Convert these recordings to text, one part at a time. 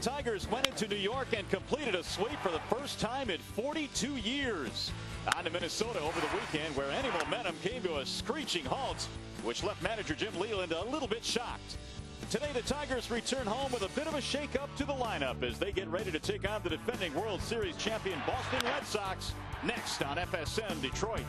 Tigers went into New York and completed a sweep for the first time in 42 years. On to Minnesota over the weekend, where any momentum came to a screeching halt, which left manager Jim Leyland a little bit shocked. Today, the Tigers return home with a bit of a shake-up to the lineup as they get ready to take on the defending World Series champion Boston Red Sox next on FSN Detroit.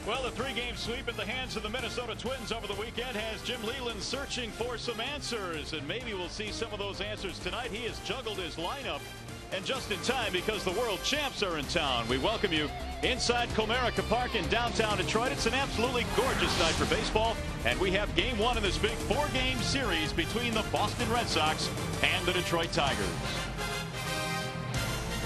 Well, the three-game sweep in the hands of the Minnesota Twins over the weekend has Jim Leyland searching for some answers, and maybe we'll see some of those answers tonight. He has juggled his lineup, and just in time because the world champs are in town. We welcome you inside Comerica Park in downtown Detroit. It's an absolutely gorgeous night for baseball, and we have game one in this big four-game series between the Boston Red Sox and the Detroit Tigers.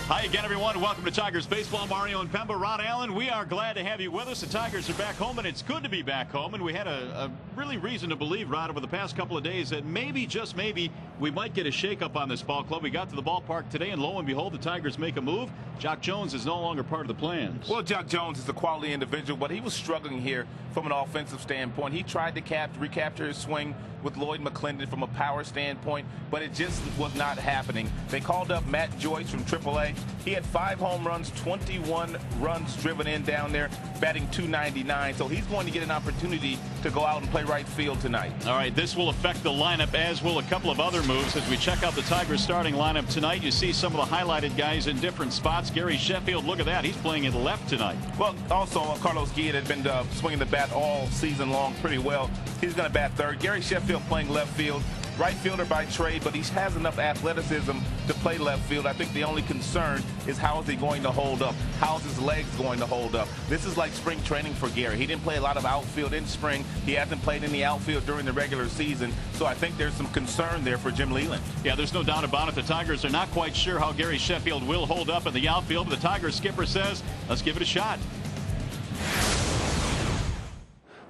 Hi again, everyone. Welcome to Tigers Baseball. Mario and Pemba, Ron Allen. We are glad to have you with us. The Tigers are back home, and it's good to be back home. And we had a really reason to believe, Ron, over the past couple of days that maybe, just maybe, we might get a shakeup on this ball club. We got to the ballpark today, and lo and behold, the Tigers make a move. Jock Jones is no longer part of the plans. Well, Jock Jones is a quality individual, but he was struggling here from an offensive standpoint. He tried to recapture his swing with Lloyd McClendon from a power standpoint, but it just was not happening. They called up Matt Joyce from AAA. He had 5 home runs, 21 runs driven in down there, batting .299. So he's going to get an opportunity to go out and play right field tonight. All right, this will affect the lineup, as will a couple of other moves. As we check out the Tigers starting lineup tonight, you see some of the highlighted guys in different spots. Gary Sheffield, look at that. He's playing in left tonight. Well, also, Carlos Guillen had been swinging the bat all season long pretty well. He's going to bat third. Gary Sheffield playing left field. Right fielder by trade, but he has enough athleticism to play left field. I think the only concern is how is he going to hold up? How's his legs going to hold up? This is like spring training for Gary. He didn't play a lot of outfield in spring. He hasn't played in the outfield during the regular season, so I think there's some concern there for Jim Leyland. Yeah, there's no doubt about it. The Tigers are not quite sure how Gary Sheffield will hold up in the outfield, but the Tigers skipper says, let's give it a shot.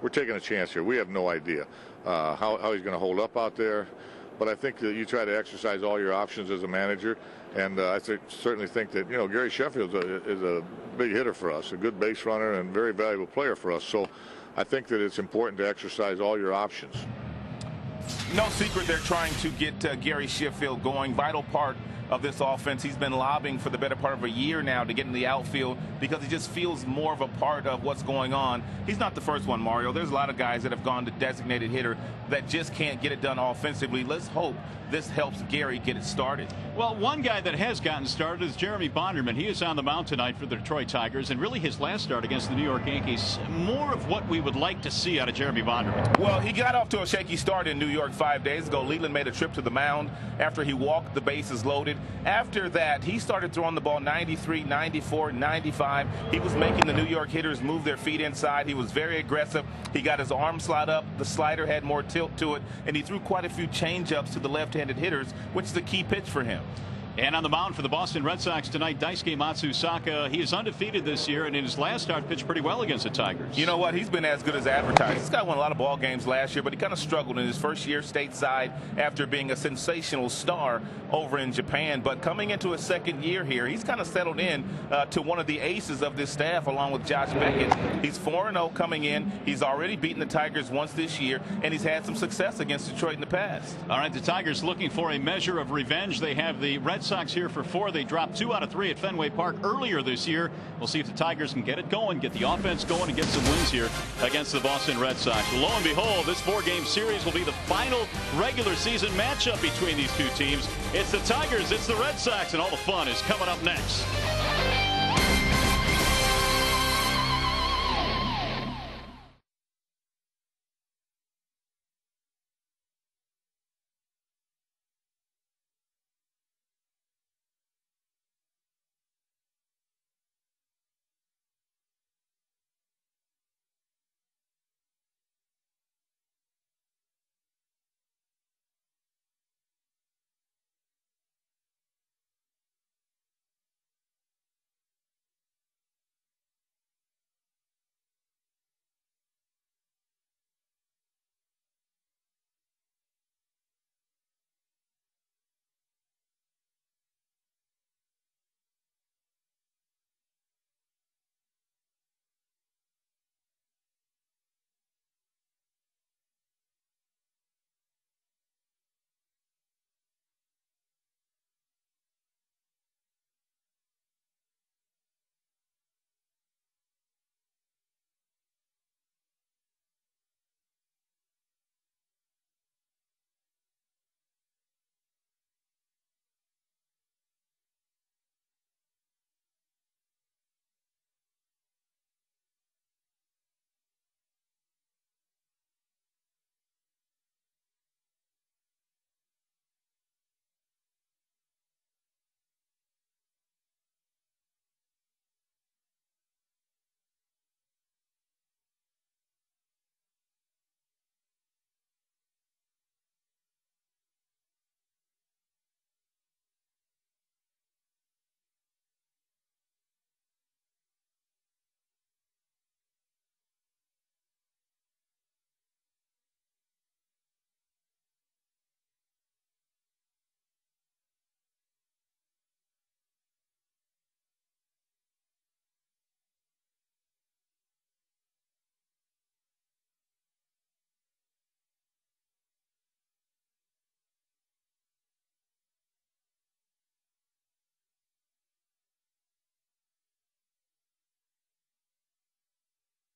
We're taking a chance here. We have no idea how he's going to hold up out there. But I think that you try to exercise all your options as a manager. And I certainly think that, Gary Sheffield is a big hitter for us, a good base runner and very valuable player for us. So I think that it's important to exercise all your options. No secret they're trying to get Gary Sheffield going. Vital part of this offense. He's been lobbying for the better part of a year now to get in the outfield because he just feels more of a part of what's going on. He's not the first one, Mario. There's a lot of guys that have gone to designated hitter that just can't get it done offensively. Let's hope this helps Gary get it started. Well, one guy that has gotten started is Jeremy Bonderman. He is on the mound tonight for the Detroit Tigers, and really his last start against the New York Yankees, more of what we would like to see out of Jeremy Bonderman. Well, he got off to a shaky start in New York 5 days ago. Leyland made a trip to the mound after he walked the bases loaded. After that, he started throwing the ball 93, 94, 95. He was making the New York hitters move their feet inside. He was very aggressive. He got his arm slot up. The slider had more tilt to it, and he threw quite a few change-ups to the left-handed hitters, which is a key pitch for him. And on the mound for the Boston Red Sox tonight, Daisuke Matsuzaka. He is undefeated this year, and in his last start pitched pretty well against the Tigers. You know what? He's been as good as advertised. This guy won a lot of ball games last year, but he kind of struggled in his first year stateside after being a sensational star over in Japan. But coming into his second year here, he's kind of settled in to one of the aces of this staff, along with Josh Beckett. He's 4-0 coming in. He's already beaten the Tigers once this year, and he's had some success against Detroit in the past. All right, the Tigers looking for a measure of revenge. They have the Red Sox here for 4. They dropped 2 out of 3 at Fenway Park earlier this year. We'll see if the Tigers can get it going, get the offense going, and get some wins here against the Boston Red Sox. Lo and behold, this 4-game series will be the final regular season matchup between these two teams. It's the Tigers, it's the Red Sox, and all the fun is coming up next.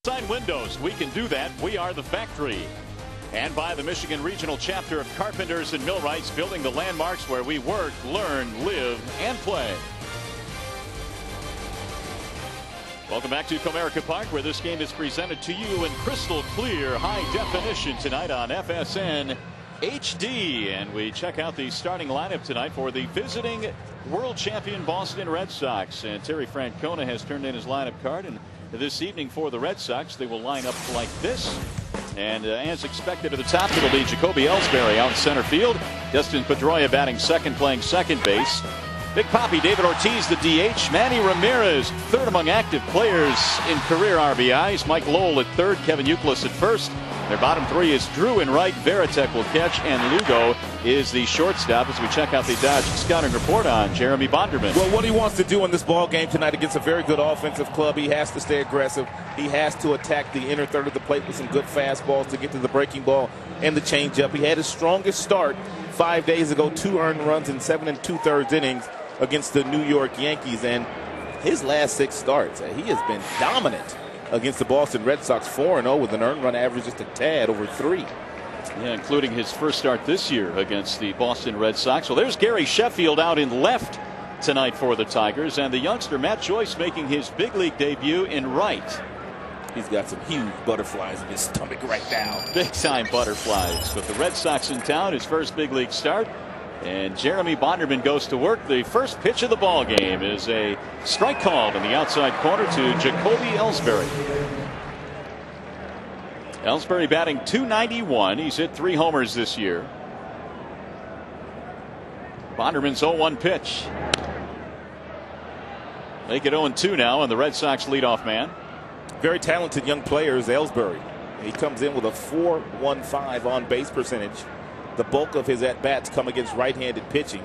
Sign windows. We can do that. We are the factory. And by the Michigan Regional Chapter of Carpenters and Millwrights, building the landmarks where we work, learn, live, and play. Welcome back to Comerica Park, where this game is presented to you in crystal clear high definition tonight on FSN HD. And we check out the starting lineup tonight for the visiting world champion Boston Red Sox. And Terry Francona has turned in his lineup card. And this evening for the Red Sox, they will line up like this. And as expected at the top, it'll be Jacoby Ellsbury out in center field. Dustin Pedroia batting second, playing second base. Big Papi David Ortiz, the DH. Manny Ramirez, third among active players in career RBIs. Mike Lowell at third, Kevin Youkilis at first. Their bottom three is Drew in right, Veritek will catch, and Lugo is the shortstop as we check out the Dodge scouting report on Jeremy Bonderman. Well, what he wants to do in this ball game tonight against a very good offensive club, he has to stay aggressive. He has to attack the inner third of the plate with some good fastballs to get to the breaking ball and the changeup. He had his strongest start 5 days ago, 2 earned runs in 7 2/3 innings against the New York Yankees, and his last 6 starts, he has been dominant against the Boston Red Sox, 4-0 with an earned run average just a tad over 3. Yeah, including his first start this year against the Boston Red Sox. Well, there's Gary Sheffield out in left tonight for the Tigers, and the youngster Matt Joyce making his big league debut in right. He's got some huge butterflies in his stomach right now. Big time butterflies. But the Red Sox in town, his first big league start. And Jeremy Bonderman goes to work. The first pitch of the ball game is a strike called in the outside corner to Jacoby Ellsbury. Ellsbury batting .291. He's hit 3 homers this year. Bonderman's 0-1 pitch. Make it 0-2 now, and the Red Sox leadoff man. Very talented young player is Ellsbury. He comes in with a .415 on base percentage. The bulk of his at-bats come against right-handed pitching.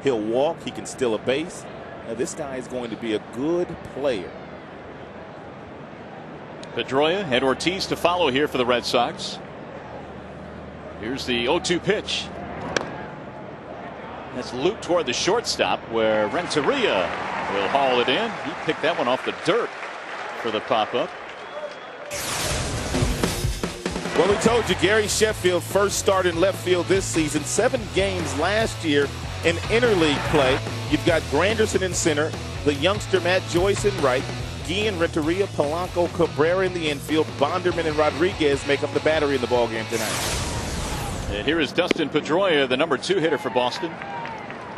He'll walk. He can steal a base. Now, this guy is going to be a good player. Pedroia had Ortiz to follow here for the Red Sox. Here's the 0-2 pitch. That's looped toward the shortstop where Renteria will haul it in. He picked that one off the dirt for the pop-up. Well, we told you Gary Sheffield first start in left field this season. 7 games last year in interleague play. You've got Granderson in center, the youngster Matt Joyce in right, Guillen, Renteria, Polanco, Cabrera in the infield. Bonderman and Rodriguez make up the battery in the ballgame tonight. And here is Dustin Pedroia, the number 2 hitter for Boston.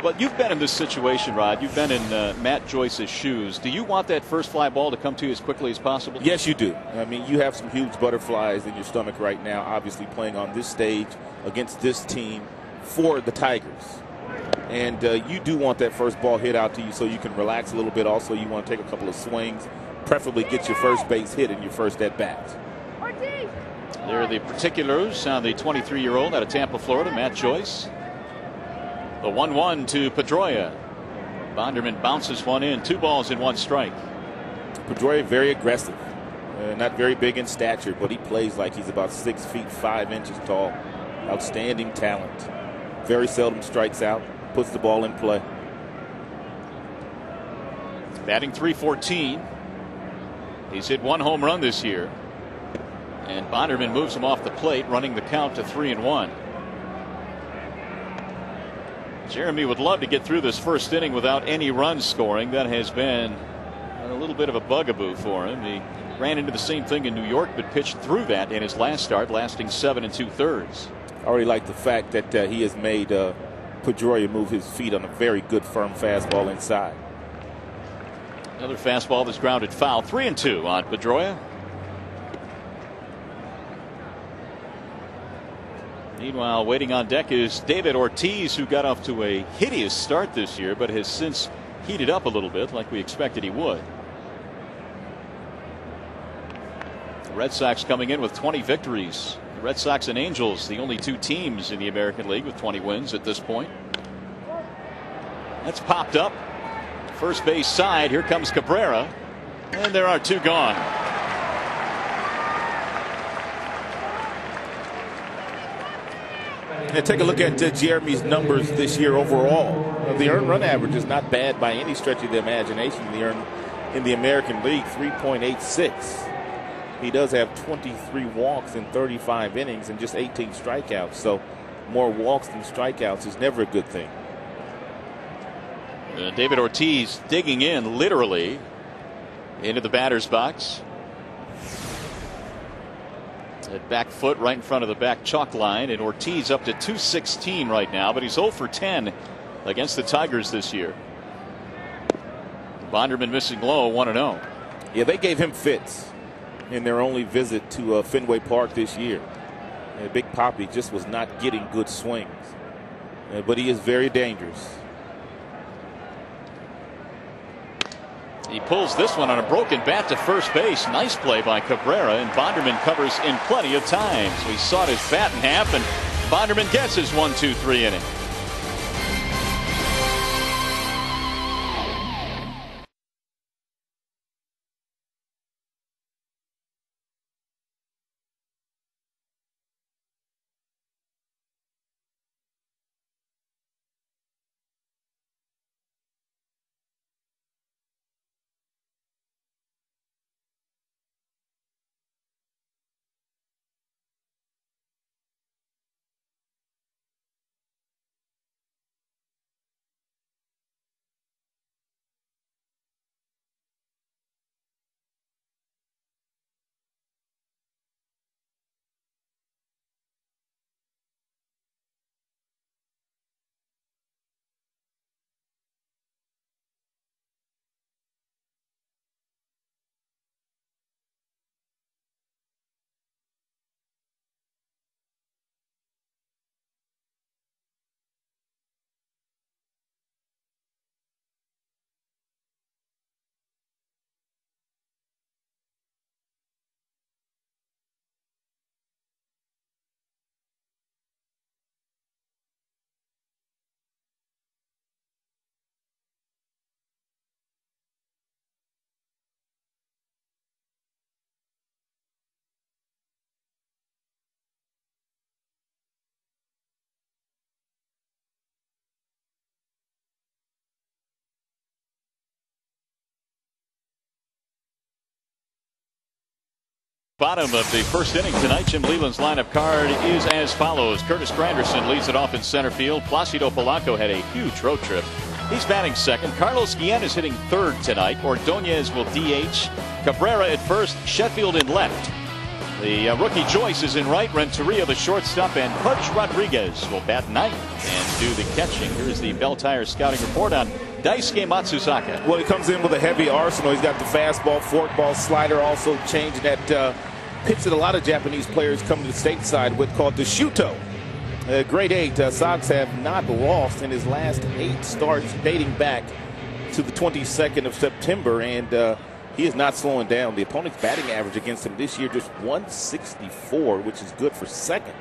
Well, you've been in this situation, Rod. You've been in Matt Joyce's shoes. Do you want that first fly ball to come to you as quickly as possible? Yes, you do. I mean, you have some huge butterflies in your stomach right now, obviously playing on this stage against this team for the Tigers. And you do want that first ball hit out to you so you can relax a little bit. Also, you want to take a couple of swings, preferably get your first base hit in your first at-bat. There are the particulars on the 23-year-old out of Tampa, Florida, Matt Joyce. The 1-1 to Pedroia. Bonderman bounces one in. 2 balls and 1 strike. Pedroia very aggressive. Not very big in stature, but he plays like he's about 6 feet 5 inches tall. Outstanding talent. Very seldom strikes out. Puts the ball in play. Batting .314. He's hit 1 home run this year. And Bonderman moves him off the plate, running the count to 3-1. Jeremy would love to get through this first inning without any runs scoring. That has been a little bit of a bugaboo for him. He ran into the same thing in New York, but pitched through that in his last start, lasting 7 2/3. I already like the fact that he has made Pedroia move his feet on a very good firm fastball inside. Another fastball that's grounded foul. 3-2 on Pedroia. Meanwhile, waiting on deck is David Ortiz, who got off to a hideous start this year, but has since heated up a little bit like we expected he would. The Red Sox coming in with 20 victories. The Red Sox and Angels, the only 2 teams in the American League with 20 wins at this point. That's popped up. First base side. Here comes Cabrera. And there are 2 gone. And take a look at Jeremy's numbers this year overall. The earned run average is not bad by any stretch of the imagination. The earned in the American League, 3.86. he does have 23 walks in 35 innings and just 18 strikeouts. So more walks than strikeouts is never a good thing. David Ortiz digging in literally into the batter's box. That back foot right in front of the back chalk line, and Ortiz up to 216 right now, but he's 0 for 10 against the Tigers this year. Bonderman missing low, 1-0. Yeah, they gave him fits in their only visit to Fenway Park this year. Big Papi just was not getting good swings, but he is very dangerous. He pulls this one on a broken bat to first base. Nice play by Cabrera, and Bonderman covers in plenty of time. So he sawed his bat in half, and Bonderman gets his 1-2-3 inning. Bottom of the first inning tonight, Jim Leyland's lineup card is as follows. Curtis Granderson leads it off in center field. Placido Polanco had a huge road trip. He's batting second. Carlos Guillen is hitting third tonight. Ordonez will DH. Cabrera at first. Sheffield in left. The rookie Joyce is in right. Renteria the shortstop, and Pudge Rodriguez will bat ninth and do the catching. Here's the Bell Tire scouting report on Daisuke Matsuzaka. Well, he comes in with a heavy arsenal. He's got the fastball, forkball, slider, also changing that pitch that a lot of Japanese players come to the stateside with called the shuto. Grade 8. Sox have not lost in his last 8 starts dating back to the 22nd of September, and he is not slowing down. The opponent's batting average against him this year just 164, which is good for second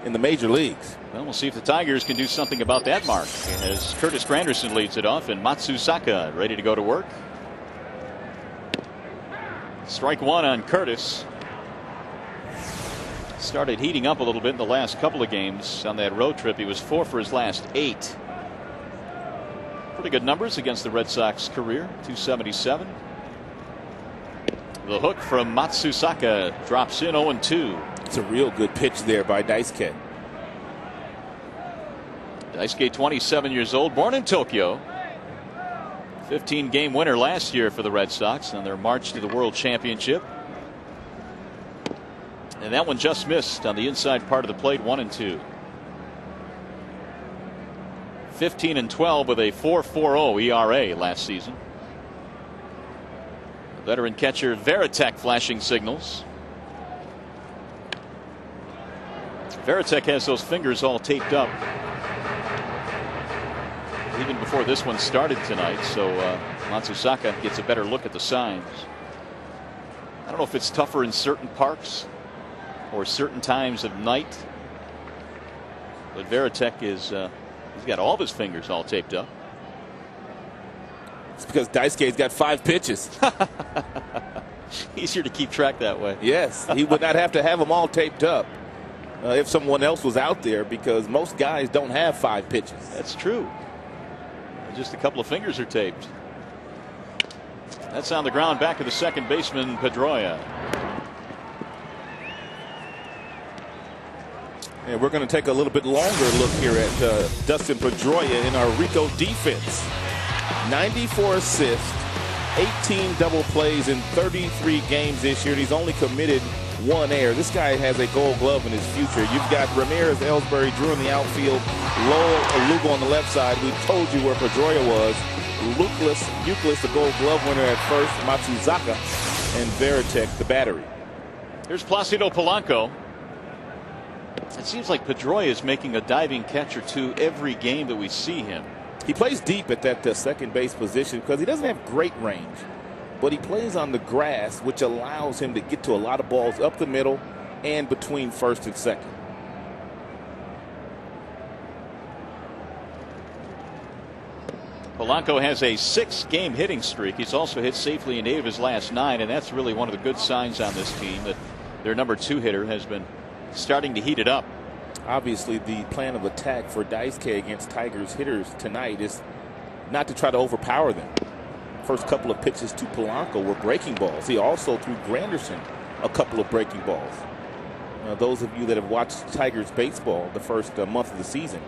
in the major leagues. Well, we'll see if the Tigers can do something about that mark, as Curtis Granderson leads it off, and Matsuzaka ready to go to work. Strike one on Curtis. Started heating up a little bit in the last couple of games on that road trip. He was 4 for his last 8. Pretty good numbers against the Red Sox career. 277. The hook from Matsuzaka drops in 0-2. It's a real good pitch there by Daisuke. Daisuke, 27 years old, born in Tokyo. 15-game winner last year for the Red Sox on their march to the World Championship. And that one just missed on the inside part of the plate, 1-2. 15-12 with a 4.40 ERA last season. Veteran catcher Varitek flashing signals. Varitek has those fingers all taped up even before this one started tonight, so Matsuzaka gets a better look at the signs. I don't know if it's tougher in certain parks or certain times of night, but Varitek is he's got all of his fingers all taped up. It's because Daisuke's got 5 pitches. Easier to keep track that way. Yes, he would not have to have them all taped up if someone else was out there, because most guys don't have 5 pitches. That's true. Just a couple of fingers are taped. That's on the ground back of the second baseman, Pedroia. And we're going to take a little bit longer look here at Dustin Pedroia in our Rico defense. 94 assists, 18 double plays in 33 games this year. And he's only committed 1 error. This guy has a Gold Glove in his future. You've got Ramirez, Ellsbury, Drew in the outfield, Lowell, Lugo on the left side. We told you where Pedroia was. Euclid, the Gold Glove winner at first, Matsuzaka, and Veritek, the battery. Here's Placido Polanco. It seems like Pedroia is making a diving catch or two every game that we see him. He plays deep at that second base position because he doesn't have great range, but he plays on the grass, which allows him to get to a lot of balls up the middle and between first and second. Polanco has a 6-game hitting streak. He's also hit safely in 8 of his last 9, and that's really one of the good signs on this team, that their number 2 hitter has been starting to heat it up. Obviously, the plan of attack for Daisuke against Tigers hitters tonight is not to try to overpower them. First couple of pitches to Polanco were breaking balls. He also threw Granderson a couple of breaking balls. Now, those of you that have watched Tigers baseball the first month of the season,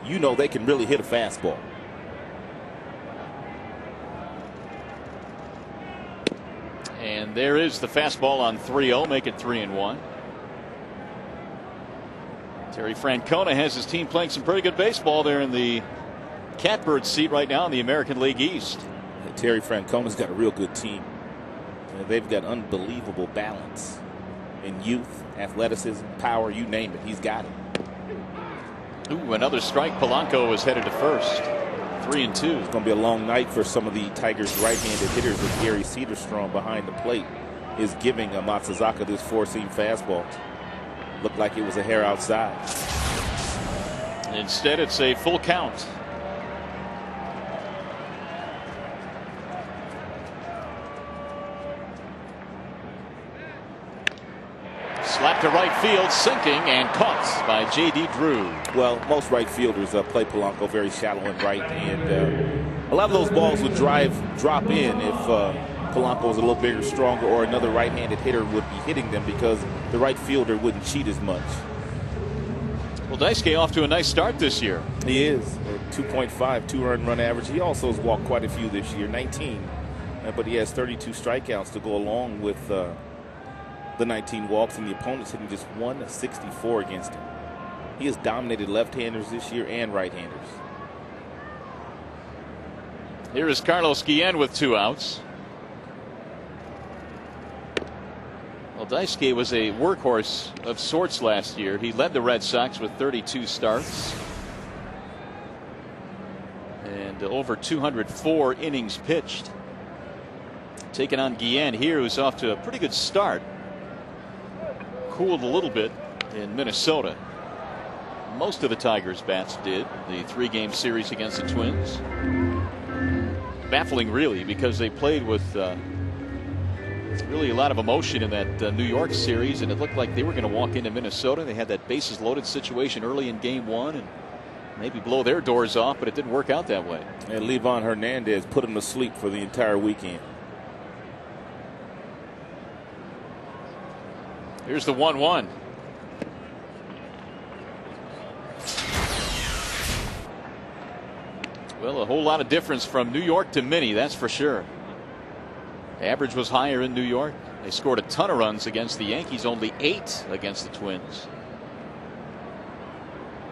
you know they can really hit a fastball. And there is the fastball on 3-0, make it 3-1. Terry Francona has his team playing some pretty good baseball there in the catbird seat right now in the American League East. Terry Francona's got a real good team. They've got unbelievable balance in youth, athleticism, power, you name it. He's got it. Ooh, another strike. Polanco is headed to first. 3-2. It's going to be a long night for some of the Tigers' right-handed hitters with Gary Cedarstrom behind the plate is giving Matsuzaka this 4-seam fastball. Looked like it was a hair outside. Instead, it's a full count. Slap to right field, sinking and caught by J.D. Drew. Well, most right fielders play Polanco very shallow and right, and a lot of those balls would drop in if Polanco was a little bigger, stronger, or another right-handed hitter would be hitting them because the right fielder wouldn't cheat as much. Well, Daisuke off to a nice start this year. He is. 2.5, 2 earned run average. He also has walked quite a few this year, 19. But he has 32 strikeouts to go along with the 19 walks, and the opponent's hitting just 164 against him. He has dominated left-handers this year and right-handers. Here is Carlos Guillen with 2 outs. Well, Daisuke was a workhorse of sorts last year. He led the Red Sox with 32 starts and over 204 innings pitched. Taking on Guillen here, who's off to a pretty good start. Cooled a little bit in Minnesota. Most of the Tigers bats did. The 3-game series against the Twins. Baffling, really, because they played with really a lot of emotion in that New York series, and it looked like they were going to walk into Minnesota. They had that bases loaded situation early in game 1 and maybe blow their doors off, but it didn't work out that way. And Livan Hernandez put him to sleep for the entire weekend. Here's the 1-1. Well, a whole lot of difference from New York to Minnie, that's for sure. The average was higher in New York. They scored a ton of runs against the Yankees, only 8 against the Twins.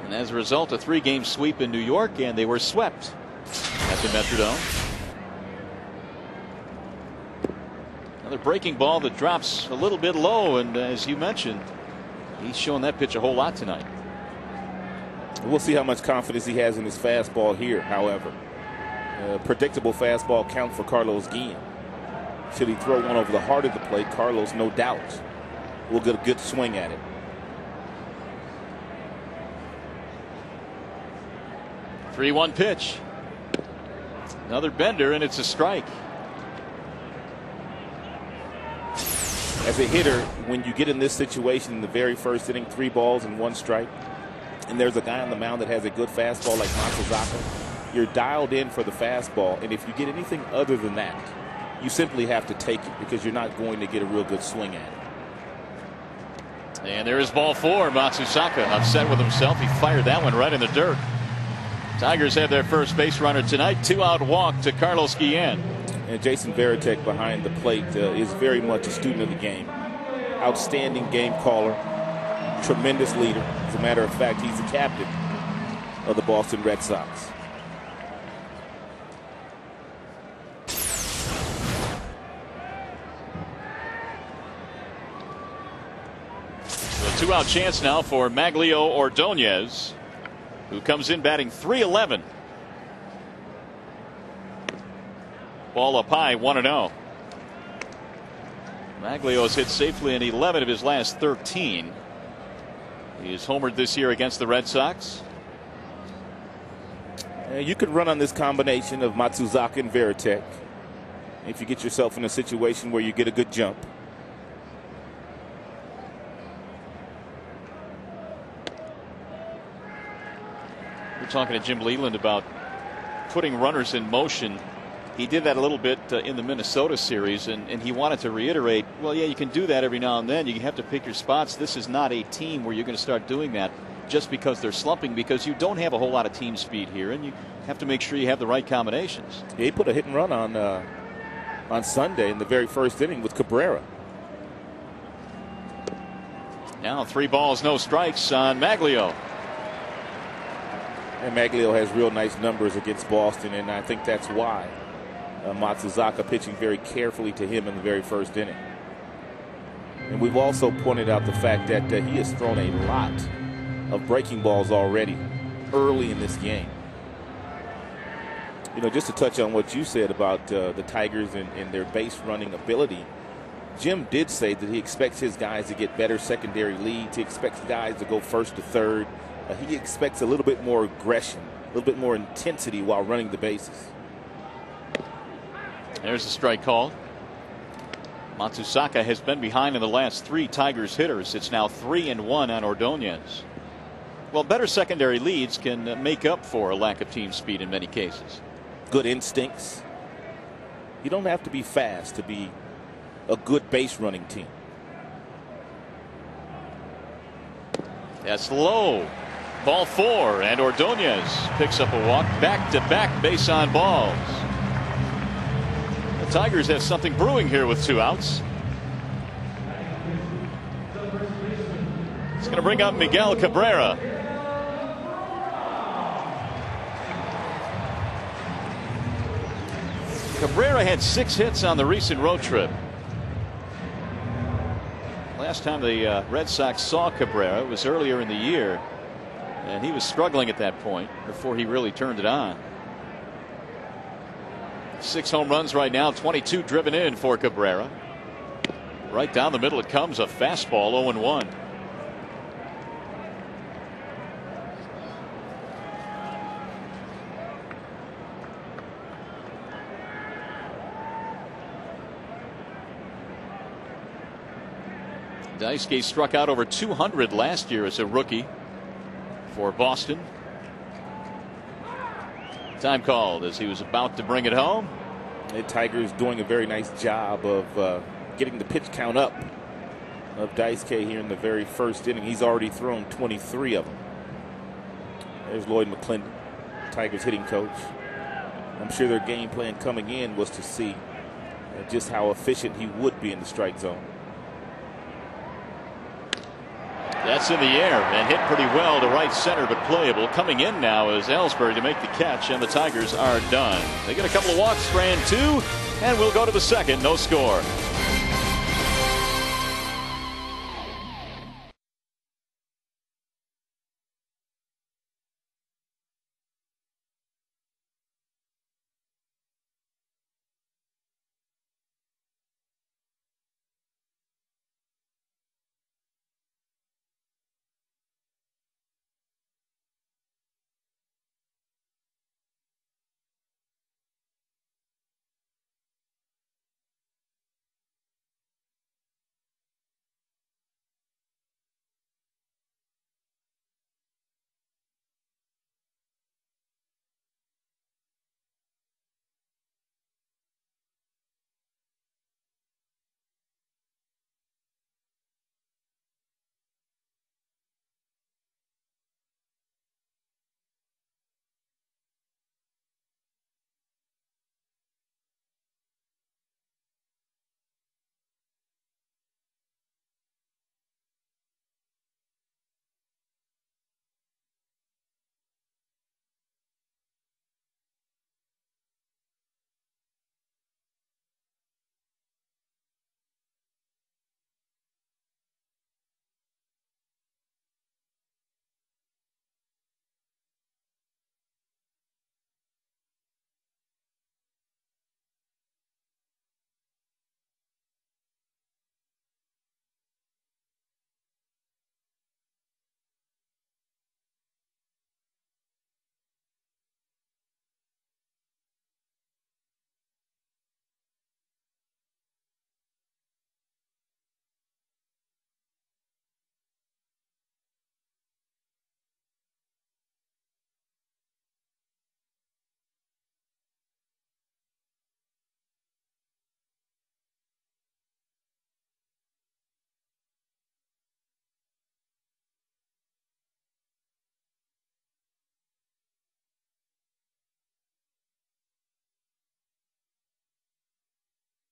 And as a result, a 3-game sweep in New York, and they were swept at the Metrodome. Another breaking ball that drops a little bit low, and as you mentioned, he's showing that pitch a whole lot tonight. We'll see how much confidence he has in his fastball here, however. Predictable fastball count for Carlos Guillen. Should he throw one over the heart of the plate, Carlos, no doubt, will get a good swing at it. – 3-1 pitch. Another bender, and it's a strike. As a hitter, when you get in this situation in the very first inning, 3 balls and 1 strike, and there's a guy on the mound that has a good fastball like Matsuzaka, you're dialed in for the fastball, and if you get anything other than that, you simply have to take it because you're not going to get a real good swing at it. And there is ball 4. Matsuzaka upset with himself. He fired that one right in the dirt. Tigers have their first base runner tonight. 2-out walk to Carlos Guillen. And Jason Varitek behind the plate is very much a student of the game. Outstanding game caller. Tremendous leader. As a matter of fact, he's the captain of the Boston Red Sox. So 2-out chance now for Maglio Ordonez, who comes in batting .311. Ball up high, 1-0. Maglio has hit safely in 11 of his last 13. He is homered this year against the Red Sox. You could run on this combination of Matsuzaka and Varitek if you get yourself in a situation where you get a good jump. We're talking to Jim Leland about putting runners in motion. He did that a little bit in the Minnesota series, and he wanted to reiterate, well, yeah, you can do that every now and then. You have to pick your spots. This is not a team where you're going to start doing that just because they're slumping, because you don't have a whole lot of team speed here, and you have to make sure you have the right combinations. Yeah, he put a hit and run on Sunday in the very first inning with Cabrera. Now 3 balls, no strikes on Maglio. And Maglio has real nice numbers against Boston, and I think that's why Matsuzaka pitching very carefully to him in the very first inning. And we've also pointed out the fact that he has thrown a lot of breaking balls already early in this game. You know, just to touch on what you said about the Tigers and their base running ability, Jim did say that he expects his guys to get better secondary leads. He expects guys to go first to third. He expects a little bit more aggression, a little bit more intensity while running the bases. There's the strike call. Matsuzaka has been behind in the last 3 Tigers hitters. It's now 3-1 on Ordonez. Well, better secondary leads can make up for a lack of team speed in many cases. Good instincts. You don't have to be fast to be a good base running team. That's low. Ball 4, and Ordonez picks up a walk. Back-to-back base on balls. The Tigers have something brewing here with 2 outs. It's going to bring up Miguel Cabrera. Cabrera had 6 hits on the recent road trip. Last time the Red Sox saw Cabrera was earlier in the year, and he was struggling at that point before he really turned it on. 6 home runs right now, 22 driven in for Cabrera. Right down the middle it comes, a fastball, 0-1. Daisuke struck out over 200 last year as a rookie for Boston. Time called as he was about to bring it home. The Tigers doing a very nice job of getting the pitch count up of Daisuke here in the very first inning. He's already thrown 23 of them. There's Lloyd McClendon, Tigers hitting coach. I'm sure their game plan coming in was to see just how efficient he would be in the strike zone. That's in the air and hit pretty well to right center, but playable. Coming in now is Ellsbury to make the catch, and the Tigers are done. They get a couple of walks, strand 2, and we'll go to the second. No score.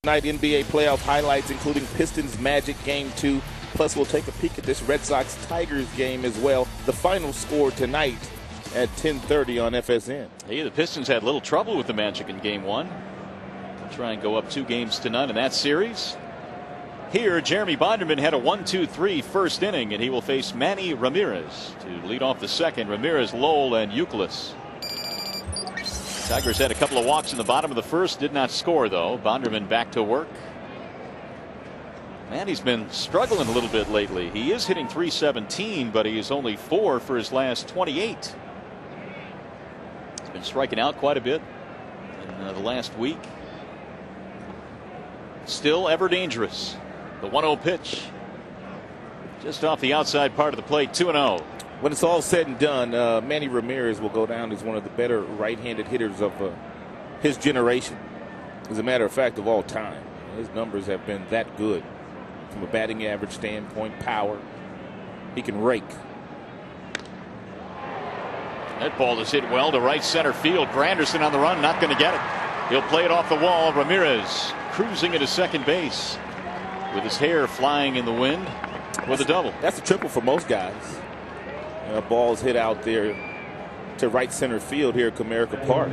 Tonight, NBA playoff highlights, including Pistons Magic Game 2. Plus, we'll take a peek at this Red Sox-Tigers game as well. The final score tonight at 10:30 on FSN. Hey, the Pistons had little trouble with the Magic in Game 1. They'll try and go up 2-0 in that series. Here, Jeremy Bonderman had a 1-2-3 first inning, and he will face Manny Ramirez to lead off the second. Ramirez, Lowell, and Youkilis. Tigers had a couple of walks in the bottom of the first, did not score though. Bonderman back to work. Manny's been struggling a little bit lately. He is hitting .317, but he is only 4 for his last 28. He's been striking out quite a bit in the last week. Still ever dangerous. The 1-0 pitch. Just off the outside part of the plate, 2-0. When it's all said and done, Manny Ramirez will go down as one of the better right-handed hitters of his generation. As a matter of fact, of all time. His numbers have been that good from a batting average standpoint, power. He can rake. That ball is hit well to right center field. Granderson on the run, not going to get it. He'll play it off the wall. Ramirez cruising into second base with his hair flying in the wind with a double. That's a triple for most guys. Ball's hit out there to right center field here at Comerica Park.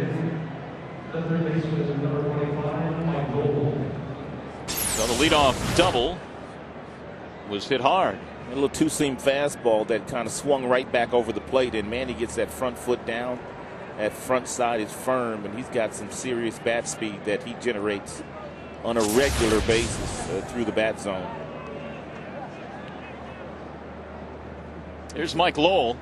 So the leadoff double was hit hard. A little two-seam fastball that kind of swung right back over the plate, and Manny gets that front foot down. That front side is firm, and he's got some serious bat speed that he generates on a regular basis through the bat zone. Here's Mike Lowell.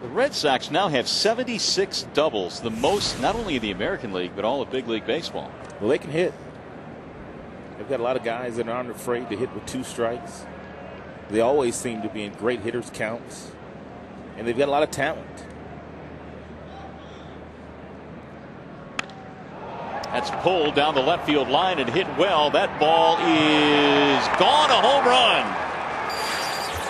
The Red Sox now have 76 doubles, the most not only in the American League but all of Big League Baseball. Well, they can hit. They've got a lot of guys that aren't afraid to hit with 2 strikes. They always seem to be in great hitters counts, and they've got a lot of talent. That's pulled down the left field line and hit well. That ball is gone, a home run.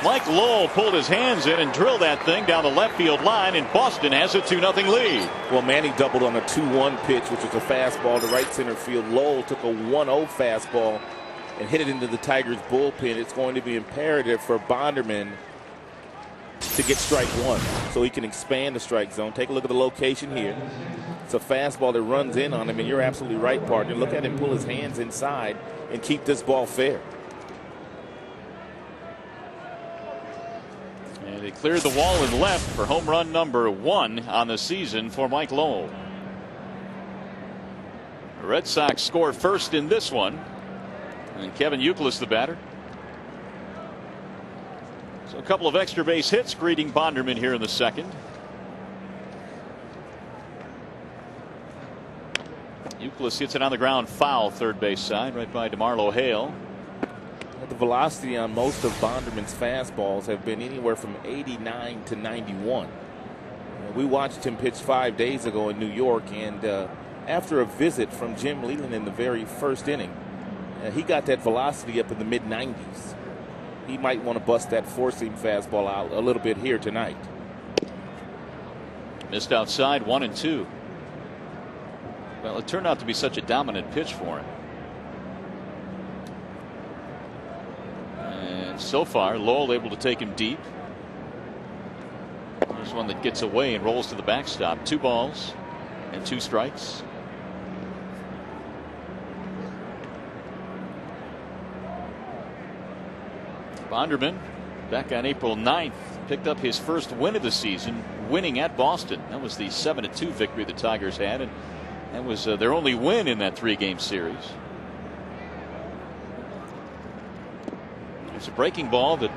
Mike Lowell pulled his hands in and drilled that thing down the left field line, and Boston has a 2-0 lead. Well, Manny doubled on a 2-1 pitch, which was a fastball to right center field. Lowell took a 1-0 fastball and hit it into the Tigers bullpen. It's going to be imperative for Bonderman to get strike 1 so he can expand the strike zone. Take a look at the location here. It's a fastball that runs in on him, and you're absolutely right, partner. Look at him pull his hands inside and keep this ball fair. And he cleared the wall and left for home run number 1 on the season for Mike Lowell. The Red Sox score first in this one, and Kevin Youkilis the batter. So a couple of extra base hits greeting Bonderman here in the second. Youkilis hits it on the ground foul, third base side, right by DeMarlo Hale. The velocity on most of Bonderman's fastballs have been anywhere from 89 to 91. We watched him pitch 5 days ago in New York, and after a visit from Jim Leland in the very first inning, he got that velocity up in the mid-90s. He might want to bust that four-seam fastball out a little bit here tonight. Missed outside, 1-2. Well, it turned out to be such a dominant pitch for him. And so far, Lowell able to take him deep. There's one that gets away and rolls to the backstop. 2 balls and 2 strikes. Bonderman, back on April 9th, picked up his first win of the season, winning at Boston. That was the 7-2 victory the Tigers had, and that was their only win in that 3-game series. There's a breaking ball that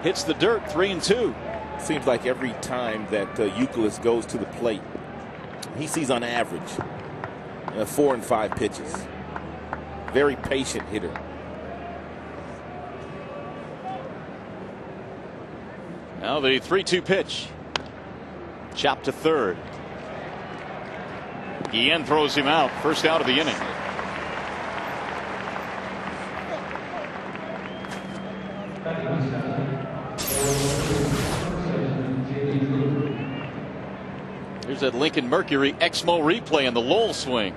hits the dirt, 3-2. Seems like every time that Youkilis goes to the plate, he sees on average 4 and 5 pitches. Very patient hitter. Now the 3-2 pitch. Chopped to third. Guillen throws him out. First out of the inning. Here's that Lincoln Mercury Exmo replay in the Lowell swing.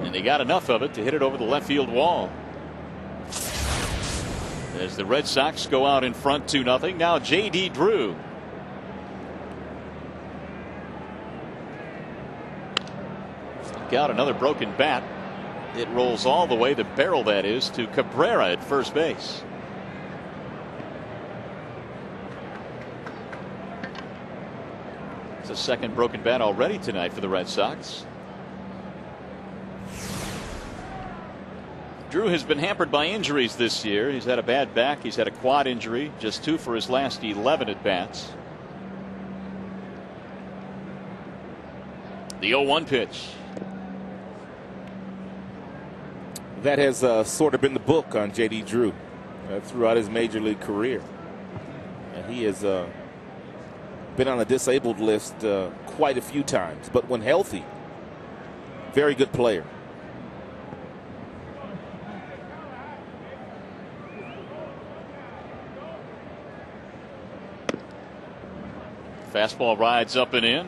And they got enough of it to hit it over the left field wall. As the Red Sox go out in front 2-0. Now J.D. Drew. Got another broken bat. It rolls all the way, the barrel that is, to Cabrera at first base. It's a second broken bat already tonight for the Red Sox. Drew has been hampered by injuries this year. He's had a bad back. He's had a quad injury. Just 2 for his last 11 at bats. The 0-1 pitch. That has sort of been the book on J.D. Drew throughout his major league career. And he has been on the disabled list quite a few times. But when healthy, very good player. Fastball rides up and in.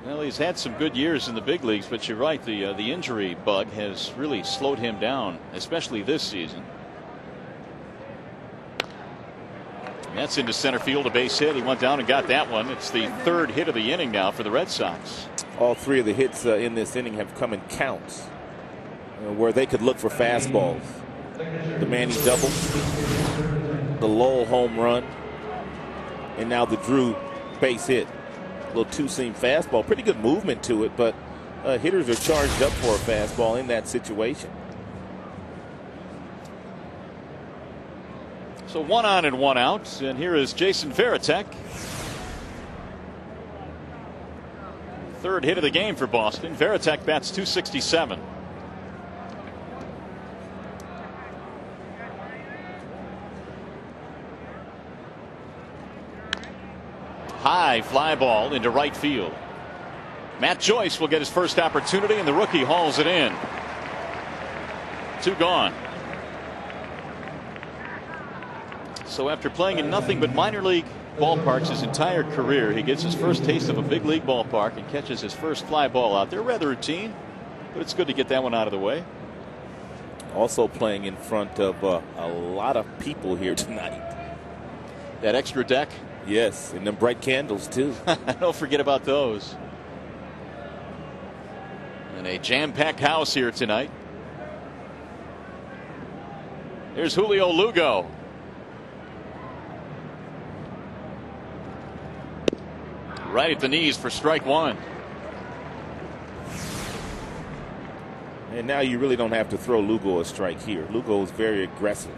Well, he's had some good years in the big leagues, but you're right, the injury bug has really slowed him down, especially this season. And that's into center field, a base hit. He went down and got that one. It's the 3rd hit of the inning now for the Red Sox. All 3 of the hits in this inning have come in counts where they could look for fastballs. The Manny double, the Lowell home run, and now the Drew base hit. A little two-seam fastball. Pretty good movement to it, but hitters are charged up for a fastball in that situation. So 1 on and 1 out, and here is Jason Varitek. 3rd hit of the game for Boston. Varitek bats .267. High fly ball into right field. Matt Joyce will get his first opportunity, and the rookie hauls it in. 2 gone. So after playing in nothing but minor league ballparks his entire career, he gets his first taste of a big league ballpark and catches his first fly ball out there. Rather routine, but it's good to get that one out of the way. Also playing in front of a lot of people here tonight. That extra deck. Yes, and them bright candles too. Don't forget about those. And a jam-packed house here tonight. Here's Julio Lugo. Right at the knees for strike 1. And now you really don't have to throw Lugo a strike here. Lugo is very aggressive.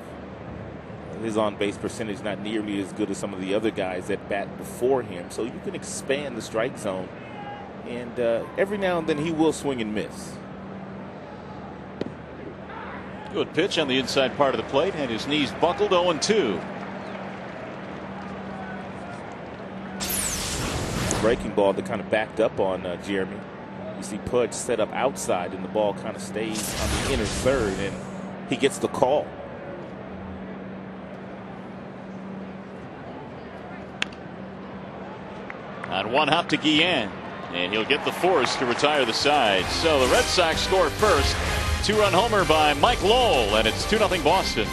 His on-base percentage not nearly as good as some of the other guys that bat before him, so you can expand the strike zone, and every now and then he will swing and miss. Good pitch on the inside part of the plate, and his knees buckled. 0-2. Breaking ball that kind of backed up on Jeremy. You see Pudge set up outside, and the ball kind of stays on the inner third, and he gets the call. On 1 hop to Guillen, and he'll get the force to retire the side. So the Red Sox score first. 2-run homer by Mike Lowell, and it's 2-0 Boston.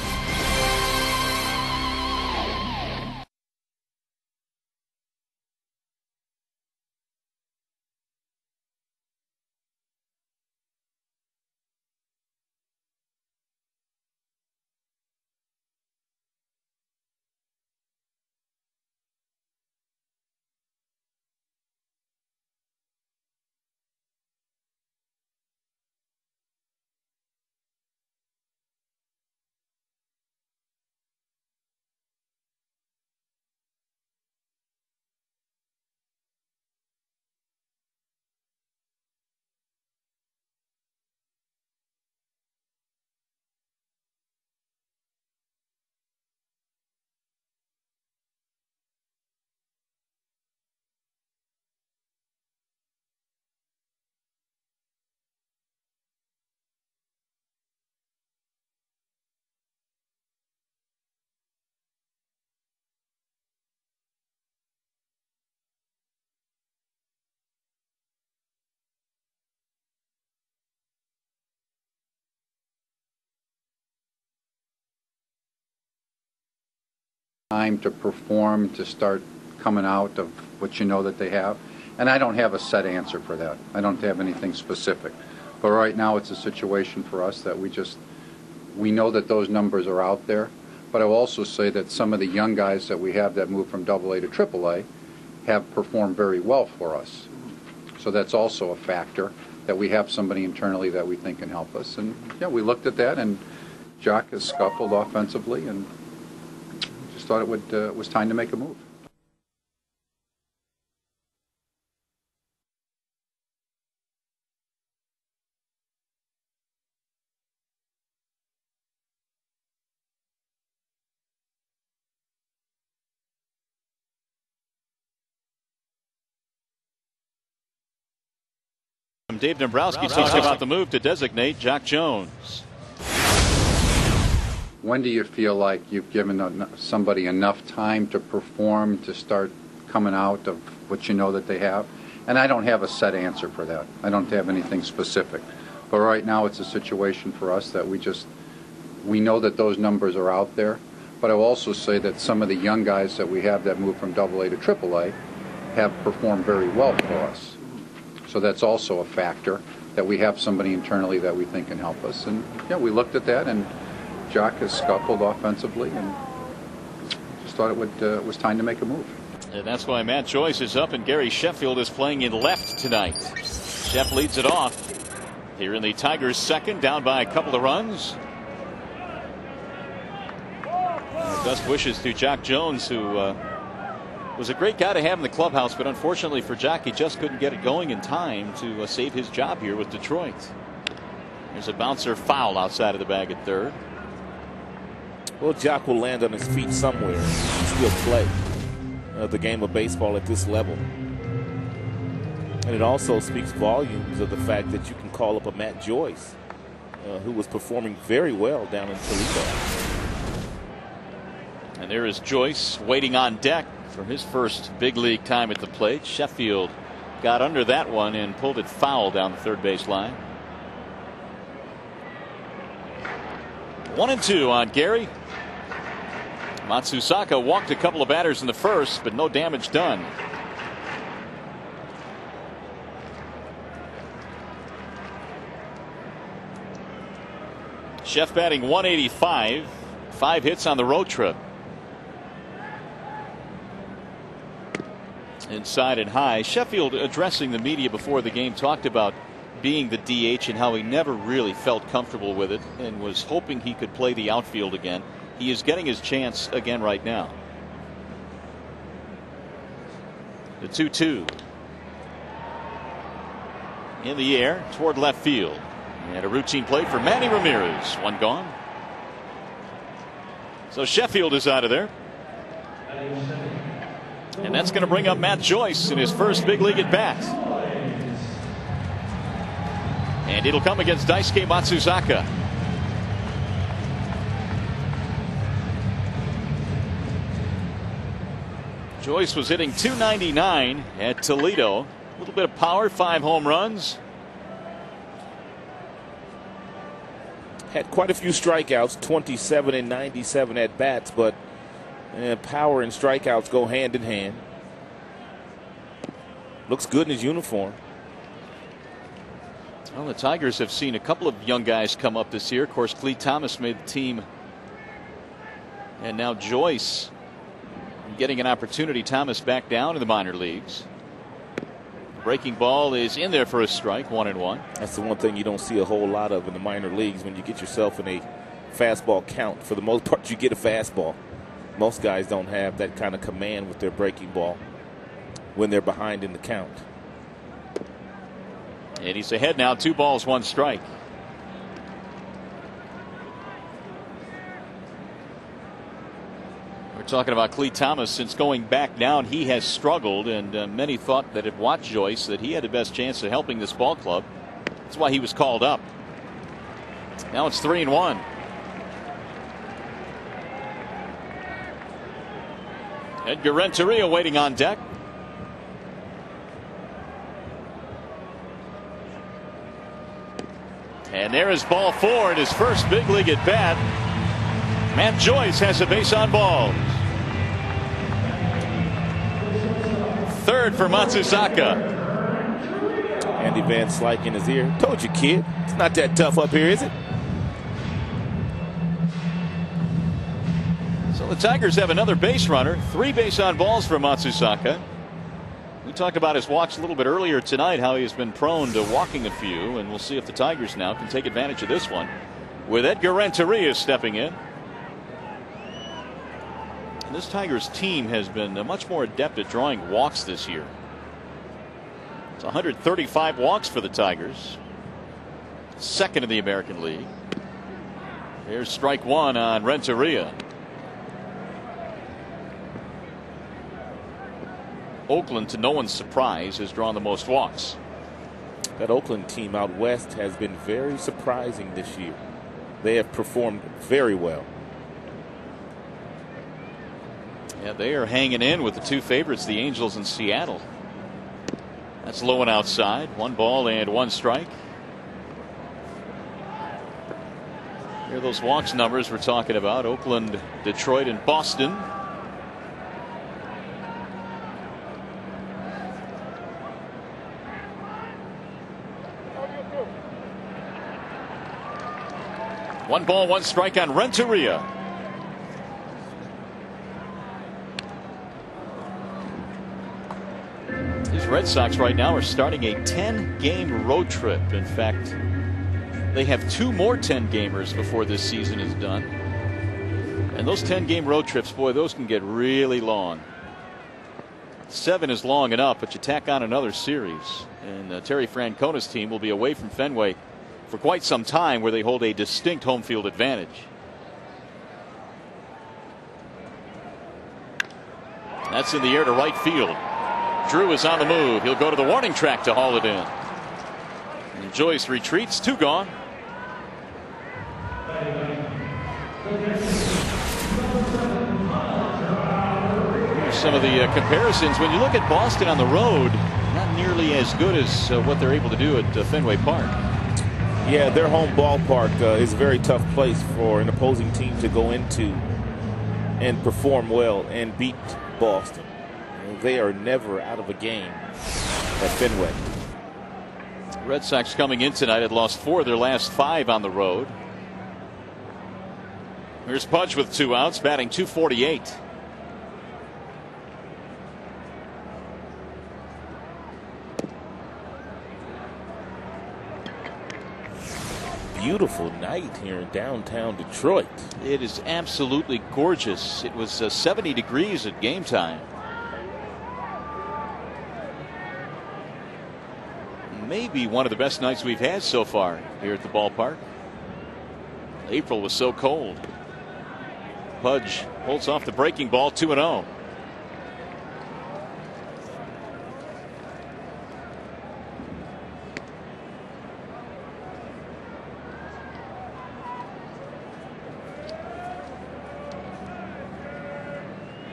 time to perform, to start coming out of what you know that they have. And I don't have a set answer for that. I don't have anything specific. But right now it's a situation for us that we know that those numbers are out there. But I will also say that some of the young guys that we have that moved from AA to AAA have performed very well for us. So that's also a factor, that we have somebody internally that we think can help us. And yeah, we looked at that, and Jock has scuffled offensively, and just thought it was time to make a move. Dave Dombrowski talks about the move to designate Jock Jones. When do you feel like you've given somebody enough time to perform, to start coming out of what you know that they have? And I don't have a set answer for that. I don't have anything specific. But right now it's a situation for us that we know that those numbers are out there. But I will also say that some of the young guys that we have that moved from AA to AAA have performed very well for us. So that's also a factor, that we have somebody internally that we think can help us. And yeah, we looked at that, and Jock has scuffled offensively, and just thought it was time to make a move. And that's why Matt Joyce is up and Gary Sheffield is playing in left tonight. Sheff leads it off here in the Tigers' second, down by a couple of runs. Best wishes to Jock Jones, who was a great guy to have in the clubhouse, but unfortunately for Jock, he just couldn't get it going in time to save his job here with Detroit. There's a bouncer foul outside of the bag at third. Well, Jock will land on his feet somewhere and still play the game of baseball at this level. And it also speaks volumes of the fact that you can call up a Matt Joyce, who was performing very well down in Toledo. And there is Joyce waiting on deck for his first big league time at the plate. Sheffield got under that one and pulled it foul down the third base line. 1-2 on Gary. Matsuzaka walked a couple of batters in the first, but no damage done. Sheff batting .185, 5 hits on the road trip. Inside and high. Sheffield, addressing the media before the game, talked about being the DH and how he never really felt comfortable with it and was hoping he could play the outfield again. He is getting his chance again right now. The 2-2 in the air toward left field, and a routine play for Manny Ramirez. One gone. So Sheffield is out of there. And that's going to bring up Matt Joyce in his first big league at bat. And it'll come against Daisuke Matsuzaka. Joyce was hitting .299 at Toledo. A little bit of power, 5 home runs. Had quite a few strikeouts, 27 and 97 at bats, but power and strikeouts go hand in hand. Looks good in his uniform. Well, the Tigers have seen a couple of young guys come up this year. Of course, Cleet Thomas made the team, and now Joyce getting an opportunity. Thomas back down in the minor leagues. Breaking ball is in there for a strike, 1-1. That's the one thing you don't see a whole lot of in the minor leagues. When you get yourself in a fastball count, for the most part you get a fastball. Most guys don't have that kind of command with their breaking ball when they're behind in the count. And he's ahead now, 2 balls, 1 strike. We're talking about Cleet Thomas. Since going back down, he has struggled, and many thought that had watched Joyce that he had the best chance of helping this ball club. That's why he was called up. Now it's 3-1. Edgar Renteria waiting on deck. And there is ball 4 in his first big league at bat. Matt Joyce has a base on balls. third for Matsuzaka. Andy Van Slyke in his ear. Told you, kid. It's not that tough up here, is it? So the Tigers have another base runner. 3 base on balls for Matsuzaka. We talked about his walks a little bit earlier tonight, how he has been prone to walking a few, and we'll see if the Tigers now can take advantage of this one with Edgar Renteria stepping in. And this Tigers team has been much more adept at drawing walks this year. It's 135 walks for the Tigers, second in the American League. Here's strike one on Renteria. Oakland, to no one's surprise, has drawn the most walks. That Oakland team out west has been very surprising this year. They have performed very well. Yeah, they are hanging in with the 2 favorites, the Angels and Seattle. That's low and outside. 1 ball and 1 strike. Here are those walks numbers we're talking about. Oakland, Detroit, and Boston. One ball, 1 strike on Renteria. These Red Sox right now are starting a 10-game road trip. In fact, they have 2 more 10-gamers before this season is done. And those 10-game road trips, boy, those can get really long. 7 is long enough, but you tack on another series. And Terry Francona's team will be away from Fenway for quite some time, where they hold a distinct home field advantage. That's in the air to right field. Drew is on the move. He'll go to the warning track to haul it in. And Joyce retreats. 2 gone. Here's some of the comparisons. When you look at Boston on the road, not nearly as good as what they're able to do at Fenway Park. Yeah, their home ballpark is a very tough place for an opposing team to go into and perform well and beat Boston. They are never out of a game at Fenway. Red Sox coming in tonight had lost 4 of their last 5 on the road. Here's Pudge with 2 outs, batting .248. Beautiful night here in downtown Detroit. It is absolutely gorgeous. It was 70 degrees at game time. Maybe one of the best nights we've had so far here at the ballpark. April was so cold. Pudge holds off the breaking ball, 2-0.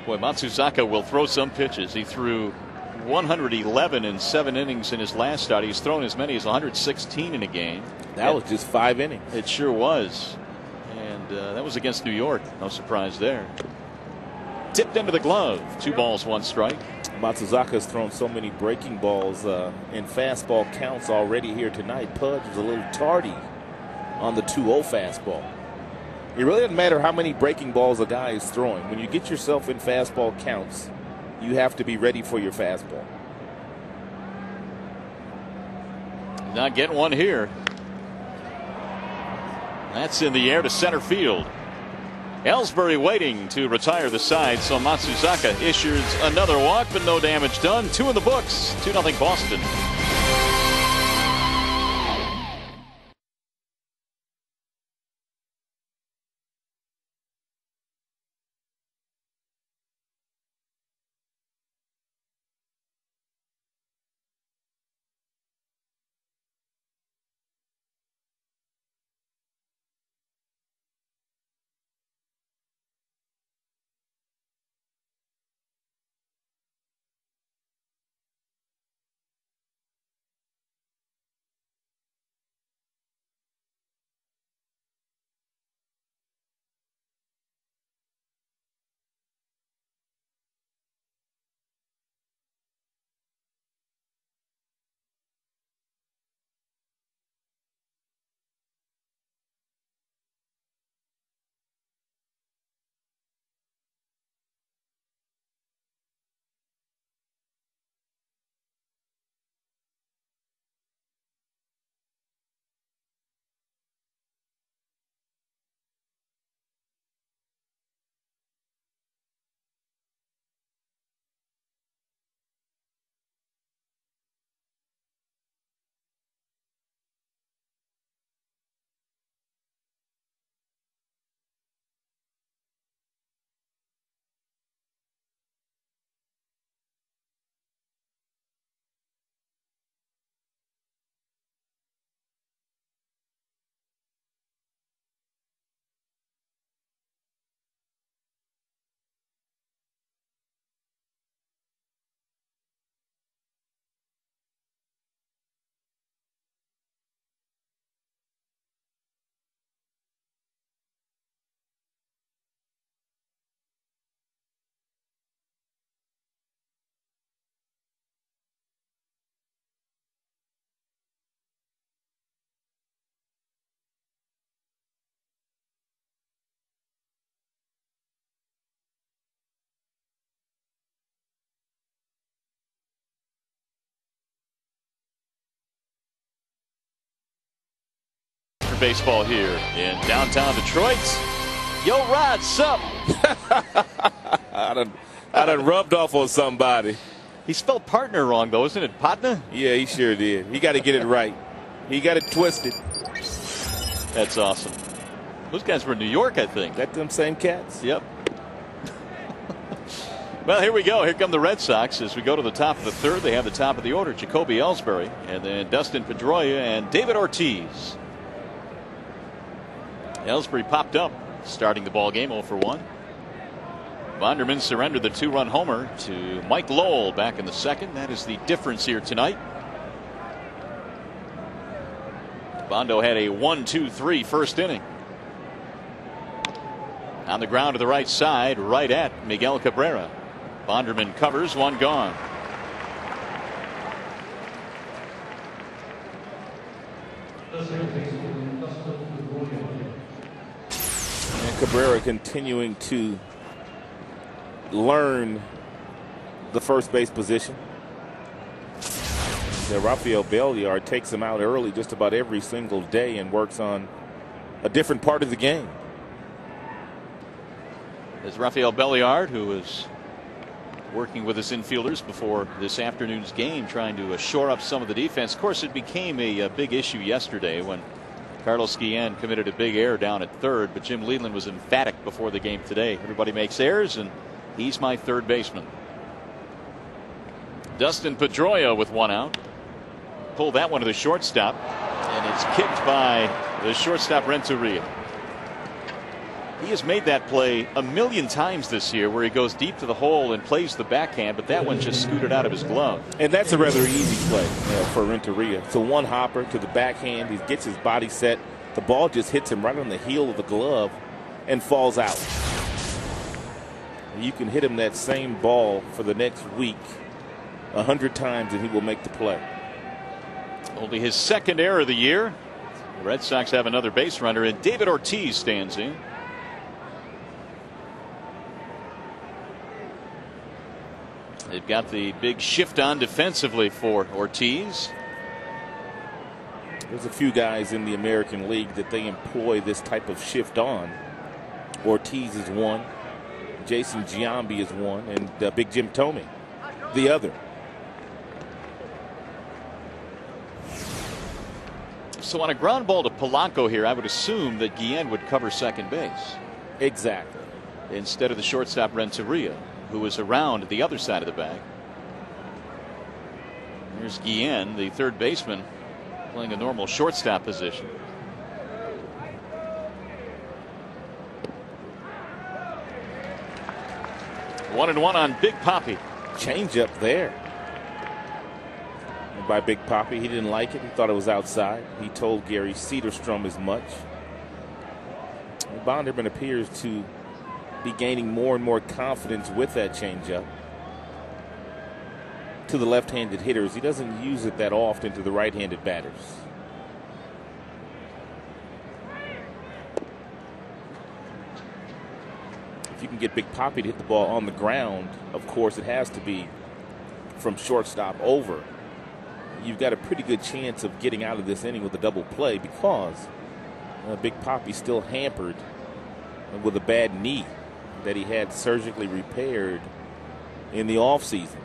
Boy, Matsuzaka will throw some pitches. He threw 111 in 7 innings in his last start. He's thrown as many as 116 in a game. That was just 5 innings. It sure was. And that was against New York. No surprise there. Tipped into the glove. 2 balls, 1 strike. Matsuzaka has thrown so many breaking balls in fastball counts already here tonight. Pudge was a little tardy on the 2-0 fastball. It really doesn't matter how many breaking balls a guy is throwing. When you get yourself in fastball counts, you have to be ready for your fastball. Not getting one here. That's in the air to center field. Ellsbury waiting to retire the side, so Matsuzaka issues another walk, but no damage done. 2 in the books. 2-0 Boston. for baseball here in downtown Detroit. Yo, Rod, sup? I done rubbed off on somebody. He spelled partner wrong, though, isn't it? Partner? Yeah, he sure did. He got to get it right. He got it twisted. That's awesome. Those guys were in New York, I think. That them same cats? Yep. Well, here we go. Here come the Red Sox as we go to the top of the third. They have the top of the order, Jacoby Ellsbury, and then Dustin Pedroia and David Ortiz. Ellsbury popped up, starting the ball game 0 for 1. Bonderman surrendered the 2-run homer to Mike Lowell back in the second. That is the difference here tonight. Bondo had a 1-2-3 first inning. On the ground to the right side, right at Miguel Cabrera. Bonderman covers, one gone. And Cabrera continuing to learn the first base position. Rafael Belliard takes him out early just about every single day and works on a different part of the game. As Rafael Belliard, who is working with his infielders before this afternoon's game, trying to shore up some of the defense. Of course, it became a big issue yesterday when Carlos Guillen committed a big error down at third, but Jim Leland was emphatic before the game today. Everybody makes errors, and he's my third baseman. Dustin Pedroia with one out. Pulled that one to the shortstop, and it's kicked by the shortstop Renteria. He has made that play a million times this year where he goes deep to the hole and plays the backhand, but that one just scooted out of his glove. And that's a rather easy play for Renteria. It's a one hopper to the backhand. He gets his body set. The ball just hits him right on the heel of the glove and falls out. You can hit him that same ball for the next week 100 times and he will make the play. Only his second error of the year. The Red Sox have another base runner, and David Ortiz stands in. They've got the big shift on defensively for Ortiz. There's a few guys in the American League that they employ this type of shift on. Ortiz is one. Jason Giambi is one. And Big Jim Thome, the other. So on a ground ball to Polanco here, I would assume that Guillen would cover second base. Exactly. Instead of the shortstop Renteria, who was around the other side of the bag. There's Guillen, the third baseman, playing a normal shortstop position. 1-1 on Big Papi. Change up there by Big Papi. He didn't like it. He thought it was outside. He told Gary Cedarstrom as much. Bonderman appears to be gaining more and more confidence with that changeup to the left-handed hitters. He doesn't use it that often to the right-handed batters. If you can get Big Papi to hit the ball on the ground, of course it has to be from shortstop over. You've got a pretty good chance of getting out of this inning with a double play because Big Papi's still hampered with a bad knee that he had surgically repaired in the offseason.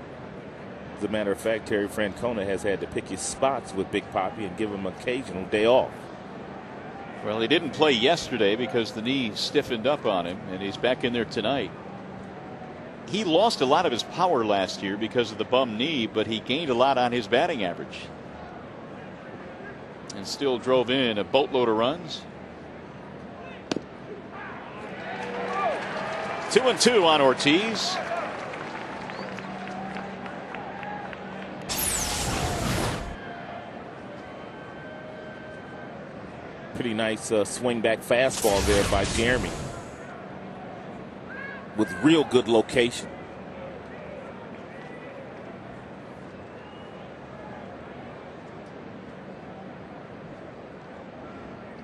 As a matter of fact, Terry Francona has had to pick his spots with Big Papi and give him an occasional day off. Well, he didn't play yesterday because the knee stiffened up on him, and he's back in there tonight. He lost a lot of his power last year because of the bum knee, but he gained a lot on his batting average and still drove in a boatload of runs. 2-2 on Ortiz. Pretty nice swing back fastball there by Jeremy with real good location.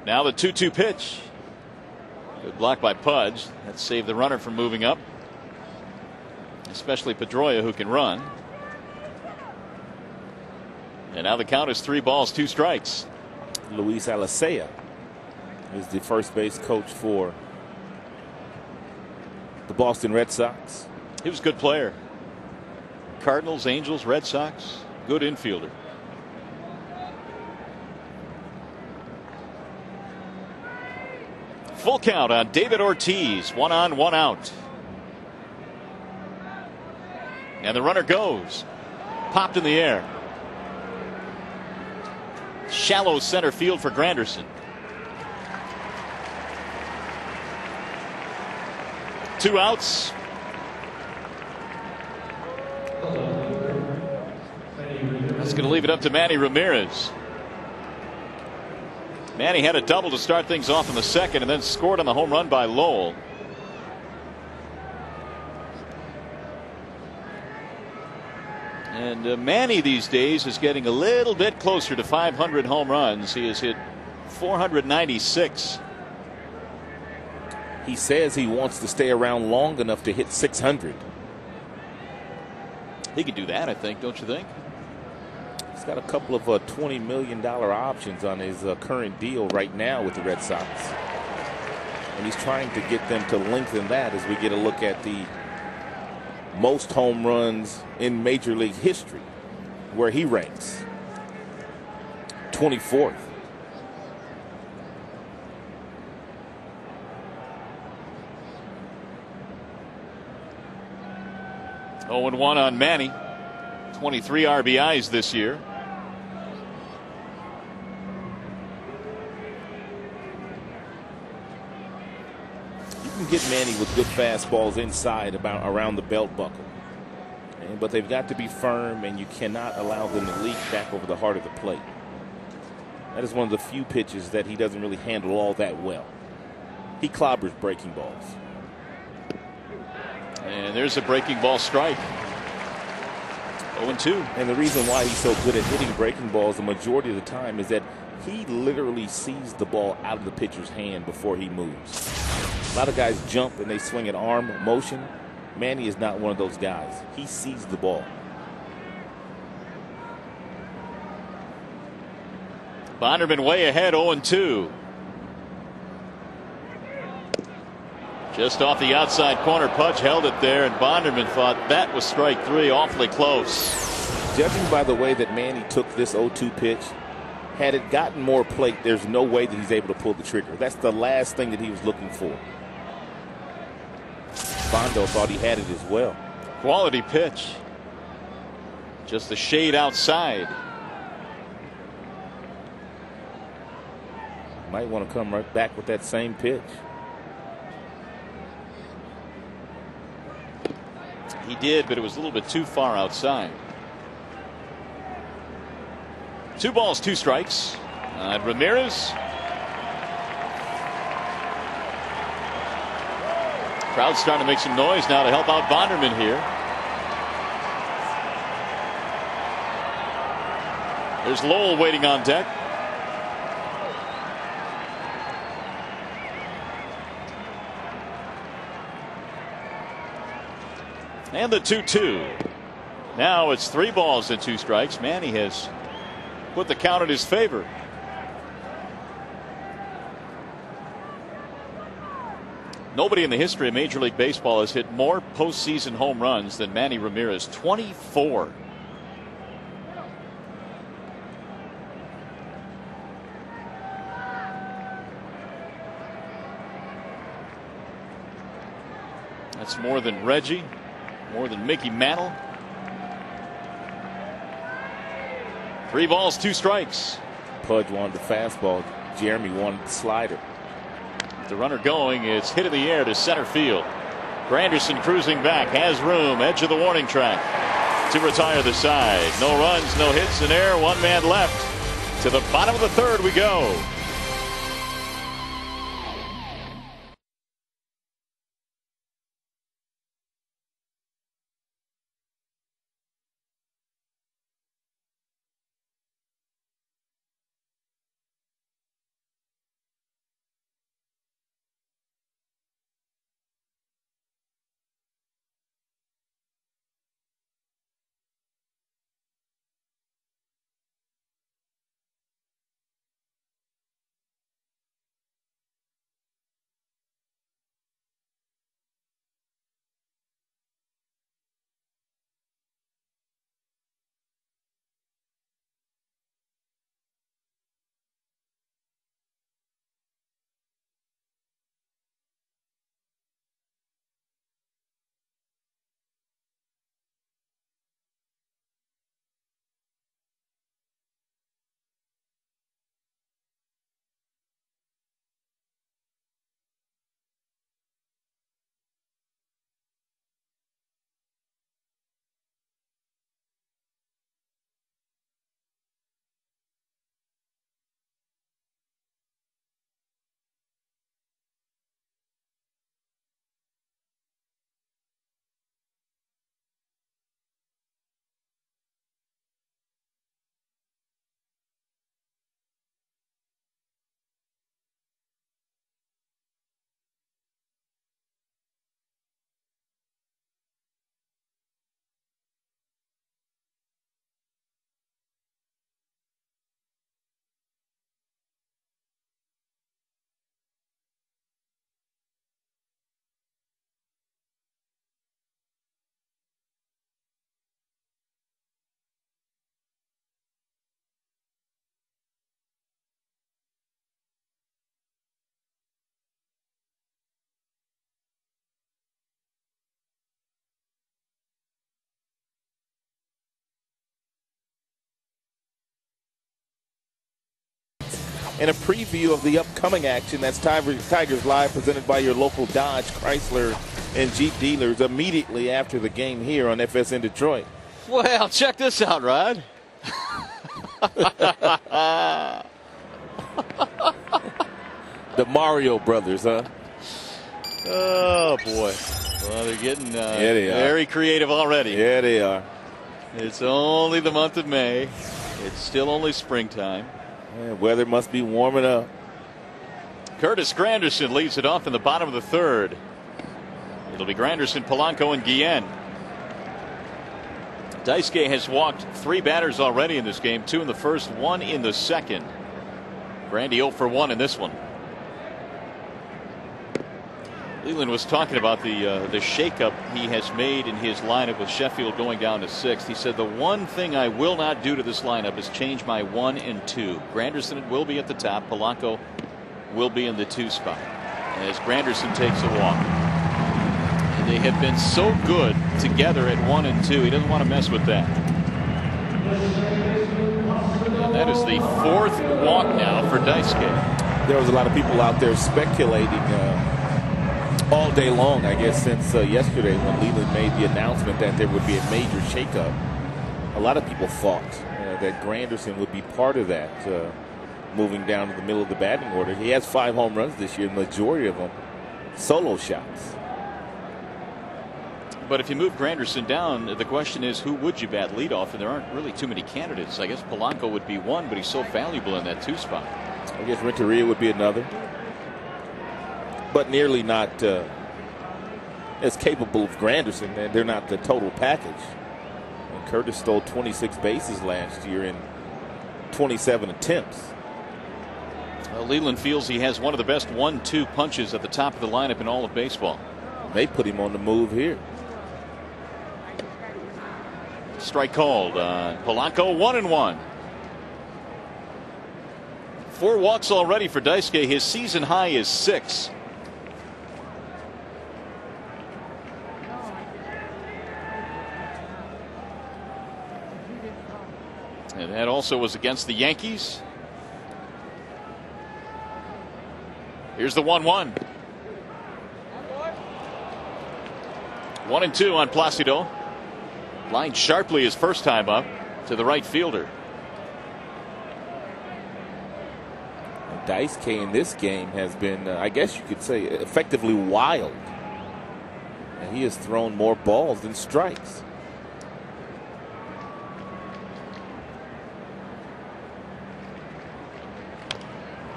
Now the 2-2 pitch. Good block by Pudge. That saved the runner from moving up, especially Pedroia, who can run. And now the count is 3 balls, 2 strikes. Luis Alicea is the first base coach for the Boston Red Sox. He was a good player. Cardinals, Angels, Red Sox, good infielder. Full count on David Ortiz. 1 on, 1 out. And the runner goes. Popped in the air. Shallow center field for Granderson. 2 outs. That's going to leave it up to Manny Ramirez. Manny had a double to start things off in the second and then scored on the home run by Lowell. And Manny these days is getting a little bit closer to 500 home runs. He has hit 496. He says he wants to stay around long enough to hit 600. He could do that, I think, don't you think? He's got a couple of $20 million options on his current deal right now with the Red Sox. And he's trying to get them to lengthen that as we get a look at the most home runs in Major League history, where he ranks 24th. Oh, 0-1 on Manny. 23 RBIs this year. You can get Manny with good fastballs inside around the belt buckle. But they've got to be firm, and you cannot allow them to leak back over the heart of the plate. That is one of the few pitches that he doesn't really handle all that well. He clobbers breaking balls. And there's a breaking ball strike. 0-2. And the reason why he's so good at hitting breaking balls the majority of the time is that he literally sees the ball out of the pitcher's hand before he moves. A lot of guys jump and they swing an arm motion. Manny is not one of those guys. He sees the ball. Bonderman way ahead, 0-2. Just off the outside corner, Pudge held it there, and Bonderman thought that was strike 3, awfully close. Judging by the way that Manny took this 0-2 pitch, had it gotten more plate, there's no way that he's able to pull the trigger. That's the last thing that he was looking for. Bondo thought he had it as well. Quality pitch. Just the shade outside. Might want to come right back with that same pitch. He did, but it was a little bit too far outside. 2 balls, 2 strikes. Ramirez. Crowd's starting to make some noise now to help out Bonderman here. There's Lowell waiting on deck. And the 2-2. Now it's 3 balls and 2 strikes. Manny has put the count in his favor. Nobody in the history of Major League Baseball has hit more postseason home runs than Manny Ramirez. 24. That's more than Reggie. More than Mickey Mantle. 3 balls, 2 strikes. Pudge wanted the fastball. Jeremy wanted the slider. The runner going, it's hit in the air to center field. Granderson cruising back, has room, edge of the warning track to retire the side. No runs, no hits in air, 1 man left. To the bottom of the 3rd we go. and a preview of the upcoming action. That's Tigers Live, presented by your local Dodge, Chrysler, and Jeep dealers immediately after the game here on FSN Detroit. Well, check this out, Rod. The Mario Brothers, huh? Oh, boy. Well, they're getting they very creative already. Yeah, they are. It's only the month of May. It's still only springtime. Yeah, weather must be warming up. Curtis Granderson leads it off in the bottom of the third. It'll be Granderson, Polanco, and Guillen. Daisuke has walked 3 batters already in this game, 2 in the first, 1 in the second. Grandy 0 for 1 in this one. Leland was talking about the shakeup he has made in his lineup with Sheffield going down to 6th. He said the one thing I will not do to this lineup is change my 1 and 2. Granderson will be at the top. Polanco will be in the 2 spot as Granderson takes a walk. And they have been so good together at 1 and 2. He doesn't want to mess with that. And that is the 4th walk now for Daisuke. There was a lot of people out there speculating all day long, I guess, since yesterday when Leland made the announcement that there would be a major shakeup. A lot of people thought that Granderson would be part of that, moving down to the middle of the batting order. He has 5 home runs this year, the majority of them solo shots. But if you move Granderson down, the question is, who would you bat leadoff? And there aren't really too many candidates. I guess Polanco would be one, but he's so valuable in that 2 spot. I guess Renteria would be another, but nearly not as capable of Granderson. They're not the total package. And Curtis stole 26 bases last year in 27 attempts. Leland feels he has one of the best 1-2 punches at the top of the lineup in all of baseball. They put him on the move here. Strike called. Polanco 1-1. 4 walks already for Daisuke. His season high is 6. And that also was against the Yankees. Here's the 1-1. 1-2 on Placido. Lined sharply his first time up to the right fielder. Daisuke in this game has been, I guess you could say, effectively wild. And he has thrown more balls than strikes.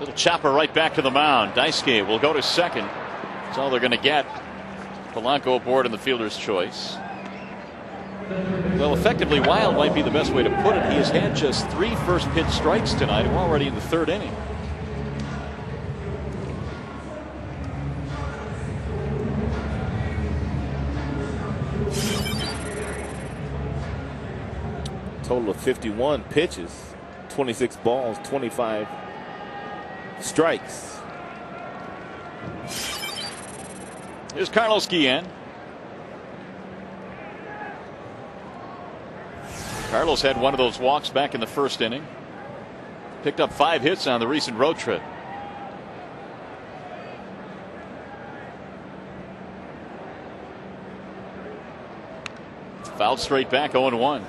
Little chopper right back to the mound. Daisuke will go to second. That's all they're going to get. Polanco aboard in the fielder's choice. Well, effectively wild might be the best way to put it. He has had just 3 first pitch strikes tonight. We're already in the 3rd inning. Total of 51 pitches, 26 balls, 25 strikes. Here's Carlos Guillen. Carlos had one of those walks back in the 1st inning. Picked up 5 hits on the recent road trip. Fouled straight back, 0-1.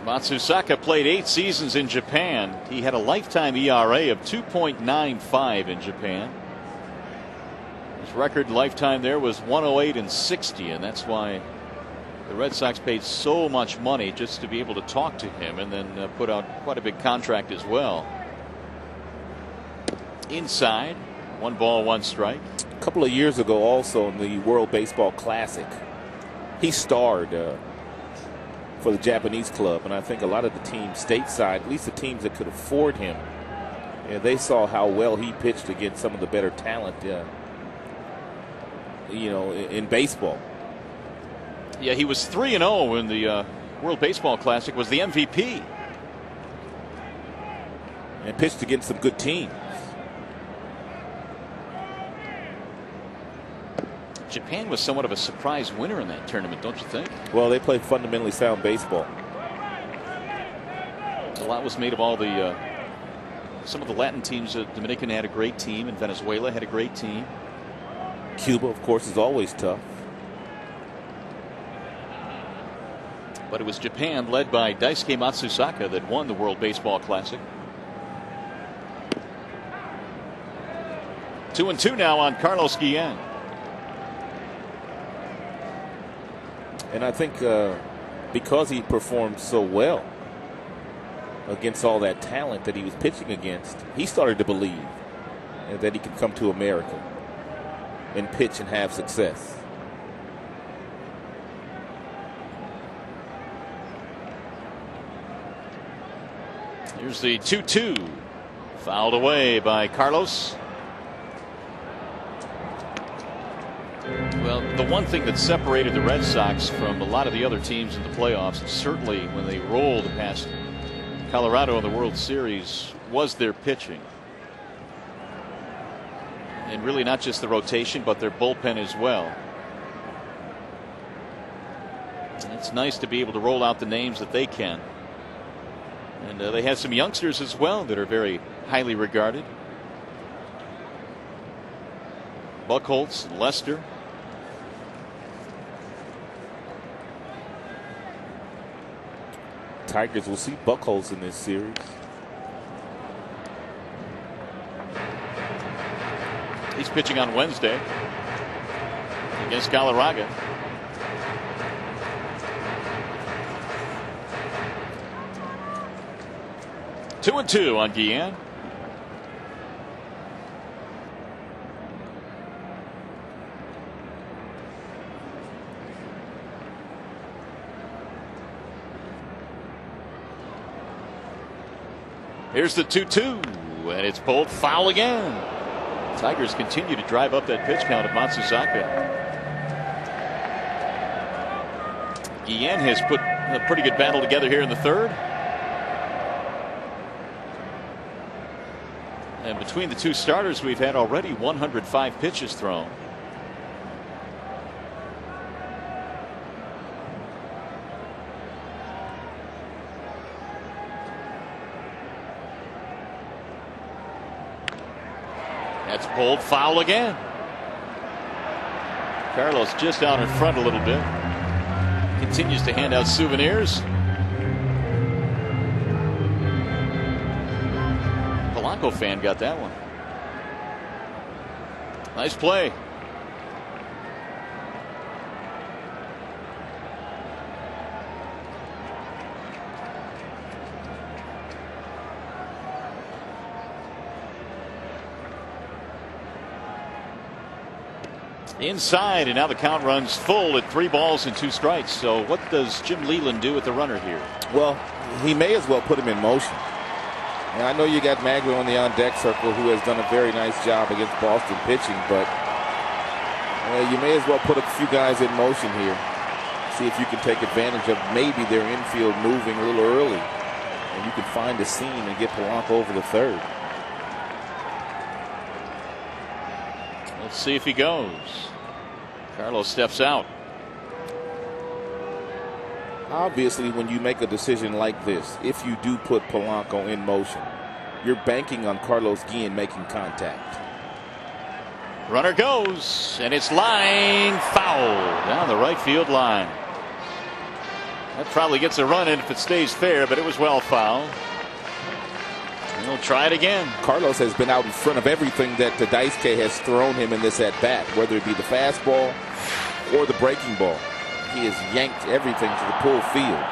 Matsuzaka played 8 seasons in Japan. He had a lifetime ERA of 2.95 in Japan. His record lifetime there was 108-60, and that's why the Red Sox paid so much money just to be able to talk to him, and then put out quite a big contract as well. Inside, 1 ball, 1 strike. A couple of years ago, also in the World Baseball Classic, he starred for the Japanese club, and I think a lot of the teams stateside, at least the teams that could afford him, they saw how well he pitched against some of the better talent, in baseball. Yeah, he was 3-0 in the World Baseball Classic, was the MVP, and pitched against some good teams. Japan was somewhat of a surprise winner in that tournament, don't you think? Well, they play fundamentally sound baseball. A lot was made of all the some of the Latin teams. Dominican had a great team, and Venezuela had a great team. Cuba, of course, is always tough. But it was Japan, led by Daisuke Matsuzaka, that won the World Baseball Classic. 2-2 now on Carlos Guillen. And I think because he performed so well against all that talent that he was pitching against, he started to believe that he could come to America and pitch and have success. Here's the 2-2. Fouled away by Carlos. Well, the one thing that separated the Red Sox from a lot of the other teams in the playoffs, certainly when they rolled past Colorado in the World Series, was their pitching. And really not just the rotation, but their bullpen as well. And it's nice to be able to roll out the names that they can. And they have some youngsters as well that are very highly regarded. Buchholz, Lester. Tigers will see Buchholz in this series. He's pitching on Wednesday against Galarraga. Two and two on Guillen. Here's the 2-2, and it's pulled foul again. Tigers continue to drive up that pitch count of Matsuzaka. Guillen has put a pretty good battle together here in the third. And between the two starters, we've had already 105 pitches thrown. That's pulled foul again. Carlos just out in front a little bit. Continues to hand out souvenirs. Polanco fan got that one. Nice play. Inside, and now the count runs full at 3 balls and 2 strikes. So what does Jim Leyland do with the runner here? Well, he may as well put him in motion. And I know you got Magro on the on-deck circle, who has done a very nice job against Boston pitching, but you may as well put a few guys in motion here. See if you can take advantage of maybe their infield moving a little early, and you can find a seam and get Polanco over the third. Let's see if he goes. Carlos steps out. Obviously, when you make a decision like this, if you do put Polanco in motion, you're banking on Carlos Guillen making contact. Runner goes, and it's line foul down the right field line. That probably gets a run in if it stays fair, but it was well fouled. And he'll try it again. Carlos has been out in front of everything that Daisuke has thrown him in this at-bat, whether it be the fastball or the breaking ball. He has yanked everything to the pull field.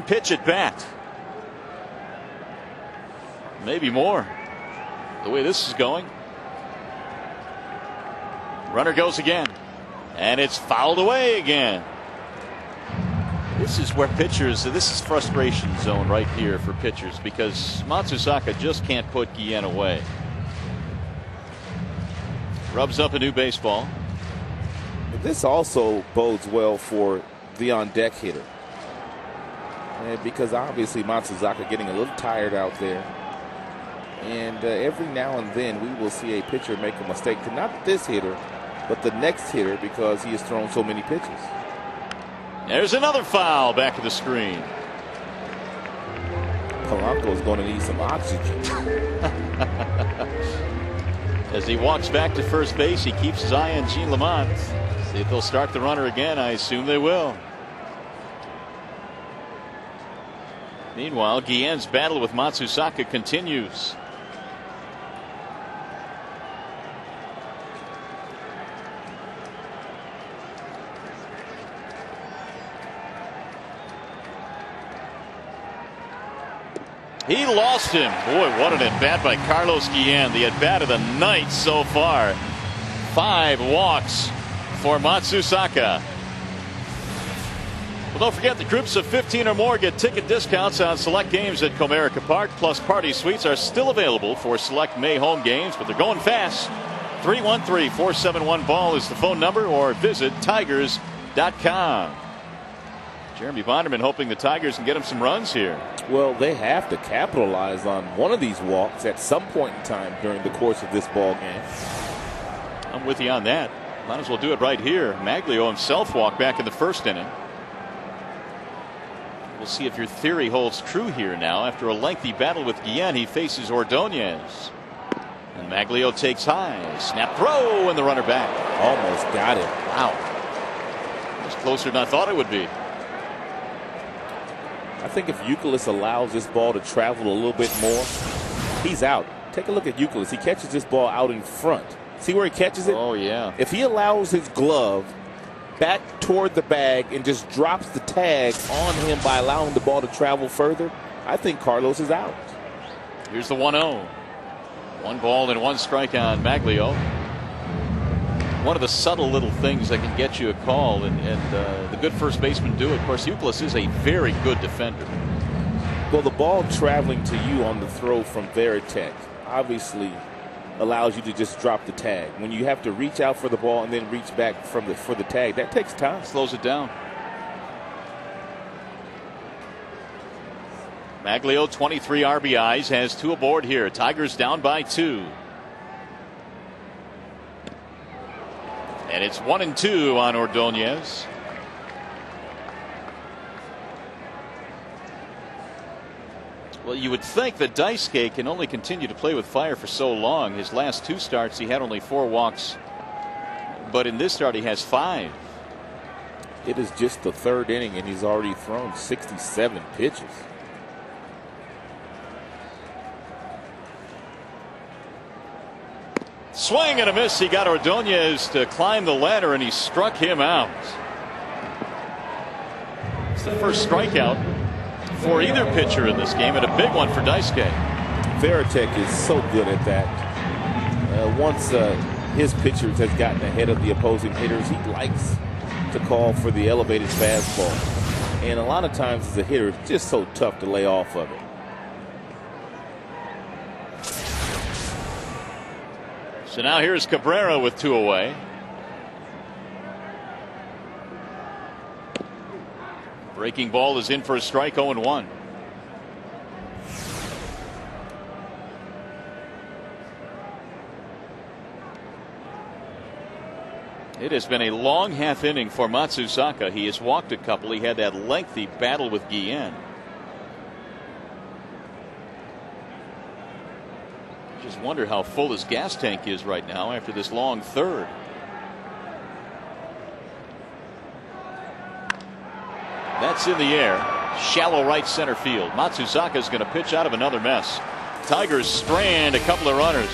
Pitch at bat. Maybe more. The way this is going. Runner goes again. And it's fouled away again. This is where pitchers, this is frustration zone right here for pitchers, because Matsuzaka just can't put Guillen away. Rubs up a new baseball. This also bodes well for the on-deck hitter. because obviously Matsuzaka getting a little tired out there. And every now and then we will see a pitcher make a mistake to not this hitter, but the next hitter, because he has thrown so many pitches. There's another foul back of the screen. Polanco's going to need some oxygen. As he walks back to first base, he keeps his eye on Gene Lamont. See if they'll start the runner again. I assume they will. Meanwhile, Guillen's battle with Matsuzaka continues. He lost him. Boy, what an at-bat by Carlos Guillen. The at-bat of the night so far. 5 walks for Matsuzaka. Well, don't forget the groups of 15 or more get ticket discounts on select games at Comerica Park. Plus, party suites are still available for select May home games, but they're going fast. 313-471-BALL is the phone number, or visit Tigers.com. Jeremy Bonderman hoping the Tigers can get him some runs here. Well, they have to capitalize on one of these walks at some point in time during the course of this ball game. I'm with you on that. Might as well do it right here. Maglio himself walked back in the first inning. We'll see if your theory holds true here now. After a lengthy battle with Guillen, he faces Ordonez. And Maglio takes high. Snap throw, and the runner back. Almost got it. Wow. It was closer than I thought it would be. I think if Youkilis allows this ball to travel a little bit more, he's out. Take a look at Youkilis. He catches this ball out in front. See where he catches it? Oh, yeah. If he allows his glove back toward the bag and just drops the tag on him by allowing the ball to travel further, I think Carlos is out. Here's the 1-0. 1 ball and 1 strike on Maglio. One of the subtle little things that can get you a call, and the good first baseman do it. Of course, Youkilis is a very good defender. Well, the ball traveling to you on the throw from Veritek obviously allows you to just drop the tag. When you have to reach out for the ball and then reach back for the tag, that takes time. Slows it down. Maglio, 23 RBIs, has 2 aboard here. Tigers down by 2. And it's 1-2 on Ordonez. Well, you would think that Daisuke can only continue to play with fire for so long. His last 2 starts, he had only 4 walks. But in this start, he has 5. It is just the 3rd inning, and he's already thrown 67 pitches. Swing and a miss. He got Ordonez to climb the ladder, and he struck him out. It's the first strikeout for either pitcher in this game, and a big one for Daisuke. Veritek is so good at that. Once his pitchers has gotten ahead of the opposing hitters, he likes to call for the elevated fastball. And a lot of times as a hitter, it's just so tough to lay off of it. So now here's Cabrera with 2 away. Breaking ball is in for a strike, 0-1. It has been a long half inning for Matsuzaka. He has walked a couple. He had that lengthy battle with Guillen. Just wonder how full his gas tank is right now after this long 3rd. That's in the air. Shallow right center field. Matsuzaka is going to pitch out of another mess. Tigers strand a couple of runners.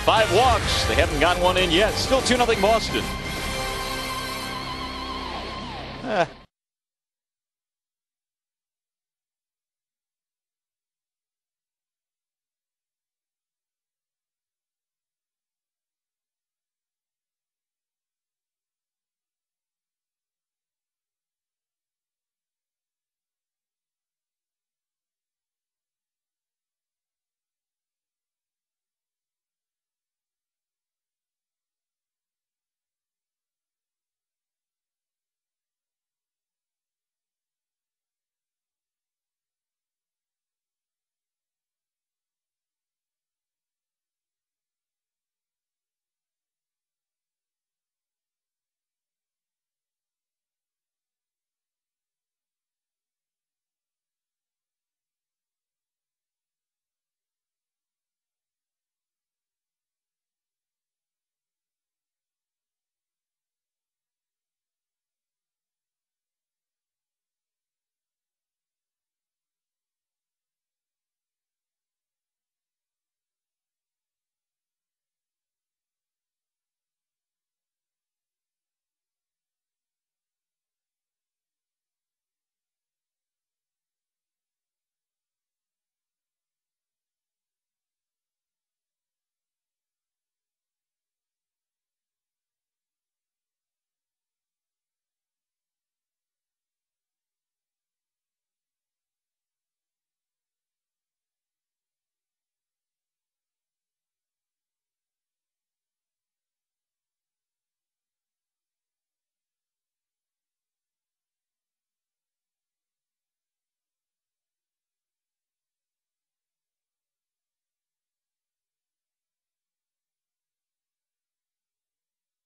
5 walks. They haven't gotten one in yet. Still 2-0 Boston.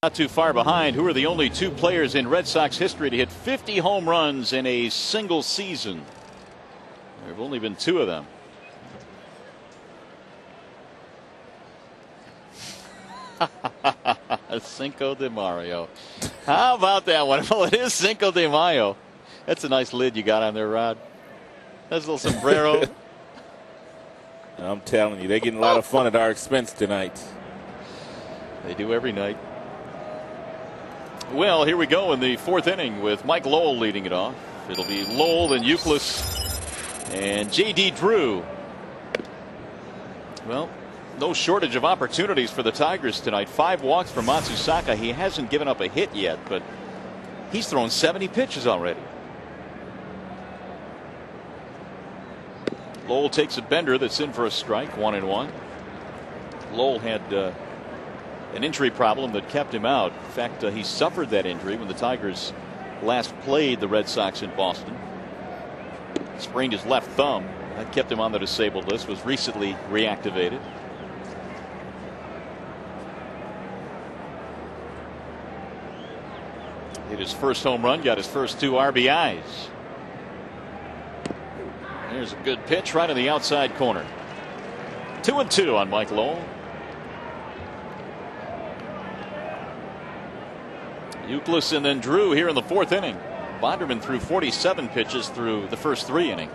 Not too far behind. Who are the only two players in Red Sox history to hit 50 home runs in a single season? There have only been two of them. Cinco de Mayo. How about that one? Well, it is Cinco de Mayo. That's a nice lid you got on there, Rod. That's a little sombrero. I'm telling you, they're getting a lot of fun at our expense tonight. They do every night. Well, here we go in the fourth inning with Mike Lowell leading it off. It'll be Lowell, then Youkilis, and J.D. Drew. Well, no shortage of opportunities for the Tigers tonight. 5 walks for Matsuzaka. He hasn't given up a hit yet, but he's thrown 70 pitches already. Lowell takes a bender that's in for a strike, 1-1. Lowell had an injury problem that kept him out. In fact, he suffered that injury when the Tigers last played the Red Sox in Boston. Sprained his left thumb. That kept him on the disabled list. Was recently reactivated. Hit his first home run, got his first 2 RBIs. There's a good pitch right in the outside corner. 2-2 on Mike Lowell. Youkilis and then Drew here in the fourth inning. Bonderman threw 47 pitches through the first 3 innings.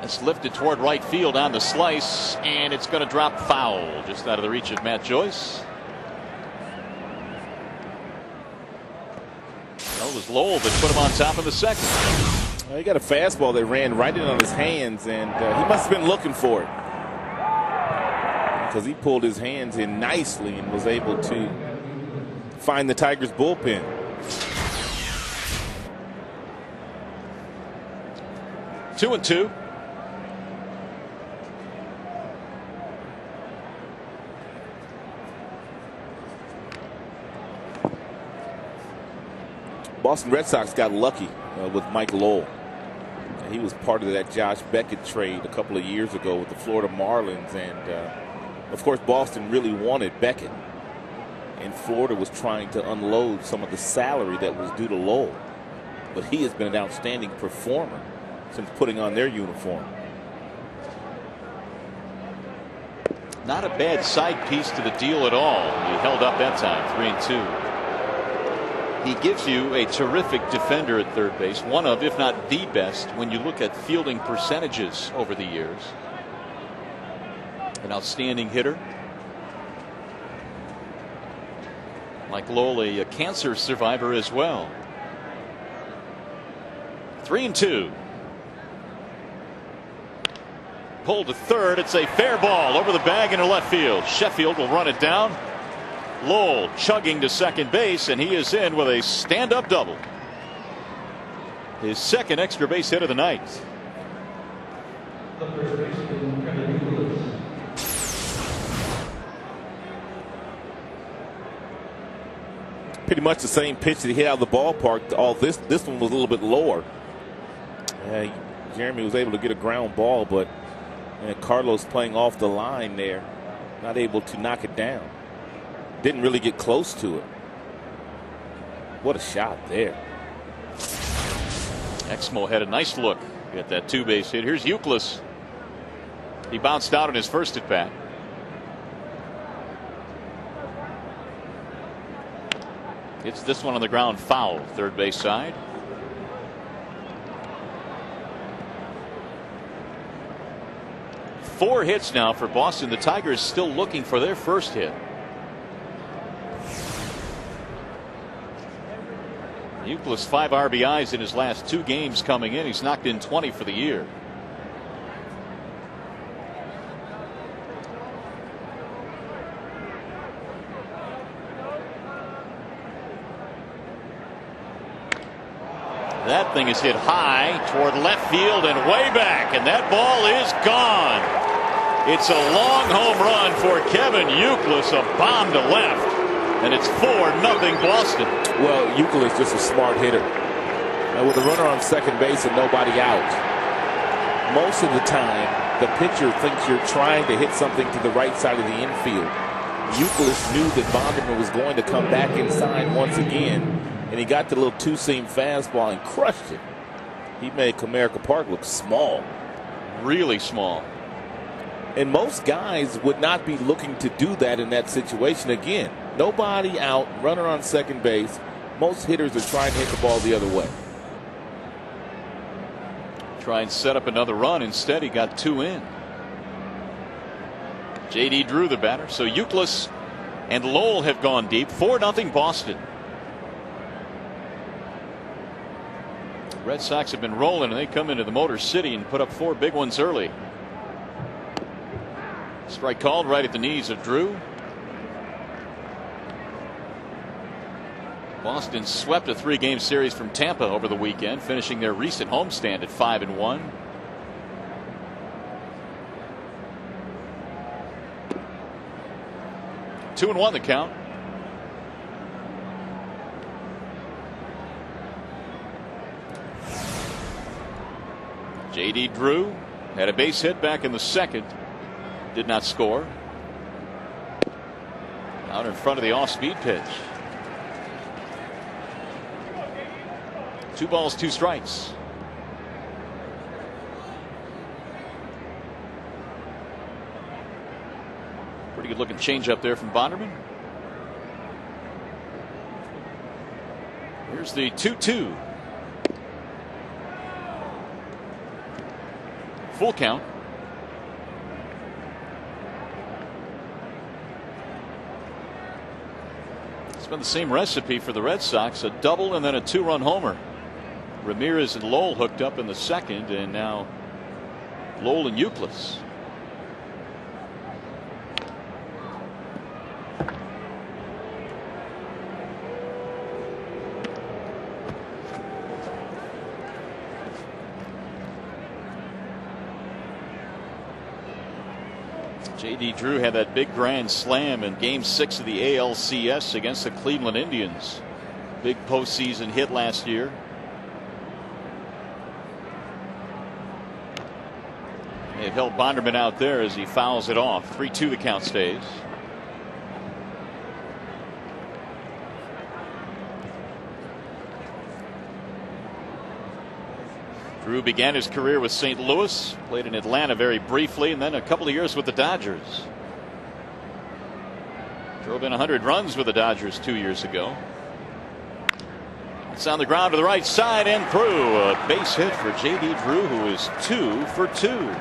It's lifted toward right field on the slice, and it's going to drop foul just out of the reach of Matt Joyce. Well, it was Lowell that put him on top in the second. Well, he got a fastball that ran right in on his hands, and he must have been looking for it because he pulled his hands in nicely and was able to find the Tigers bullpen. 2-2. Boston Red Sox got lucky with Mike Lowell. He was part of that Josh Beckett trade a couple of years ago with the Florida Marlins, and of course Boston really wanted Beckett, and Florida was trying to unload some of the salary that was due to Lowell, but he has been an outstanding performer since putting on their uniform. Not a bad side piece to the deal at all. He held up that time, 3-2. He gives you a terrific defender at third base, one of, if not the best, when you look at fielding percentages over the years. An outstanding hitter. Mike Lowell, a cancer survivor as well. 3-2. Pulled to third. It's a fair ball over the bag into left field. Sheffield will run it down. Lowell chugging to second base, and he is in with a stand-up double. His second extra base hit of the night. Pretty much the same pitch that he hit out of the ballpark. All this one was a little bit lower. Jeremy was able to get a ground ball, but Carlos playing off the line there, not able to knock it down. Didn't really get close to it. What a shot there. Exmo had a nice look at that 2-base hit. Here's Youkilis. He bounced out in his first at bat. It's this one on the ground, foul, third base side. Four hits now for Boston. The Tigers still looking for their first hit. Youkilis 5 RBIs in his last 2 games coming in. He's knocked in 20 for the year. That thing is hit high toward left field and way back, and that ball is gone. It's a long home run for Kevin Youkilis, a bomb to left, and it's 4-0 Boston. Well, Youkilis just a smart hitter. With a runner on second base and nobody out, most of the time the pitcher thinks you're trying to hit something to the right side of the infield. Euclid knew that Bonderman was going to come back inside once again, and he got the little two-seam fastball and crushed it. He made Comerica Park look small. Really small. And most guys would not be looking to do that in that situation. Again, nobody out, runner on second base. Most hitters are trying to hit the ball the other way. Try and set up another run. Instead, he got 2 in. J.D. Drew the batter. So Euclid and Lowell have gone deep. 4-0 Boston. Red Sox have been rolling, and they come into the Motor City and put up 4 big ones early. Strike called right at the knees of Drew. Boston swept a 3-game series from Tampa over the weekend, finishing their recent homestand at 5-1. Two and 1 the count. J.D. Drew had a base hit back in the second. Did not score. Out in front of the off-speed pitch. 2 balls, 2 strikes. Pretty good looking changeup there from Bonderman. Here's the 2-2. Full count. It's been the same recipe for the Red Sox, a double and then a 2-run homer. Ramirez and Lowell hooked up in the second, and now Lowell and Euclid. J.D. Drew had that big grand slam in Game 6 of the ALCS against the Cleveland Indians. Big postseason hit last year. It held Bonderman out there as he fouls it off. 3-2 the count stays. Drew began his career with St. Louis, played in Atlanta very briefly, and then a couple of years with the Dodgers. Drove in 100 runs with the Dodgers 2 years ago. It's on the ground to the right side and through. A base hit for J.D. Drew, who is 2 for 2.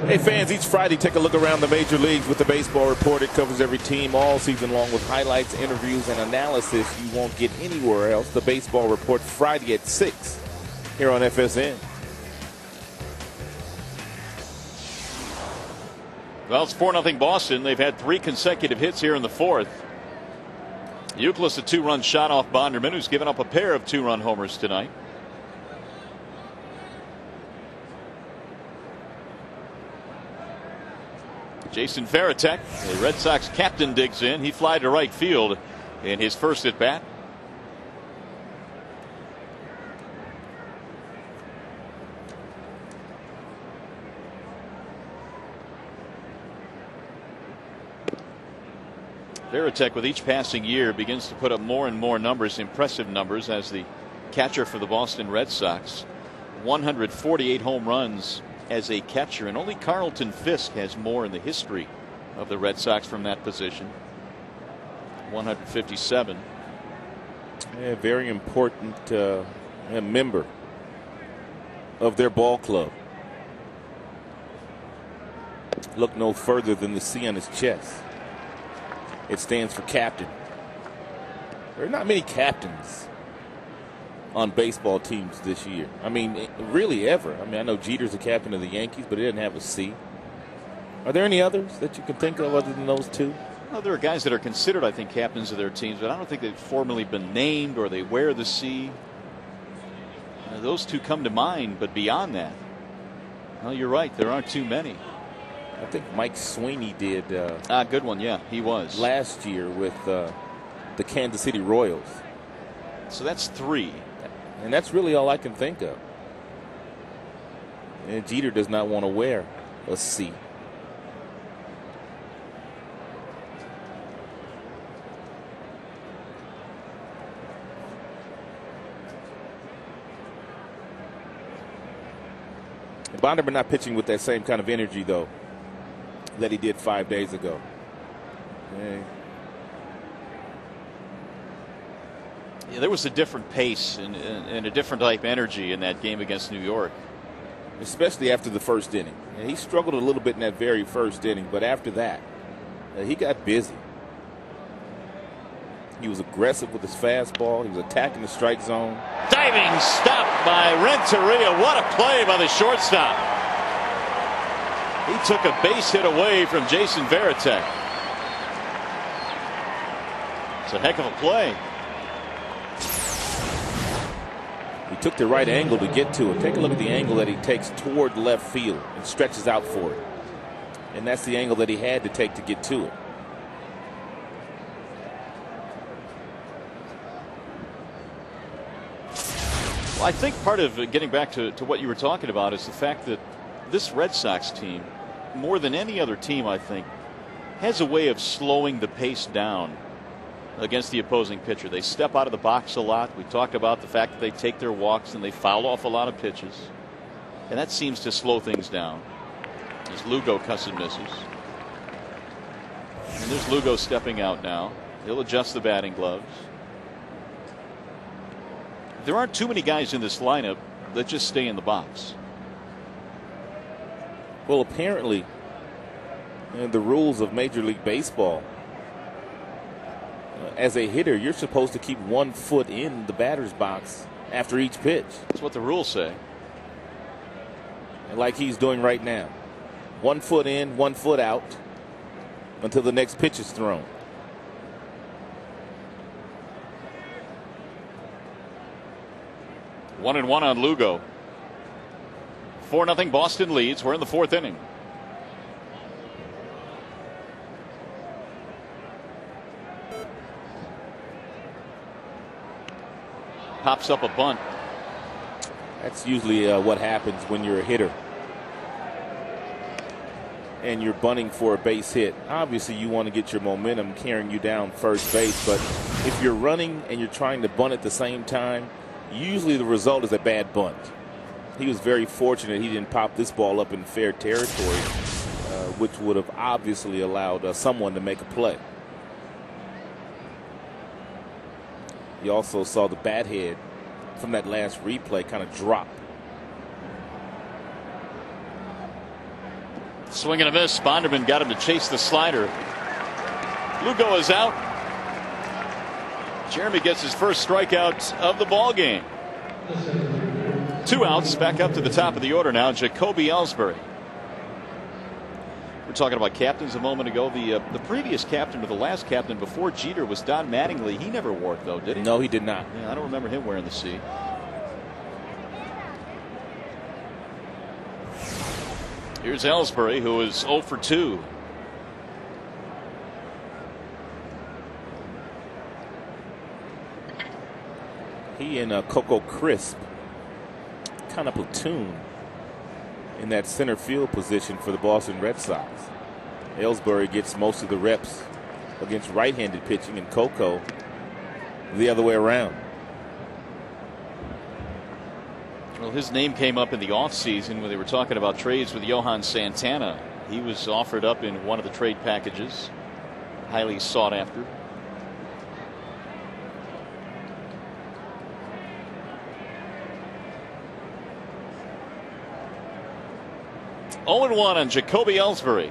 Hey fans, each Friday take a look around the major leagues with the Baseball Report. It covers every team all season long with highlights, interviews, and analysis you won't get anywhere else. The Baseball Report Friday at 6 here on FSN. Well, it's 4-0 Boston. They've had 3 consecutive hits here in the 4th. Euclid a 2-run shot off Bonderman, who's given up a pair of 2-run homers tonight. Jason Varitek, the Red Sox captain, digs in. He flied to right field in his first at bat. Varitek, with each passing year, begins to put up more and more numbers, impressive numbers, as the catcher for the Boston Red Sox. 148 home runs as a catcher, and only Carlton Fisk has more in the history of the Red Sox from that position. 157. Yeah, very important member of their ball club. Look no further than the C on his chest. It stands for captain. There are not many captains on baseball teams this year. I mean, really ever. I mean, I know Jeter's the captain of the Yankees, but he doesn't have a C. Are there any others that you can think of other than those two? Well, there are guys that are considered, I think, captains of their teams, but I don't think they've formally been named or they wear the C. Those two come to mind, but beyond that, well, you're right. There aren't too many. I think Mike Sweeney did. Good one, yeah, he was. Last year with the Kansas City Royals. So that's 3. And that's really all I can think of. And Jeter does not want to wear a C. Bonderman not pitching with that same kind of energy, though, that he did 5 days ago. Yeah, there was a different pace and a different type of energy in that game against New York. Especially after the first inning. He struggled a little bit in that very first inning, but after that, he got busy. He was aggressive with his fastball. He was attacking the strike zone. Diving stop by Renteria. What a play by the shortstop. He took a base hit away from Jason Varitek. It's a heck of a play. He took the right angle to get to it. Take a look at the angle that he takes toward left field and stretches out for it. And that's the angle that he had to take to get to it. Well, I think part of getting back to what you were talking about is the fact that this Red Sox team, more than any other team, I think, has a way of slowing the pace down against the opposing pitcher. They step out of the box a lot. We talked about the fact that they take their walks and they foul off a lot of pitches. And that seems to slow things down. As Lugo cuts and misses. And there's Lugo stepping out now. He'll adjust the batting gloves. There aren't too many guys in this lineup that just stay in the box. Well, apparently, in the rules of Major League Baseball, as a hitter, you're supposed to keep 1 foot in the batter's box after each pitch. That's what the rules say. Like he's doing right now. 1 foot in, 1 foot out until the next pitch is thrown. One and one on Lugo. 4-0 Boston leads. We're in the 4th inning. Pops up a bunt. That's usually what happens when you're a hitter and you're bunting for a base hit. Obviously, you want to get your momentum carrying you down first base, but if you're running and you're trying to bunt at the same time, usually the result is a bad bunt. He was very fortunate he didn't pop this ball up in fair territory, which would have obviously allowed someone to make a play. You also saw the bat head from that last replay kind of drop. Swing and a miss. Bonderman got him to chase the slider. Lugo is out. Jeremy gets his first strikeout of the ball game. 2 outs. Back up to the top of the order now. Jacoby Ellsbury. We're talking about captains a moment ago. The previous captain, or the last captain before Jeter, was Don Mattingly. He never wore it, though, did he? No, he did not. Yeah, I don't remember him wearing the C. Here's Ellsbury, who is 0 for 2. He and Coco Crisp kind of platoon in that center field position for the Boston Red Sox. Ellsbury gets most of the reps against right-handed pitching, and Coco the other way around. Well, his name came up in the offseason when they were talking about trades with Johan Santana. He was offered up in one of the trade packages, highly sought after. Oh and 1 on Jacoby Ellsbury.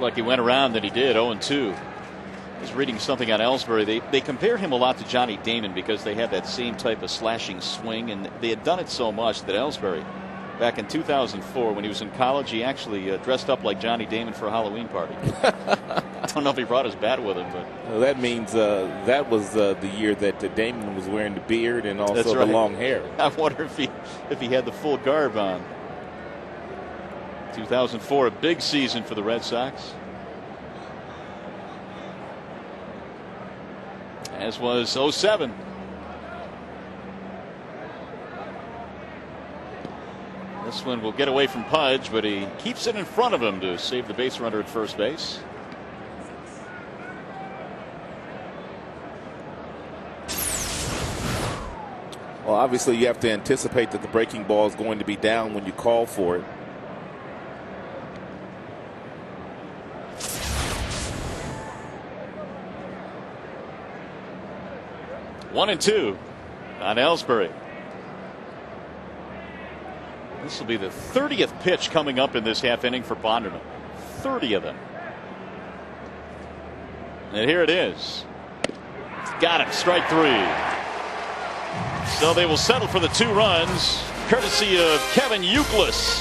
Like he went around that he did. 0 and 2. I was reading something on Ellsbury. They compare him a lot to Johnny Damon because they had that same type of slashing swing, and they had done it so much that Ellsbury, back in 2004 when he was in college, he actually dressed up like Johnny Damon for a Halloween party. I don't know if he brought his bat with him, but well, that means that was the year that Damon was wearing the beard and also the long hair. I wonder if he had the full garb on. 2004, a big season for the Red Sox. As was 07. This one will get away from Pudge, but he keeps it in front of him to save the base runner at first base. Well, obviously you have to anticipate that the breaking ball is going to be down when you call for it. One and two on Ellsbury. This will be the 30th pitch coming up in this half inning for Bonderman. 30 of them. And here it is. Got him. Strike three. So they will settle for the 2 runs, courtesy of Kevin Youkilis.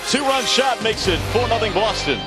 2-run shot makes it 4-0 Boston.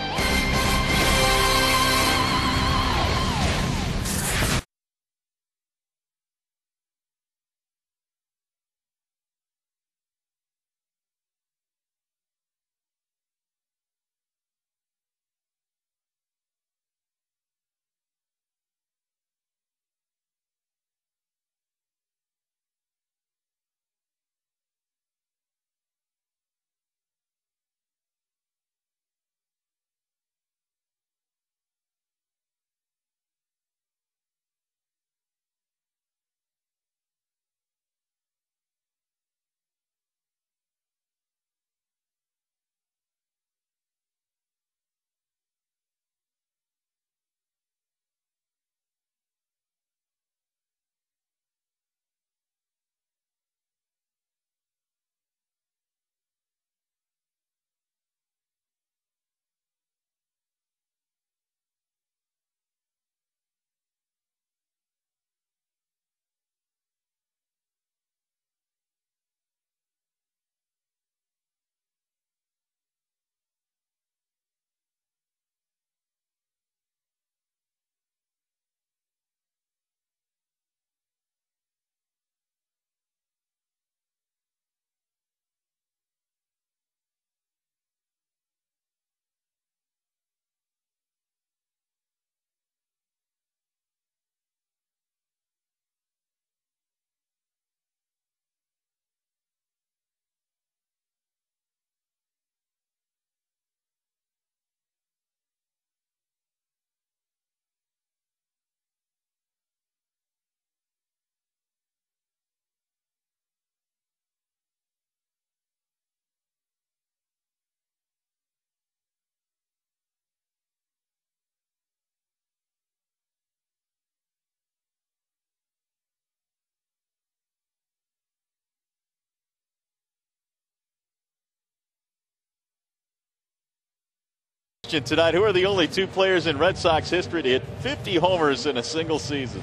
Tonight, who are the only 2 players in Red Sox history to hit 50 homers in a single season?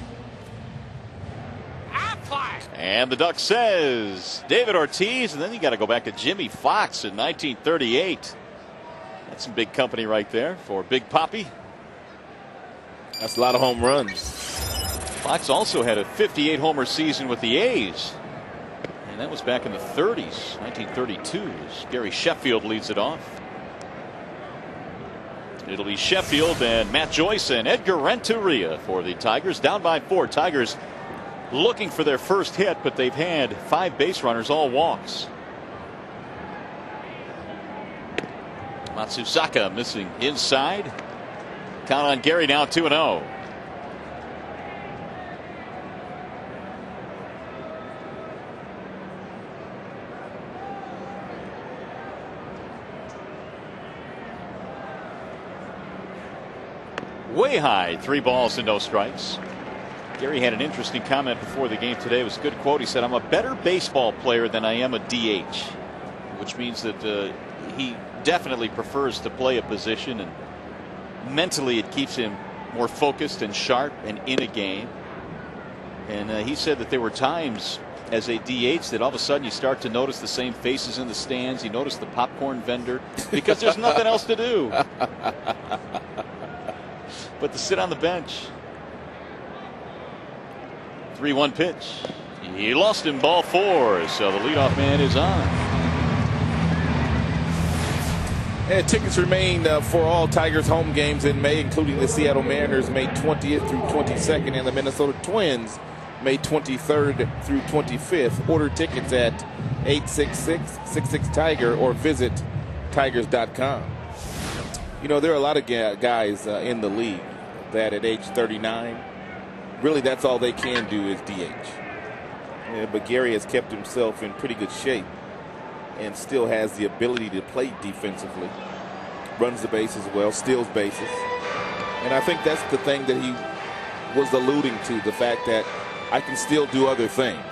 And the Duck says David Ortiz, and then you got to go back to Jimmy Fox in 1938. That's some big company right there for Big Papi. That's a lot of home runs. Fox also had a 58 homer season with the A's, and that was back in the 30s, 1932. Gary Sheffield leads it off. It'll be Sheffield and Matt Joyce and Edgar Renteria for the Tigers. Down by 4. Tigers looking for their first hit, but they've had 5 base runners, all walks. Matsuzaka missing inside. Count on Gary now 2-0. Way high, 3 balls and no strikes. Gary had an interesting comment before the game today. It was a good quote. He said, "I'm a better baseball player than I am a DH," which means that he definitely prefers to play a position, and mentally it keeps him more focused and sharp and in a game. And he said that there were times as a DH that all of a sudden you start to notice the same faces in the stands. You notice the popcorn vendor because there's nothing else to do but to sit on the bench. 3-1 pitch. He lost him, ball 4. So the leadoff man is on. And tickets remain for all Tigers home games in May, including the Seattle Mariners May 20th through 22nd and the Minnesota Twins May 23rd through 25th. Order tickets at 866-66-TIGER or visit tigers.com. You know, there are a lot of guys in the league that at age 39, really that's all they can do is DH. But Gary has kept himself in pretty good shape and still has the ability to play defensively, runs the bases well, steals bases. And I think that's the thing that he was alluding to, the fact that I can still do other things.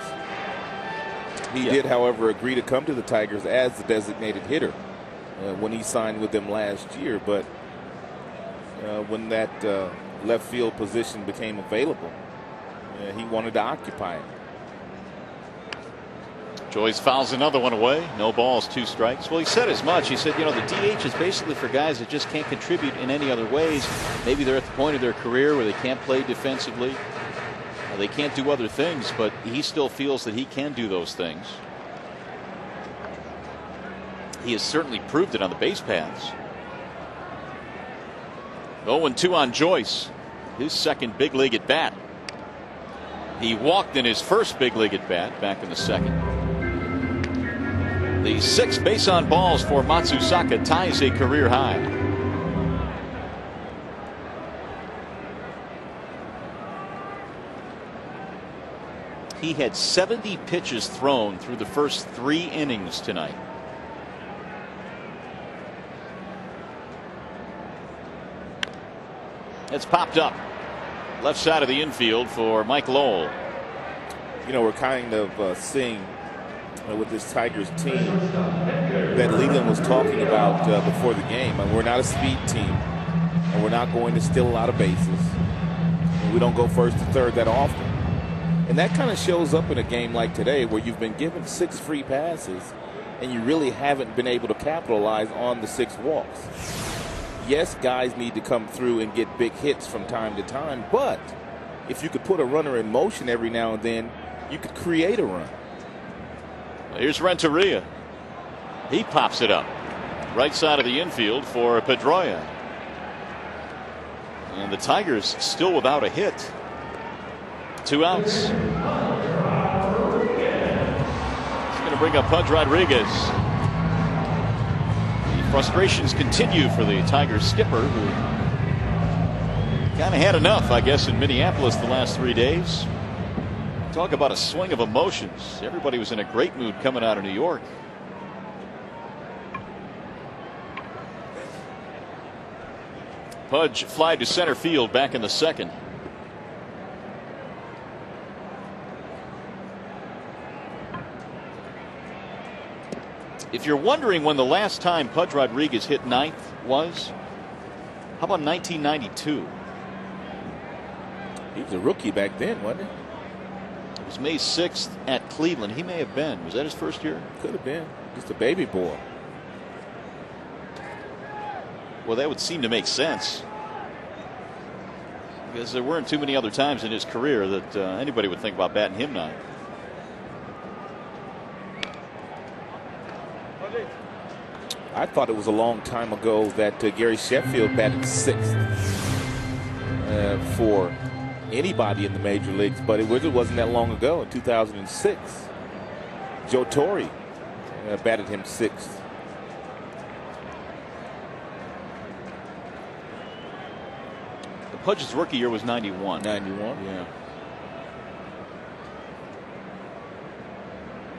He did, however, agree to come to the Tigers as the designated hitter when he signed with them last year. But when that left field position became available, he wanted to occupy it. Joyce fouls another one away. No balls, 2 strikes. Well, he said as much. He said, you know, the DH is basically for guys that just can't contribute in any other ways. Maybe they're at the point of their career where they can't play defensively. They can't do other things, but he still feels that he can do those things. He has certainly proved it on the base paths. 0-2 on Joyce, his second big league at bat. He walked in his first big league at bat back in the second. The 6 base on balls for Matsuzaka ties a career high. He had 70 pitches thrown through the first 3 innings tonight. It's popped up left side of the infield for Mike Lowell. You know, we're kind of seeing with this Tigers team that Leland was talking about before the game. And we're not a speed team, and we're not going to steal a lot of bases. And we don't go first to third that often. And that kind of shows up in a game like today where you've been given 6 free passes and you really haven't been able to capitalize on the 6 walks. Yes, guys need to come through and get big hits from time to time, but if you could put a runner in motion every now and then, you could create a run. Here's Renteria. He pops it up right side of the infield for Pedroia. And the Tigers still without a hit. 2 outs. He's going to bring up Pudge Rodriguez. The frustrations continue for the Tigers skipper, who kind of had enough, I guess, in Minneapolis the last 3 days. Talk about a swing of emotions. Everybody was in a great mood coming out of New York. Pudge fly to center field back in the second. If you're wondering when the last time Pudge Rodriguez hit 9th was, how about 1992? He was a rookie back then, wasn't he? It was May 6th at Cleveland. He may have been. Was that his first year? Could have been. Just a baby boy. Well, that would seem to make sense, because there weren't too many other times in his career that anybody would think about batting him 9th. I thought it was a long time ago that Gary Sheffield batted 6th for anybody in the major leagues, but it wasn't that long ago. In 2006, Joe Torre batted him 6th. Pudge's rookie year was 91. 91? Yeah.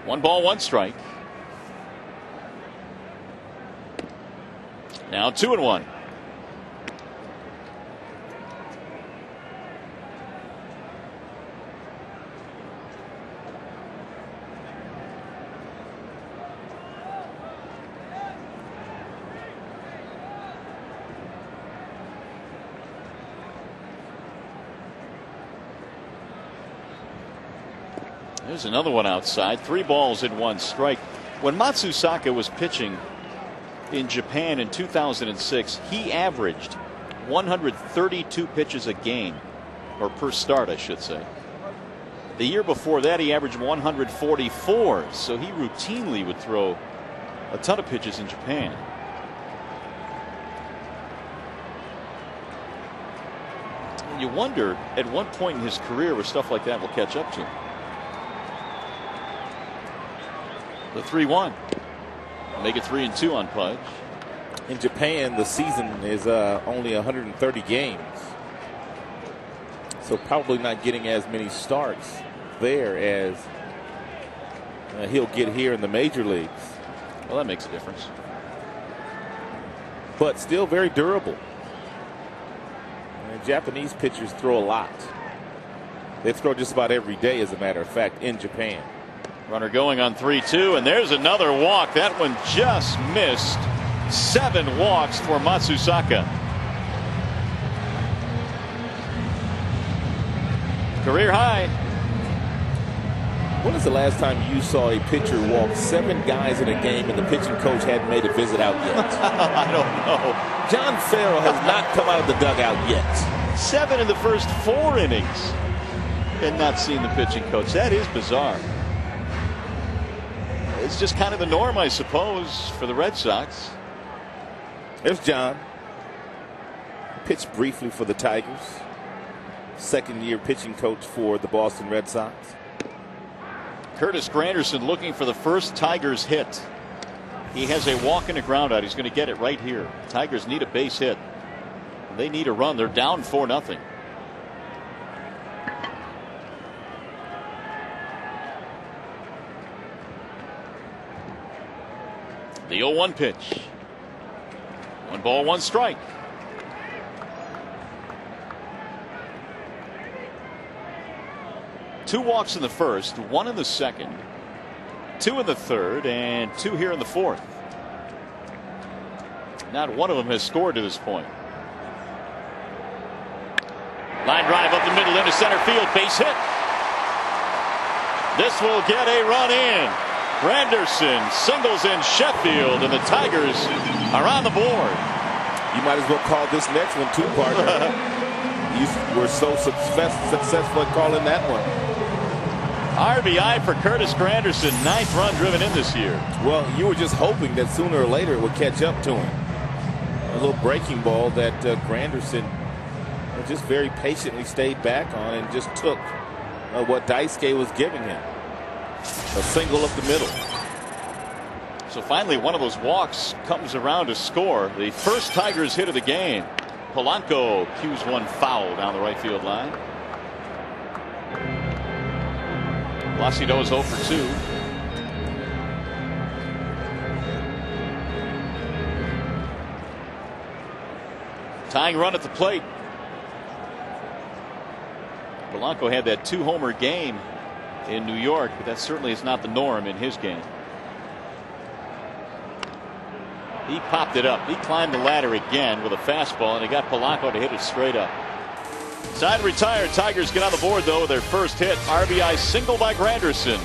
1 ball, 1 strike. Now 2-1. There's another one outside. 3 balls and 1 strike. When Matsuzaka was pitching in Japan in 2006, he averaged 132 pitches a game, or per start, I should say. The year before that, he averaged 144, so he routinely would throw a ton of pitches in Japan. you wonder at one point in his career where stuff like that will catch up to him. The 3-1. Make it 3-2 on Pudge. In Japan, the season is only 130 games. So probably not getting as many starts there as he'll get here in the major leagues. Well, that makes a difference. But still very durable. And Japanese pitchers throw a lot. They throw just about every day, as a matter of fact, in Japan. Runner going on 3-2, and there's another walk. That one just missed. 7 walks for Matsuzaka. Career high. When was the last time you saw a pitcher walk 7 guys in a game and the pitching coach hadn't made a visit out yet? I don't know. John Farrell has not come out of the dugout yet. 7 in the first 4 innings. And not seen the pitching coach. That is bizarre. It's just kind of the norm, I suppose, for the Red Sox. There's John. Pitched briefly for the Tigers. Second-year pitching coach for the Boston Red Sox. Curtis Granderson looking for the first Tigers hit. He has a walk and a ground out. He's going to get it right here. Tigers need a base hit. They need a run. They're down 4-0. The 0-1 pitch. 1 ball, 1 strike. Two walks in the first, 1 in the second, 2 in the third, and 2 here in the fourth. Not one of them has scored to this point. Line drive up the middle into center field, base hit. This will get a run in. Granderson singles in Sheffield, and the Tigers are on the board. You might as well call this next one too, partner. You were so successful at calling that one. RBI for Curtis Granderson, 9th run driven in this year. Well, you were just hoping that sooner or later it would catch up to him. A little breaking ball that Granderson just very patiently stayed back on and just took what Daisuke was giving him. A single up the middle. So finally one of those walks comes around to score. The first Tigers hit of the game. Polanco cues one foul down the right field line. Placido is 0 for 2. Tying run at the plate. Polanco had that 2-homer game in New York, but that certainly is not the norm in his game. He popped it up. He climbed the ladder again with a fastball, and he got Polanco to hit it straight up. Side retired. Tigers get on the board, though, with their first hit. RBI single by Granderson.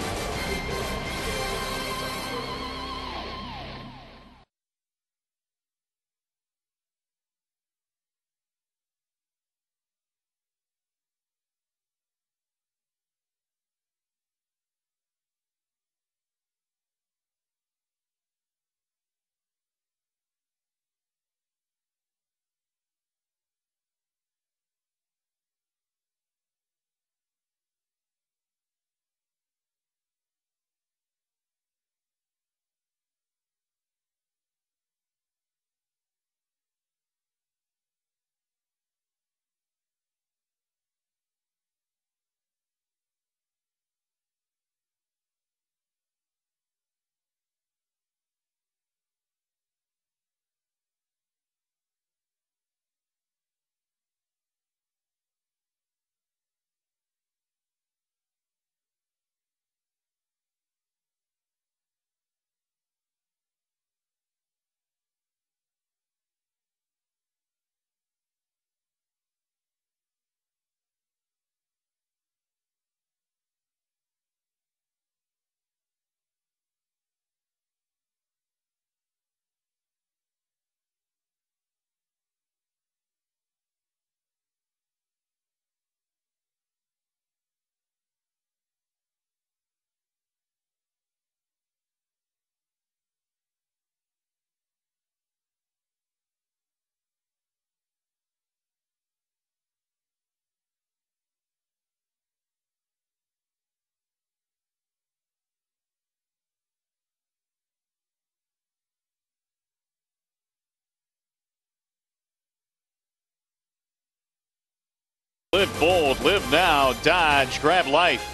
Live bold, live now, dodge, grab life.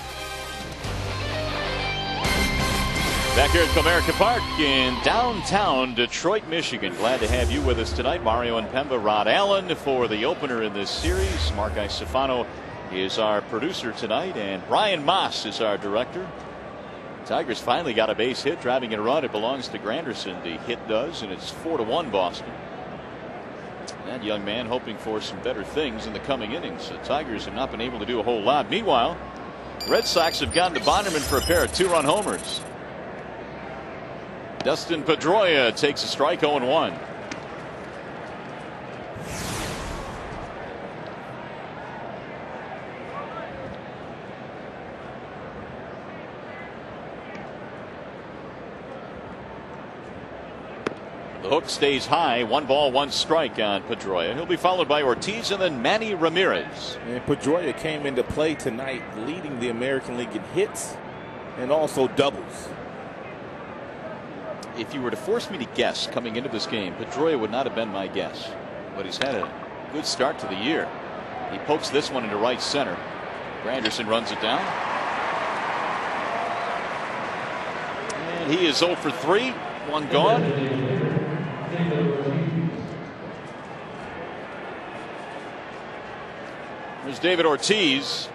Back here at Comerica Park in downtown Detroit, Michigan. Glad to have you with us tonight. Mario and Pemba, Rod Allen for the opener in this series. Mark Isofano is our producer tonight, and Brian Moss is our director. Tigers finally got a base hit, driving in a run. It belongs to Granderson. The hit does, and it's 4-1 Boston. That young man hoping for some better things in the coming innings. The Tigers have not been able to do a whole lot. Meanwhile, Red Sox have gotten to Bonderman for a pair of 2-run homers. Dustin Pedroia takes a strike, 0-1. The hook stays high. 1 ball, 1 strike on Pedroia. He'll be followed by Ortiz and then Manny Ramirez. And Pedroia came into play tonight leading the American League in hits and also doubles. If you were to force me to guess coming into this game, Pedroia would not have been my guess. But he's had a good start to the year. He pokes this one into right center. Granderson runs it down. And he is 0 for 3. 1 gone. There's David Ortiz.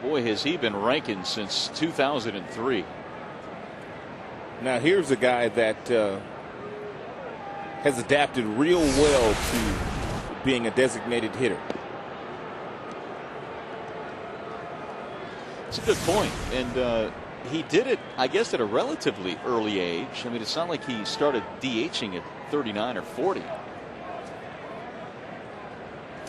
Boy, has he been ranking since 2003. Now here's a guy that has adapted real well to being a designated hitter. That's a good point. And he did it, I guess, at a relatively early age. I mean, it's not like he started DHing at 39 or 40.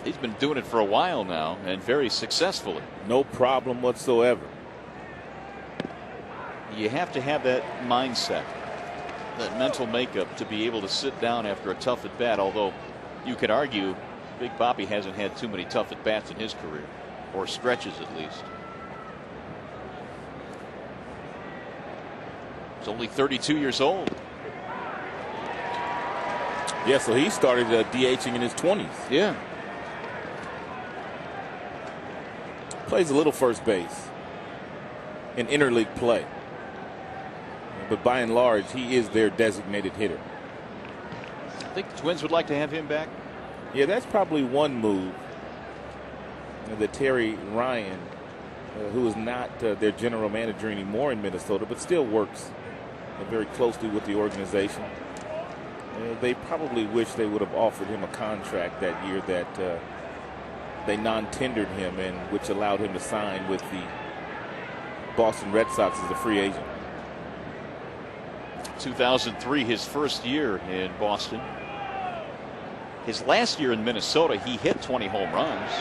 He's been doing it for a while now, and very successfully. No problem whatsoever. You have to have that mindset, that mental makeup to be able to sit down after a tough at bat. Although you could argue Big Bobby hasn't had too many tough at bats in his career, or stretches at least. He's only 32 years old. Yeah, so he started DHing in his 20s. Yeah. Plays a little first base in interleague play. But by and large, he is their designated hitter. I think the Twins would like to have him back. Yeah, that's probably one move that Terry Ryan, who is not their general manager anymore in Minnesota, but still works very closely with the organization. They probably wish they would have offered him a contract that year that they non-tendered him, and which allowed him to sign with the Boston Red Sox as a free agent. 2003, his first year in Boston. His last year in Minnesota, he hit 20 home runs.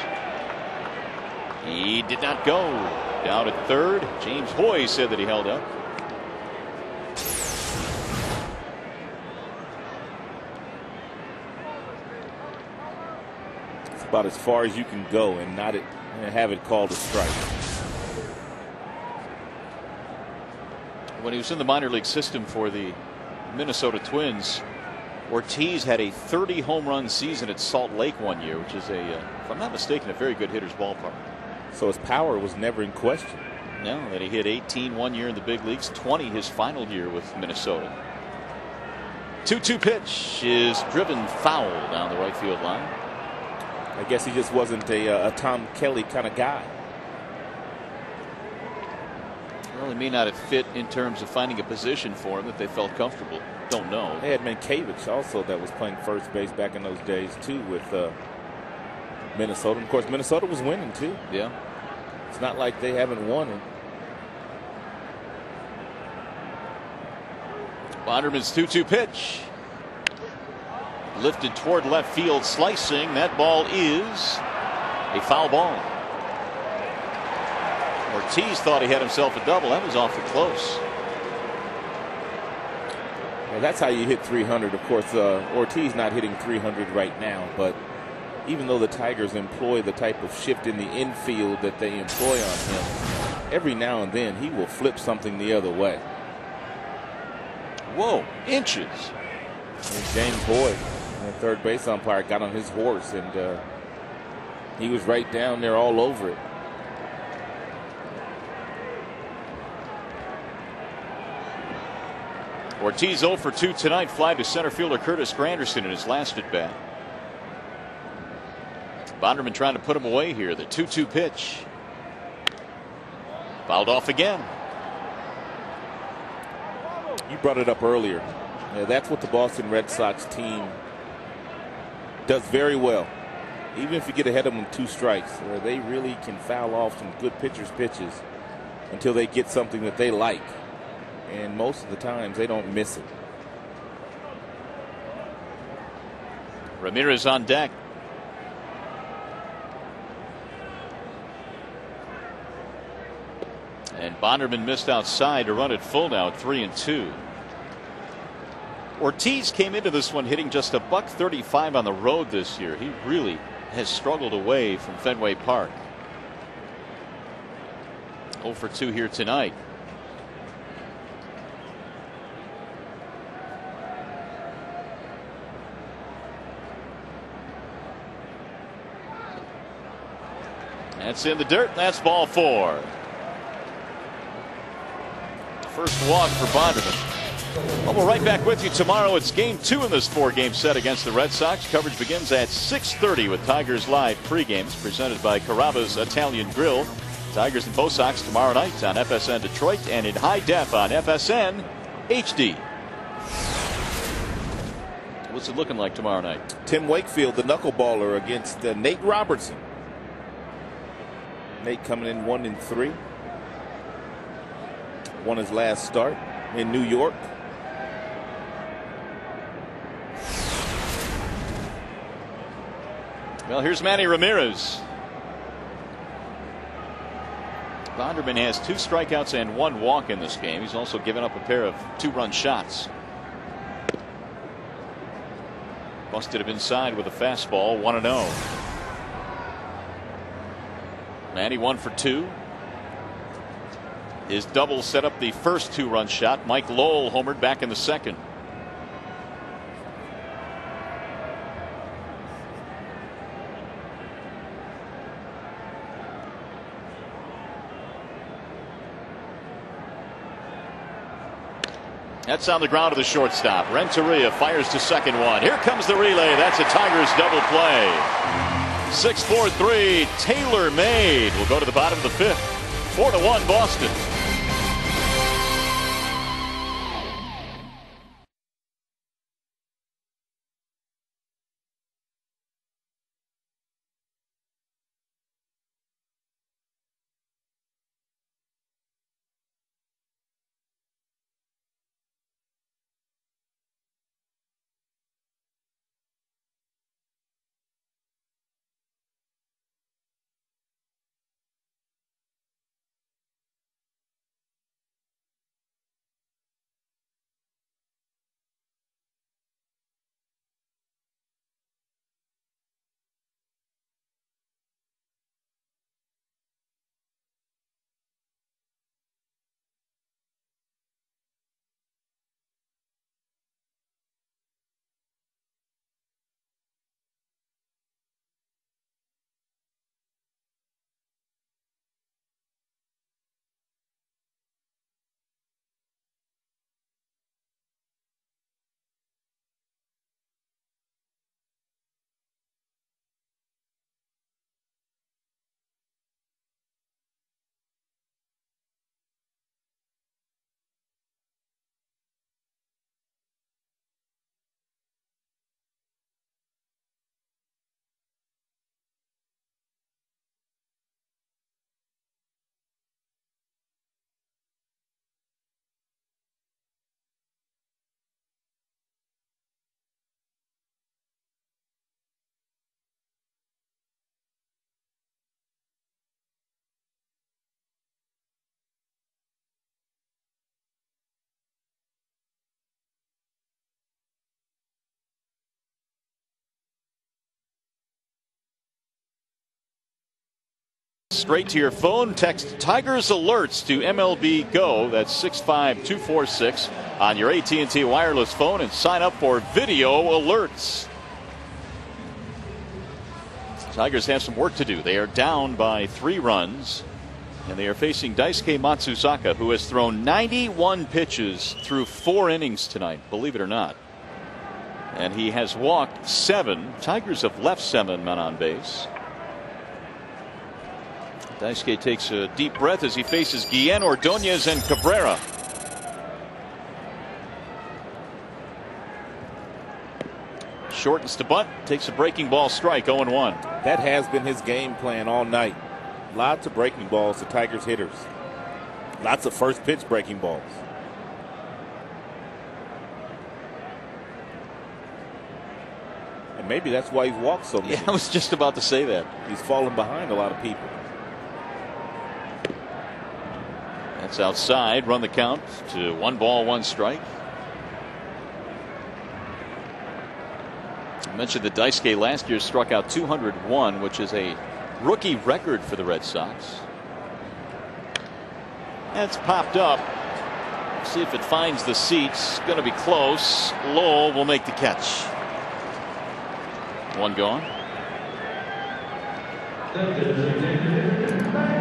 He did not go. Down at third, James Hoy said that he held up. It's about as far as you can go and not have it called a strike. When he was in the minor league system for the Minnesota Twins, Ortiz had a 30 home run season at Salt Lake one year, which is if I'm not mistaken, a very good hitter's ballpark. So his power was never in question. No, that he hit 18 one year in the big leagues, 20 his final year with Minnesota. 2-2 pitch is driven foul down the right field line. I guess he just wasn't a Tom Kelly kind of guy. Well, he may not have fit in terms of finding a position for him that they felt comfortable. Don't know. They had Mankiewicz also that was playing first base back in those days too with Minnesota. And of course, Minnesota was winning too. Yeah. It's not like they haven't won it. Bonderman's 2-2 pitch. Lifted toward left field, slicing. That ball is a foul ball. Ortiz thought he had himself a double. That was awfully close. Well, that's how you hit 300. Of course, Ortiz not hitting 300 right now, but even though the Tigers employ the type of shift in the infield that they employ on him, every now and then he will flip something the other way. Whoa, inches. And James Boyd The third base umpire got on his horse, and he was right down there all over it. Ortiz 0 for 2 tonight. Fly to center fielder Curtis Granderson in his last at bat. Bonderman trying to put him away here. The 2-2 pitch. Fouled off again. You brought it up earlier. That's what the Boston Red Sox team does very well. Even if you get ahead of them 2 strikes, they really can foul off some good pitchers' pitches until they get something that they like. And most of the times they don't miss it. Ramirez on deck. And Bonderman missed outside to run it full now, 3-2. Ortiz came into this one hitting just $135 on the road this year. He really has struggled away from Fenway Park. 0 for 2 here tonight. That's in the dirt. That's ball 4. First walk for Bonderman. Well, we're right back with you tomorrow. It's game 2 in this 4-game set against the Red Sox. Coverage begins at 6:30 with Tigers Live pregames presented by Carrabba's Italian Grill. Tigers and Bo Sox tomorrow night on FSN Detroit and in high def on FSN HD. What's it looking like tomorrow night? Tim Wakefield, the knuckleballer, against Nate Robertson. Nate coming in 1-3. Won his last start in New York. Well, here's Manny Ramirez. Bonderman has 2 strikeouts and 1 walk in this game. He's also given up a pair of 2-run shots. Busted him inside with a fastball, 1-0. Manny 1 for 2. His double set up the first 2-run shot. Mike Lowell homered back in the second. That's on the ground to the shortstop. Renteria fires to second one. Here comes the relay. That's a Tigers double play. 6-4-3. Taylor made. We'll go to the bottom of the 5th. 4-1 Boston. Straight to your phone. Text Tigers Alerts to MLB Go. That's 65246 on your AT&T wireless phone and sign up for video alerts. Tigers have some work to do. They are down by 3 runs, and they are facing Daisuke Matsuzaka, who has thrown 91 pitches through 4 innings tonight, believe it or not. And he has walked 7. Tigers have left 7 men on base. Daisuke takes a deep breath as he faces Guillen, Ordonez, and Cabrera. Shortens to bunt, takes a breaking ball strike, 0-1. That has been his game plan all night. Lots of breaking balls to Tigers hitters. Lots of first pitch breaking balls. And maybe that's why he's walked so many. Yeah, I was just about to say that. He's fallen behind a lot of people. That's outside. Run the count to 1 ball, 1 strike. I mentioned that Daisuke last year struck out 201, which is a rookie record for the Red Sox. That's popped up. See if it finds the seats. Going to be close. Lowell will make the catch. 1 gone.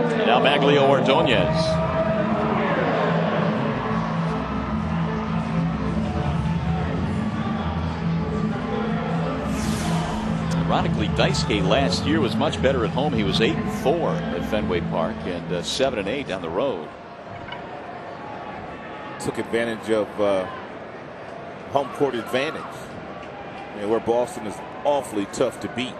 And now Maglio Ordonez. Ironically, Daisuke last year was much better at home. He was 8-4 at Fenway Park and 7-8 on the road. Took advantage of home court advantage, where Boston is awfully tough to beat.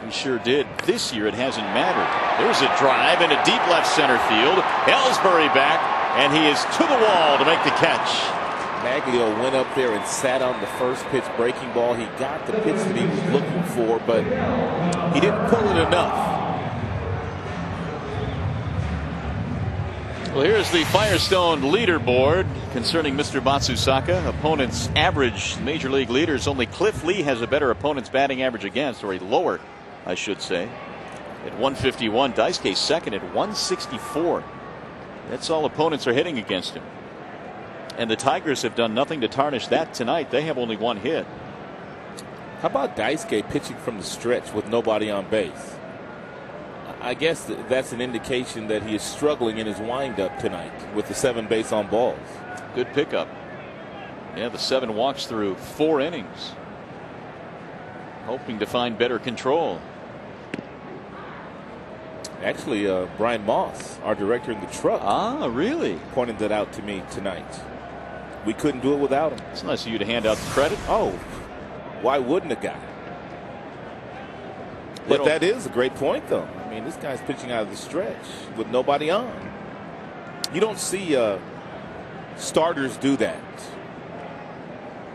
He sure did. This year it hasn't mattered. There's a drive into deep left center field. Ellsbury back, and he is to the wall to make the catch. Maglio went up there and sat on the first pitch breaking ball. He got the pitch that he was looking for, but he didn't pull it enough. Well, here's the Firestone leaderboard concerning Mr. Matsuzaka. Opponents' average major league leaders. Only Cliff Lee has a better opponent's batting average against, or a lower, I should say, at 151. Daisuke second at 164. That's all opponents are hitting against him. And the Tigers have done nothing to tarnish that tonight. They have only 1 hit. How about Daisuke pitching from the stretch with nobody on base? I guess that's an indication that he is struggling in his windup tonight with the 7 base on balls. Good pickup. Yeah, the 7 walks through 4 innings. Hoping to find better control. Actually, Brian Moss, our director in the truck. Ah, really? Pointed that out to me tonight. We couldn't do it without him. It's nice of you to hand out the credit. Oh, why wouldn't a guy? But that is a great point, though. I mean, this guy's pitching out of the stretch with nobody on. You don't see starters do that.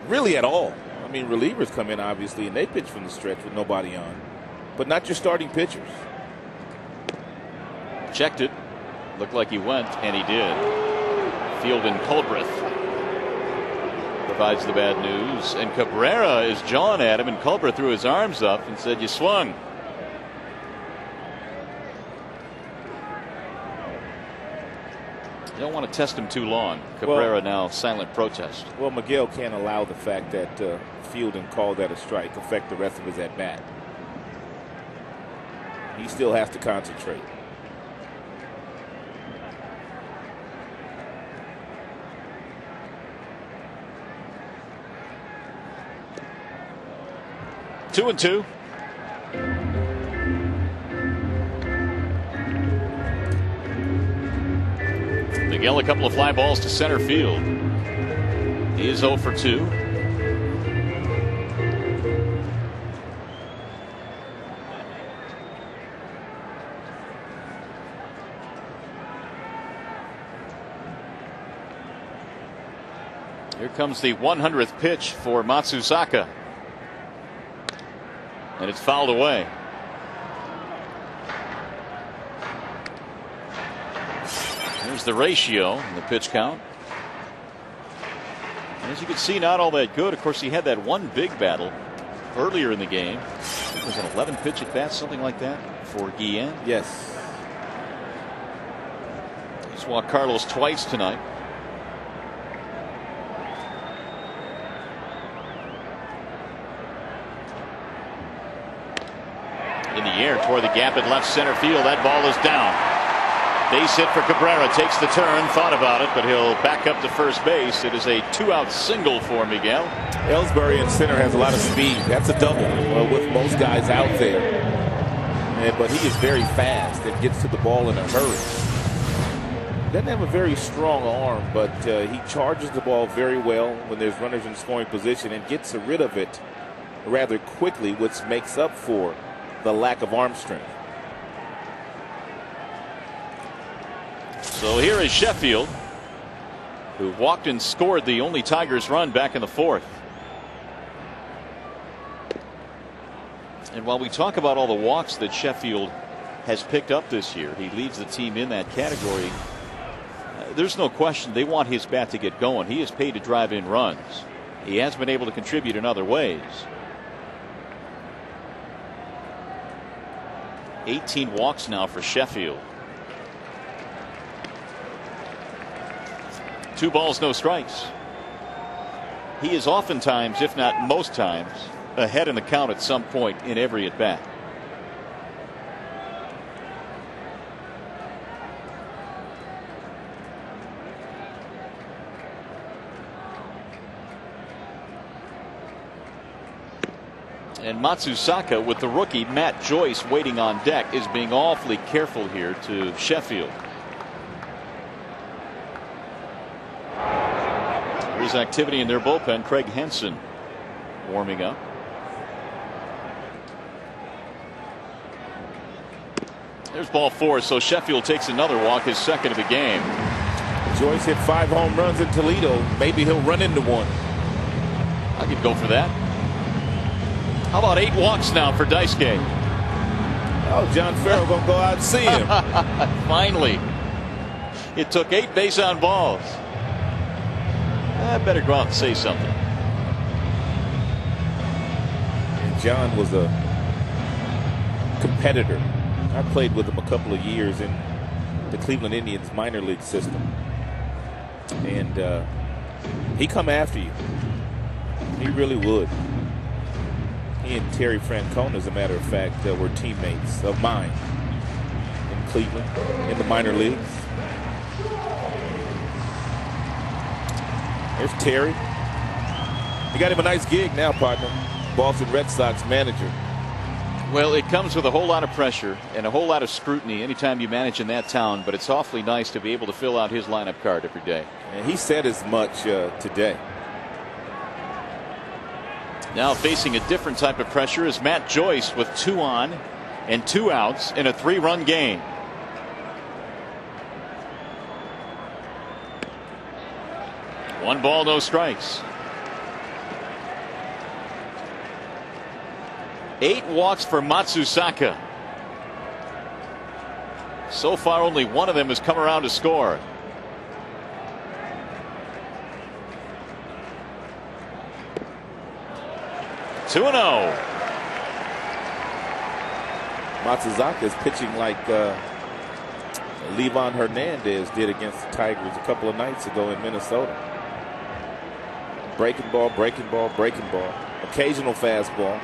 Really at all. I mean, relievers come in, obviously, and they pitch from the stretch with nobody on. But not your starting pitchers. Checked it. Looked like he went, and he did. Field and Culbreth provides the bad news. And Cabrera is jawing at him, and Culbreth threw his arms up and said, "You swung." You don't want to test him too long. Cabrera now silent protest. Well, Miguel can't allow the fact that Fielden called that a strike affect the rest of his at bat. He still has to concentrate. Two and two. Miguel, a couple of fly balls to center field. He is 0 for 2. Here comes the 100th pitch for Matsuzaka. And it's fouled away. There's the ratio and the pitch count. And as you can see, not all that good. Of course, he had that one big battle earlier in the game. It was an 11 pitch at bat, something like that, for Guillen. Yes. He's walked Carlos twice tonight. In the the air toward the gap in left center field. That ball is down. Base hit for Cabrera. Takes the turn. Thought about it, but he'll back up to first base. It is a 2-out single for Miguel. Ellsbury in center has a lot of speed. That's a double with most guys out there. But he is very fast and gets to the ball in a hurry. Doesn't have a very strong arm, but he charges the ball very well when there's runners in scoring position and gets rid of it rather quickly, which makes up for the lack of arm strength. So here is Sheffield, who walked and scored the only Tigers run back in the fourth. And while we talk about all the walks that Sheffield has picked up this year, he leads the team in that category. There's no question they want his bat to get going. He is paid to drive in runs. He has been able to contribute in other ways. 18 walks now for Sheffield. 2 balls, no strikes. He is oftentimes, if not most times, ahead in the count at some point in every at bat. And Matsuzaka, with the rookie Matt Joyce waiting on deck, is being awfully careful here to Sheffield. There's activity in their bullpen. Craig Henson warming up. There's ball 4, so Sheffield takes another walk, his second of the game. Joyce hit 5 home runs in Toledo. Maybe he'll run into one. I could go for that. How about 8 walks now for Daisuke? Oh, John Farrell gonna go out and see him. Finally. It took 8 base on balls. I better go out and say something. And John was a competitor. I played with him a couple of years in the Cleveland Indians minor league system. And he come after you. He really would. He and Terry Francona, as a matter of fact, were teammates of mine in Cleveland in the minor leagues. There's Terry. You got him a nice gig now, partner. Boston Red Sox manager. Well, it comes with a whole lot of pressure and a whole lot of scrutiny anytime you manage in that town, but it's awfully nice to be able to fill out his lineup card every day. And he said as much today. Now facing a different type of pressure is Matt Joyce with 2 on and 2 outs in a 3-run game. One ball, no strikes. 8 walks for Matsuzaka. So far, only one of them has come around to score. Two 2-0. Matsuzaka is pitching like Livan Hernandez did against the Tigers a couple of nights ago in Minnesota. Breaking ball, breaking ball, breaking ball. Occasional fastball.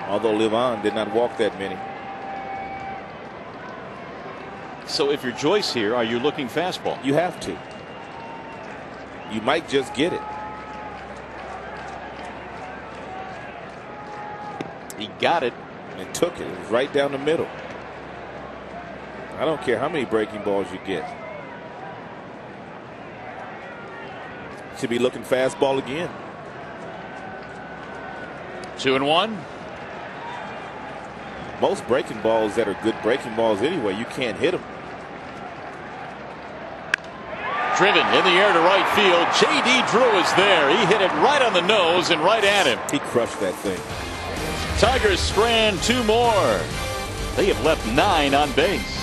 Although Livan did not walk that many. So if you're Joyce here, are you looking fastball? You have to. You might just get it. He got it and took it. It was right down the middle. I don't care how many breaking balls you get. Should be looking fastball again. 2-1. Most breaking balls that are good breaking balls anyway, you can't hit them. Driven in the air to right field. J.D. Drew is there. He hit it right on the nose and right at him. He crushed that thing. Tigers strand 2 more. They have left 9 on base.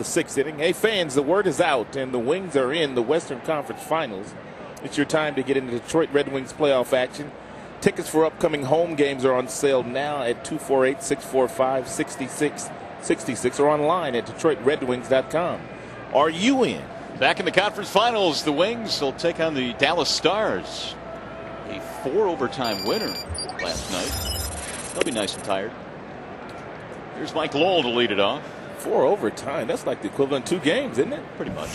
6th inning. Hey, fans, the word is out, and the Wings are in the Western Conference Finals. It's your time to get into Detroit Red Wings playoff action. Tickets for upcoming home games are on sale now at 248-645-6666 or online at DetroitRedWings.com. Are you in? Back in the conference finals, the Wings will take on the Dallas Stars. A 4-overtime winner last night. They'll be nice and tired. Here's Mike Lowell to lead it off. 4 overtime. That's like the equivalent of 2 games, isn't it? Pretty much.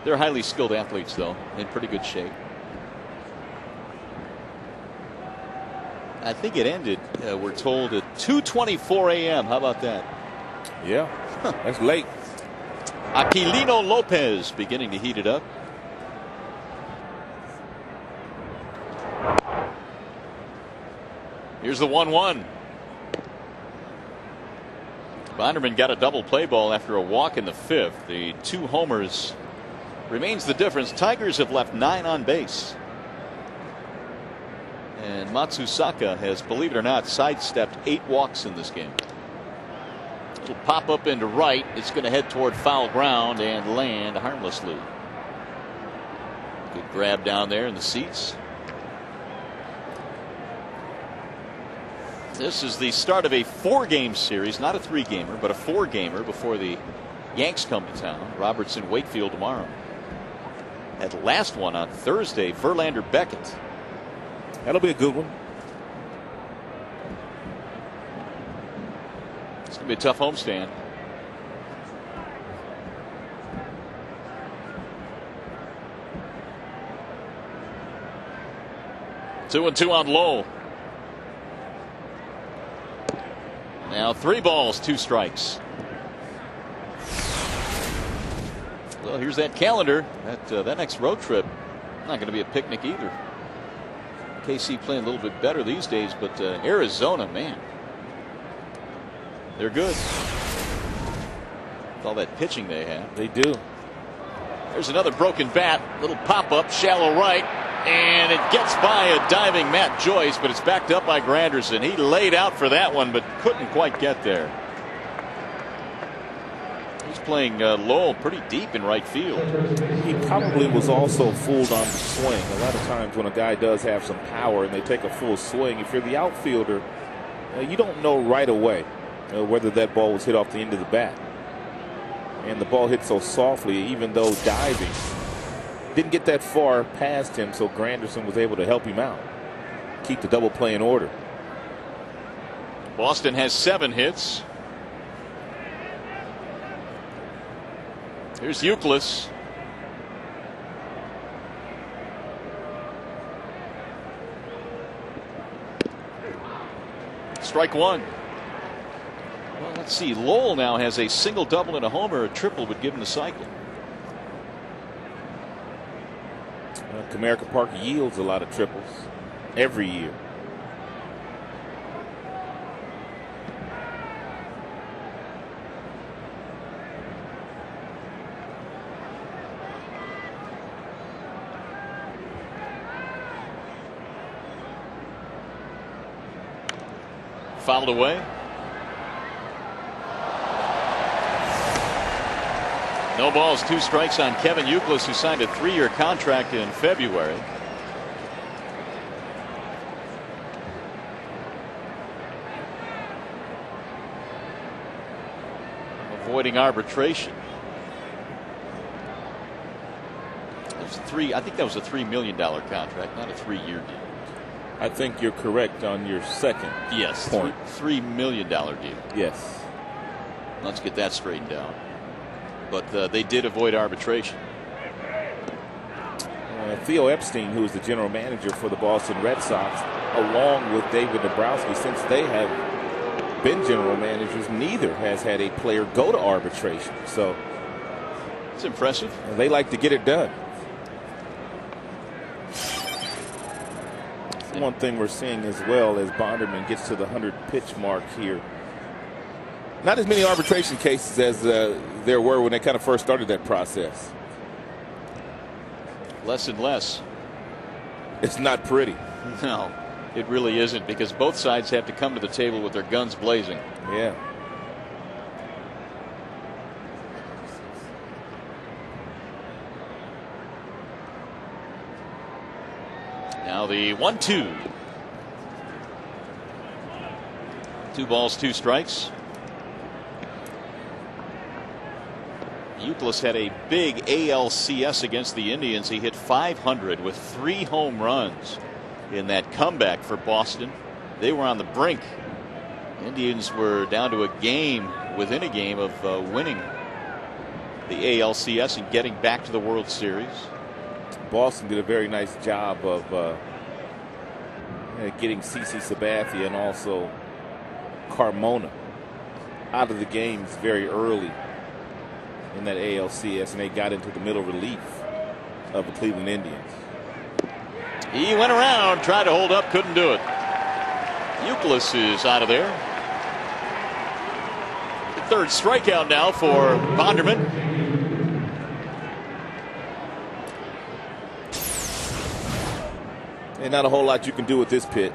They're highly skilled athletes, though, in pretty good shape. I think it ended, we're told, at 2:24 a.m. How about that? Yeah, that's late. Aquilino Lopez beginning to heat it up. Here's the 1-1. Bonderman got a double play ball after a walk in the 5th. The 2 homers remains the difference. Tigers have left 9 on base. And Matsuzaka has, believe it or not, sidestepped 8 walks in this game. It'll pop up into right. It's going to head toward foul ground and land harmlessly. Good grab down there in the seats. This is the start of a 4-game series, not a 3-gamer, but a 4-gamer before the Yanks come to town. Robertson, Wakefield tomorrow. That last one on Thursday, Verlander, Beckett. That'll be a good one. It's going to be a tough homestand. Two and two on Lowell. Now 3 balls, 2 strikes. Well, here's that calendar. That next road trip, not going to be a picnic either. KC playing a little bit better these days, but Arizona, man, they're good. With all that pitching they have. They do. There's another broken bat. Little pop-up, shallow right. And it gets by a diving Matt Joyce, but it's backed up by Granderson. He laid out for that one, but couldn't quite get there. He's playing Lowell pretty deep in right field. He probably was also fooled on the swing. A lot of times when a guy does have some power and they take a full swing, if you're the outfielder, you don't know right away whether that ball was hit off the end of the bat. And the ball hit so softly, even though diving, didn't get that far past him, so Granderson was able to help him out. Keep the double play in order. Boston has 7 hits. Here's Euclid. Strike 1. Well, let's see. Lowell now has a single, double, and a homer. A triple would give him the cycle. Comerica Park yields a lot of triples every year. Fouled away. No balls, 2 strikes on Kevin Euclid, who signed a 3-year contract in February. Avoiding arbitration. I think that was a $3 million contract, not a 3-year deal. I think you're correct on your second point. $3 million deal. Yes. Let's get that straightened out. But they did avoid arbitration. Theo Epstein, who is the general manager for the Boston Red Sox, along with David Dabrowski, since they have been general managers, neither has had a player go to arbitration. So it's impressive. They like to get it done. One thing we're seeing as well as Bonderman gets to the 100 pitch mark here. Not as many arbitration cases as there were when they kind of first started that process. Less and less. It's not pretty. No, it really isn't, because both sides have to come to the table with their guns blazing. Yeah. Now the 1-2. 2 balls, 2 strikes. Youkilis had a big ALCS against the Indians. He hit .500 with 3 home runs in that comeback for Boston. They were on the brink. Indians were down to a game, within a game of winning the ALCS and getting back to the World Series. Boston did a very nice job of getting CC Sabathia and also Carmona out of the games very early in that ALCS, and they got into the middle relief of the Cleveland Indians. He went around, tried to hold up, couldn't do it. Youkilis is out of there. The 3rd strikeout now for Bonderman. And not a whole lot you can do with this pitch.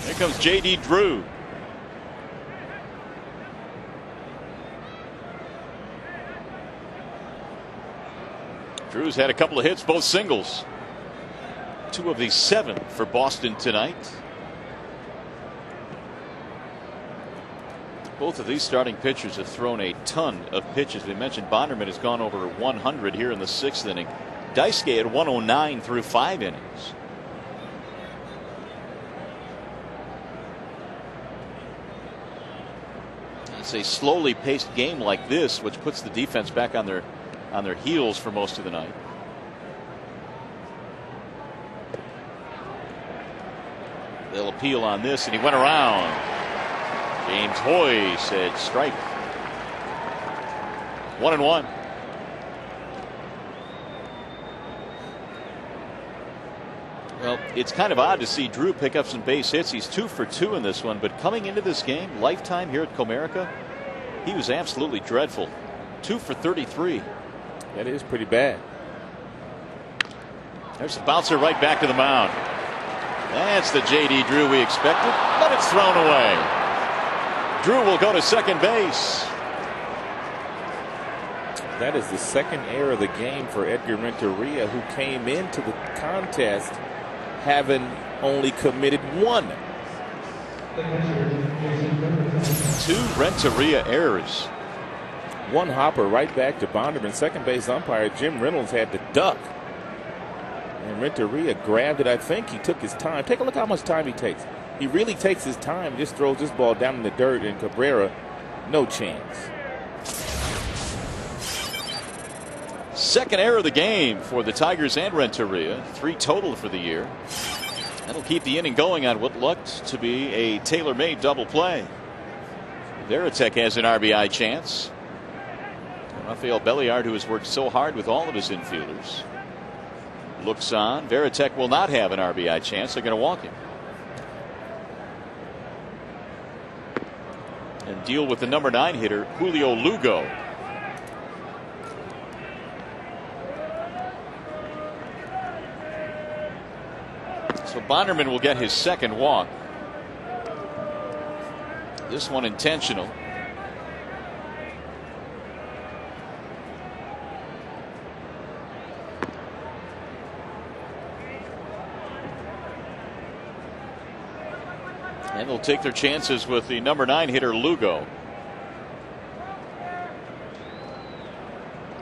Here comes J.D. Drew. Drew's had a couple of hits, both singles. 2 of the 7 for Boston tonight. Both of these starting pitchers have thrown a ton of pitches. We mentioned Bonderman has gone over 100 here in the 6th inning. Daisuke at 109 through 5 innings. It's a slowly paced game like this, which puts the defense back on their heels for most of the night. They'll appeal on this, and he went around. James Hoy said strike. 1-1. Well, it's kind of odd to see Drew pick up some base hits. He's 2 for 2 in this one, but coming into this game, lifetime here at Comerica, he was absolutely dreadful. 2 for 33. That is pretty bad. There's a bouncer right back to the mound. That's the J.D. Drew we expected, but it's thrown away. Drew will go to second base. That is the 2nd error of the game for Edgar Renteria, who came into the contest having only committed 1. 2 Renteria errors. 1 hopper right back to Bonderman. Second base umpire Jim Reynolds had to duck. And Renteria grabbed it. I think he took his time. Take a look how much time he takes. He really takes his time, just throws this ball down in the dirt, and Cabrera, no chance. 2nd error of the game for the Tigers and Renteria. 3 total for the year. That'll keep the inning going on what looked to be a tailor-made double play. Veritek has an RBI chance. Rafael Belliard, who has worked so hard with all of his infielders, looks on. Veritek will not have an RBI chance. They're going to walk him and deal with the number 9 hitter, Julio Lugo. So Bonderman will get his 2nd walk. This one intentional. And they'll take their chances with the number 9 hitter, Lugo.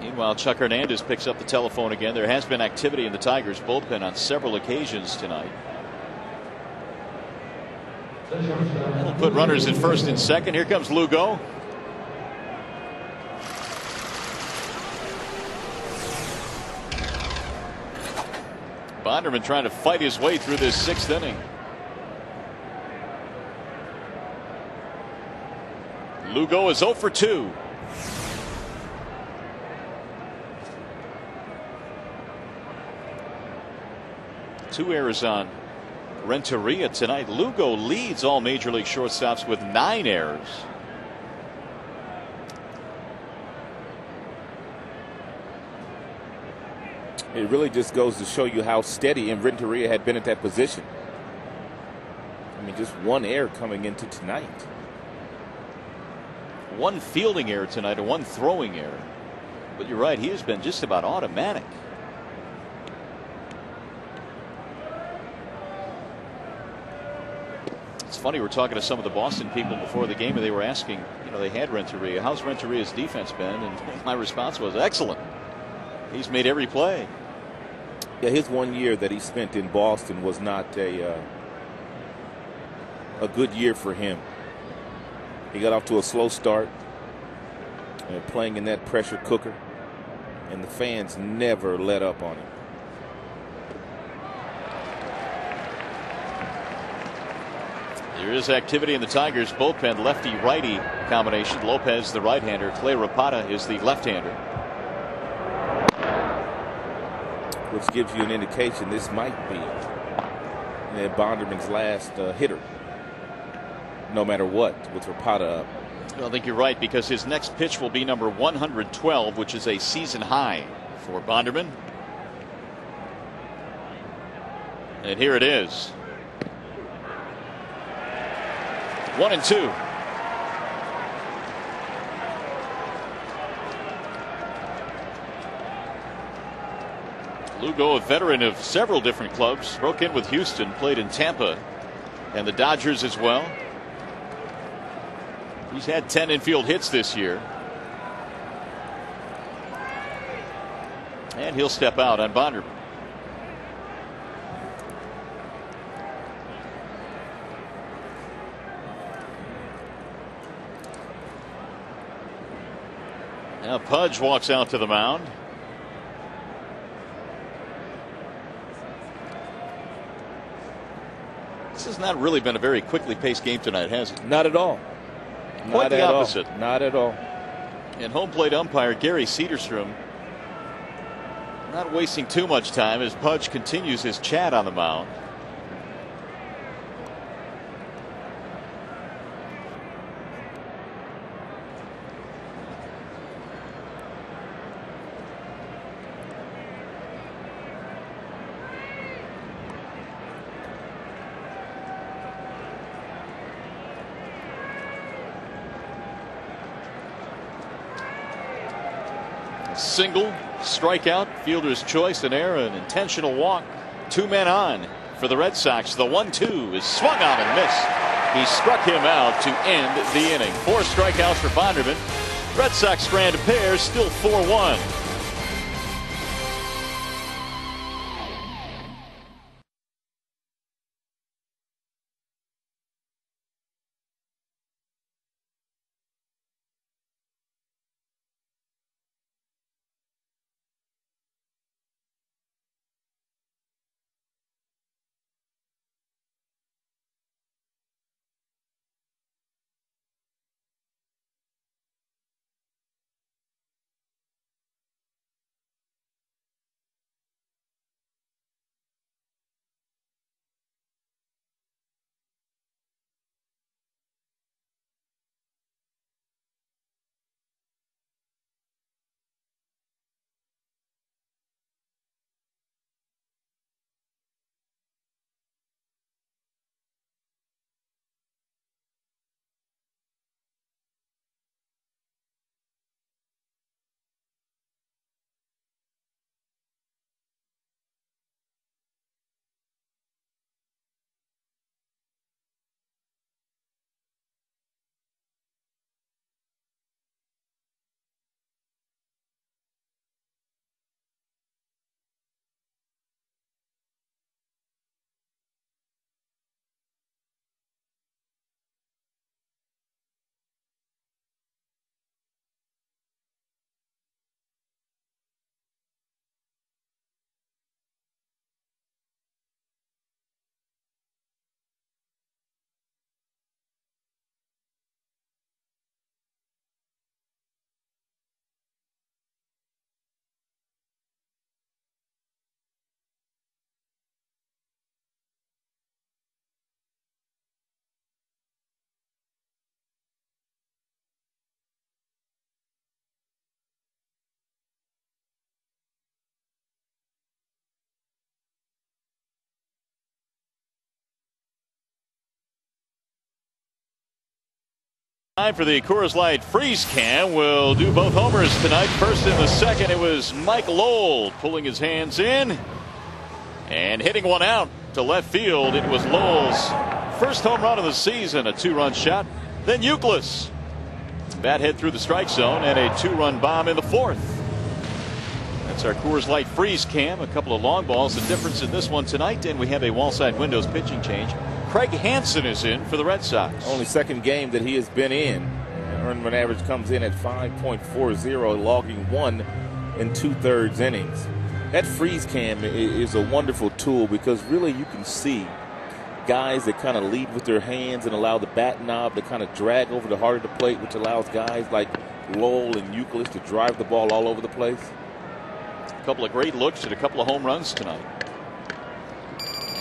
Meanwhile, Chuck Hernandez picks up the telephone again. There has been activity in the Tigers bullpen on several occasions tonight. That'll put runners in 1st and 2nd. Here comes Lugo. Bonderman trying to fight his way through this 6th inning. Lugo is 0 for 2. Two errors on Renteria tonight. Lugo leads all major league shortstops with 9 errors. It really just goes to show you how steady Renteria had been at that position. I mean, just 1 error coming into tonight. one fielding error tonight and one throwing error. But you're right, he has been just about automatic. It's funny, we're talking to some of the Boston people before the game, and they were asking, you know, they had Renteria. How's Renteria's defense been? And my response was excellent. He's made every play. Yeah, his 1 year that he spent in Boston was not a good year for him. He got off to a slow start, playing in that pressure cooker, and the fans never let up on him. There is activity in the Tigers bullpen. Lefty-righty combination. Lopez, the right-hander. Clay Rapata is the left-hander. Which gives you an indication this might be Bonderman's last hitter, no matter what, with Rapata up. Well, I think you're right, because his next pitch will be number 112, which is a season high for Bonderman. And here it is. 1-2. Lugo, a veteran of several different clubs, broke in with Houston, played in Tampa and the Dodgers as well. He's had 10 infield hits this year. And he'll step out on Bonderman. Now Pudge walks out to the mound. This has not really been a very quickly paced game tonight, has it? Not at all. Quite the opposite. Not at all. And home plate umpire Gary Cederstrom not wasting too much time as Pudge continues his chat on the mound. Single, strikeout, fielder's choice, an error, an intentional walk. 2 men on for the Red Sox. The 1-2 is swung on and missed. He struck him out to end the inning. 4 strikeouts for Bonderman. Red Sox strand pair, still 4-1. Time for the Coors Light Freeze Cam. We'll do both homers tonight. First in the second, it was Mike Lowell pulling his hands in and hitting one out to left field. It was Lowell's first home run of the season, a 2-run shot. Then Euclid, bat hit through the strike zone and a 2-run bomb in the fourth. That's our Coors Light Freeze Cam. A couple of long balls. The difference in this one tonight, and we have a wall-side windows pitching change. Craig Hansen is in for the Red Sox. Only second game that he has been in. Earned run average comes in at 5.40, logging 1 2/3 innings. That freeze cam is a wonderful tool because really you can see guys that kind of lead with their hands and allow the bat knob to kind of drag over the heart of the plate, which allows guys like Lowell and Euclid to drive the ball all over the place. A couple of great looks at a couple of home runs tonight.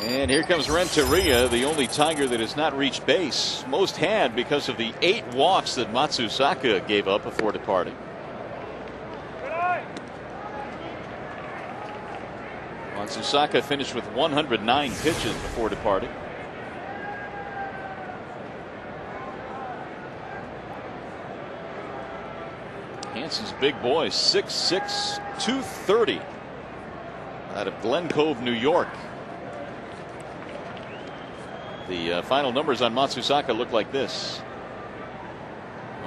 And here comes Renteria, the only Tiger that has not reached base. Most had because of the 8 walks that Matsuzaka gave up before departing. Matsuzaka finished with 109 pitches before departing. Hansen's big boy, 6'6", 230, out of Glen Cove, New York. The final numbers on Matsuzaka look like this.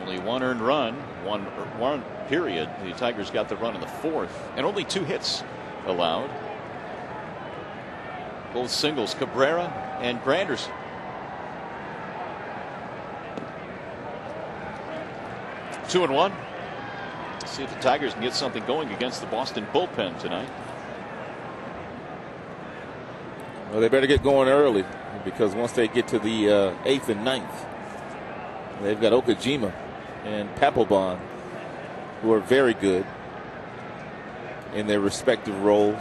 Only 1 earned run, one period. The Tigers got the run in the fourth, and only 2 hits allowed. Both singles, Cabrera and Granderson. Two and one. See if the Tigers can get something going against the Boston bullpen tonight. Well, they better get going early because once they get to the 8th and 9th, they've got Okajima and Papelbon, who are very good in their respective roles.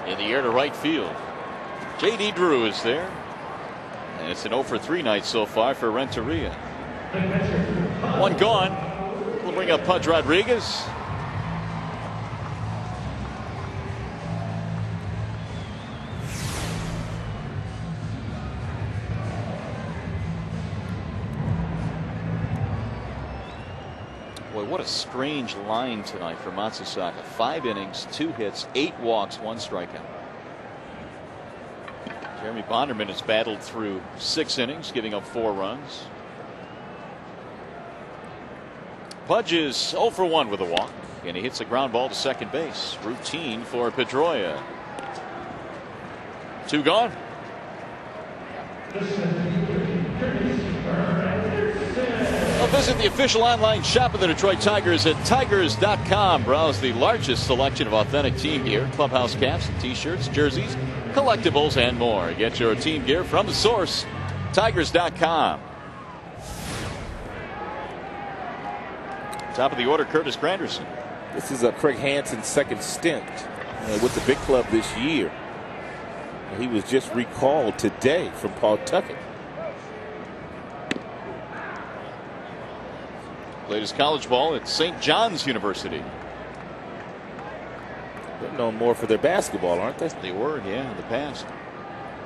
In the air to right field. J.D. Drew is there. And it's an 0 for 3 night so far for Renteria. 1 gone. We'll bring up Pudge Rodriguez. Boy, what a strange line tonight for Matsuzaka. 5 innings, 2 hits, 8 walks, 1 strikeout. Jeremy Bonderman has battled through 6 innings, giving up 4 runs. Pudge is 0 for 1 with a walk, and he hits a ground ball to second base. Routine for Pedroia. 2 gone. Visit the official online shop of the Detroit Tigers at tigers.com. Browse the largest selection of authentic team gear, clubhouse caps and t-shirts, jerseys, collectibles, and more. Get your team gear from the source, tigers.com. Top of the order, Curtis Granderson. This is Craig Hansen's second stint with the big club this year. He was just recalled today from Pawtucket. Played his college ball at St. John's University. They're known more for their basketball, aren't they? They were, yeah, in the past.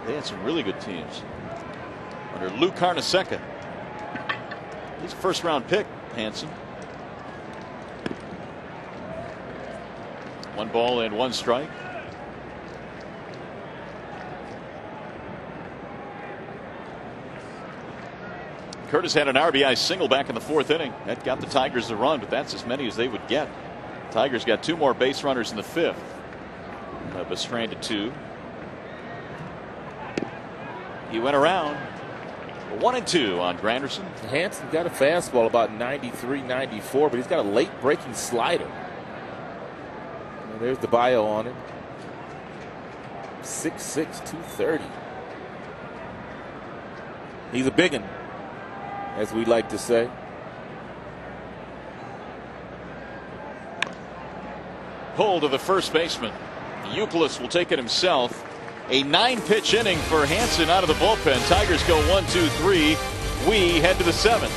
They had some really good teams under Lou Carnesecca. He's a first-round pick, Hansen. 1 ball and 1 strike. Curtis had an RBI single back in the 4th inning. That got the Tigers the run, but that's as many as they would get. Tigers got 2 more base runners in the 5th. But stranded 2. He went around. 1 and 2 on Granderson. Hansen got a fastball about 93, 94, but he's got a late breaking slider. And there's the bio on it. 6'6", 230. He's a big one, as we like to say. Pull to the first baseman. Euclid will take it himself. A 9-pitch inning for Hansen out of the bullpen. Tigers go 1, 2, 3. We head to the 7th.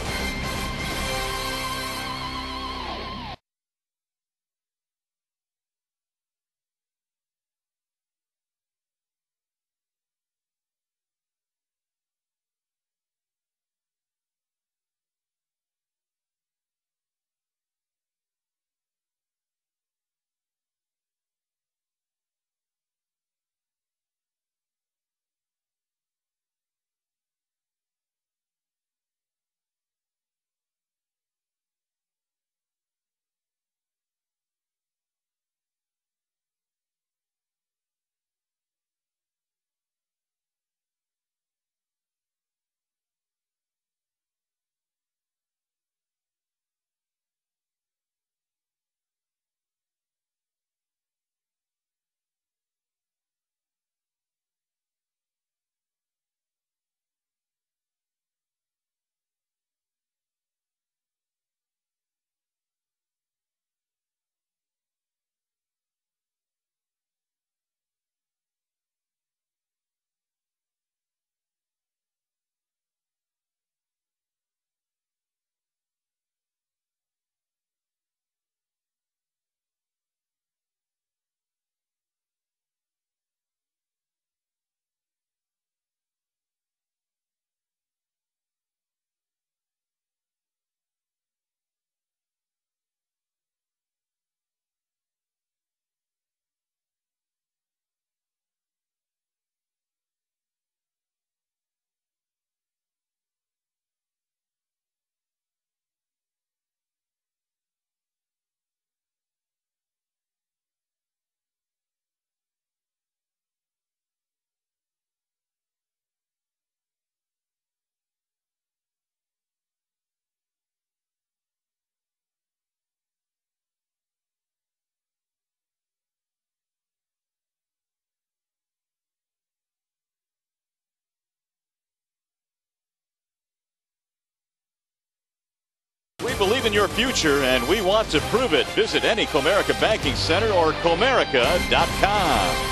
believe in your future, and we want to prove it. Visit any Comerica Banking Center or Comerica.com.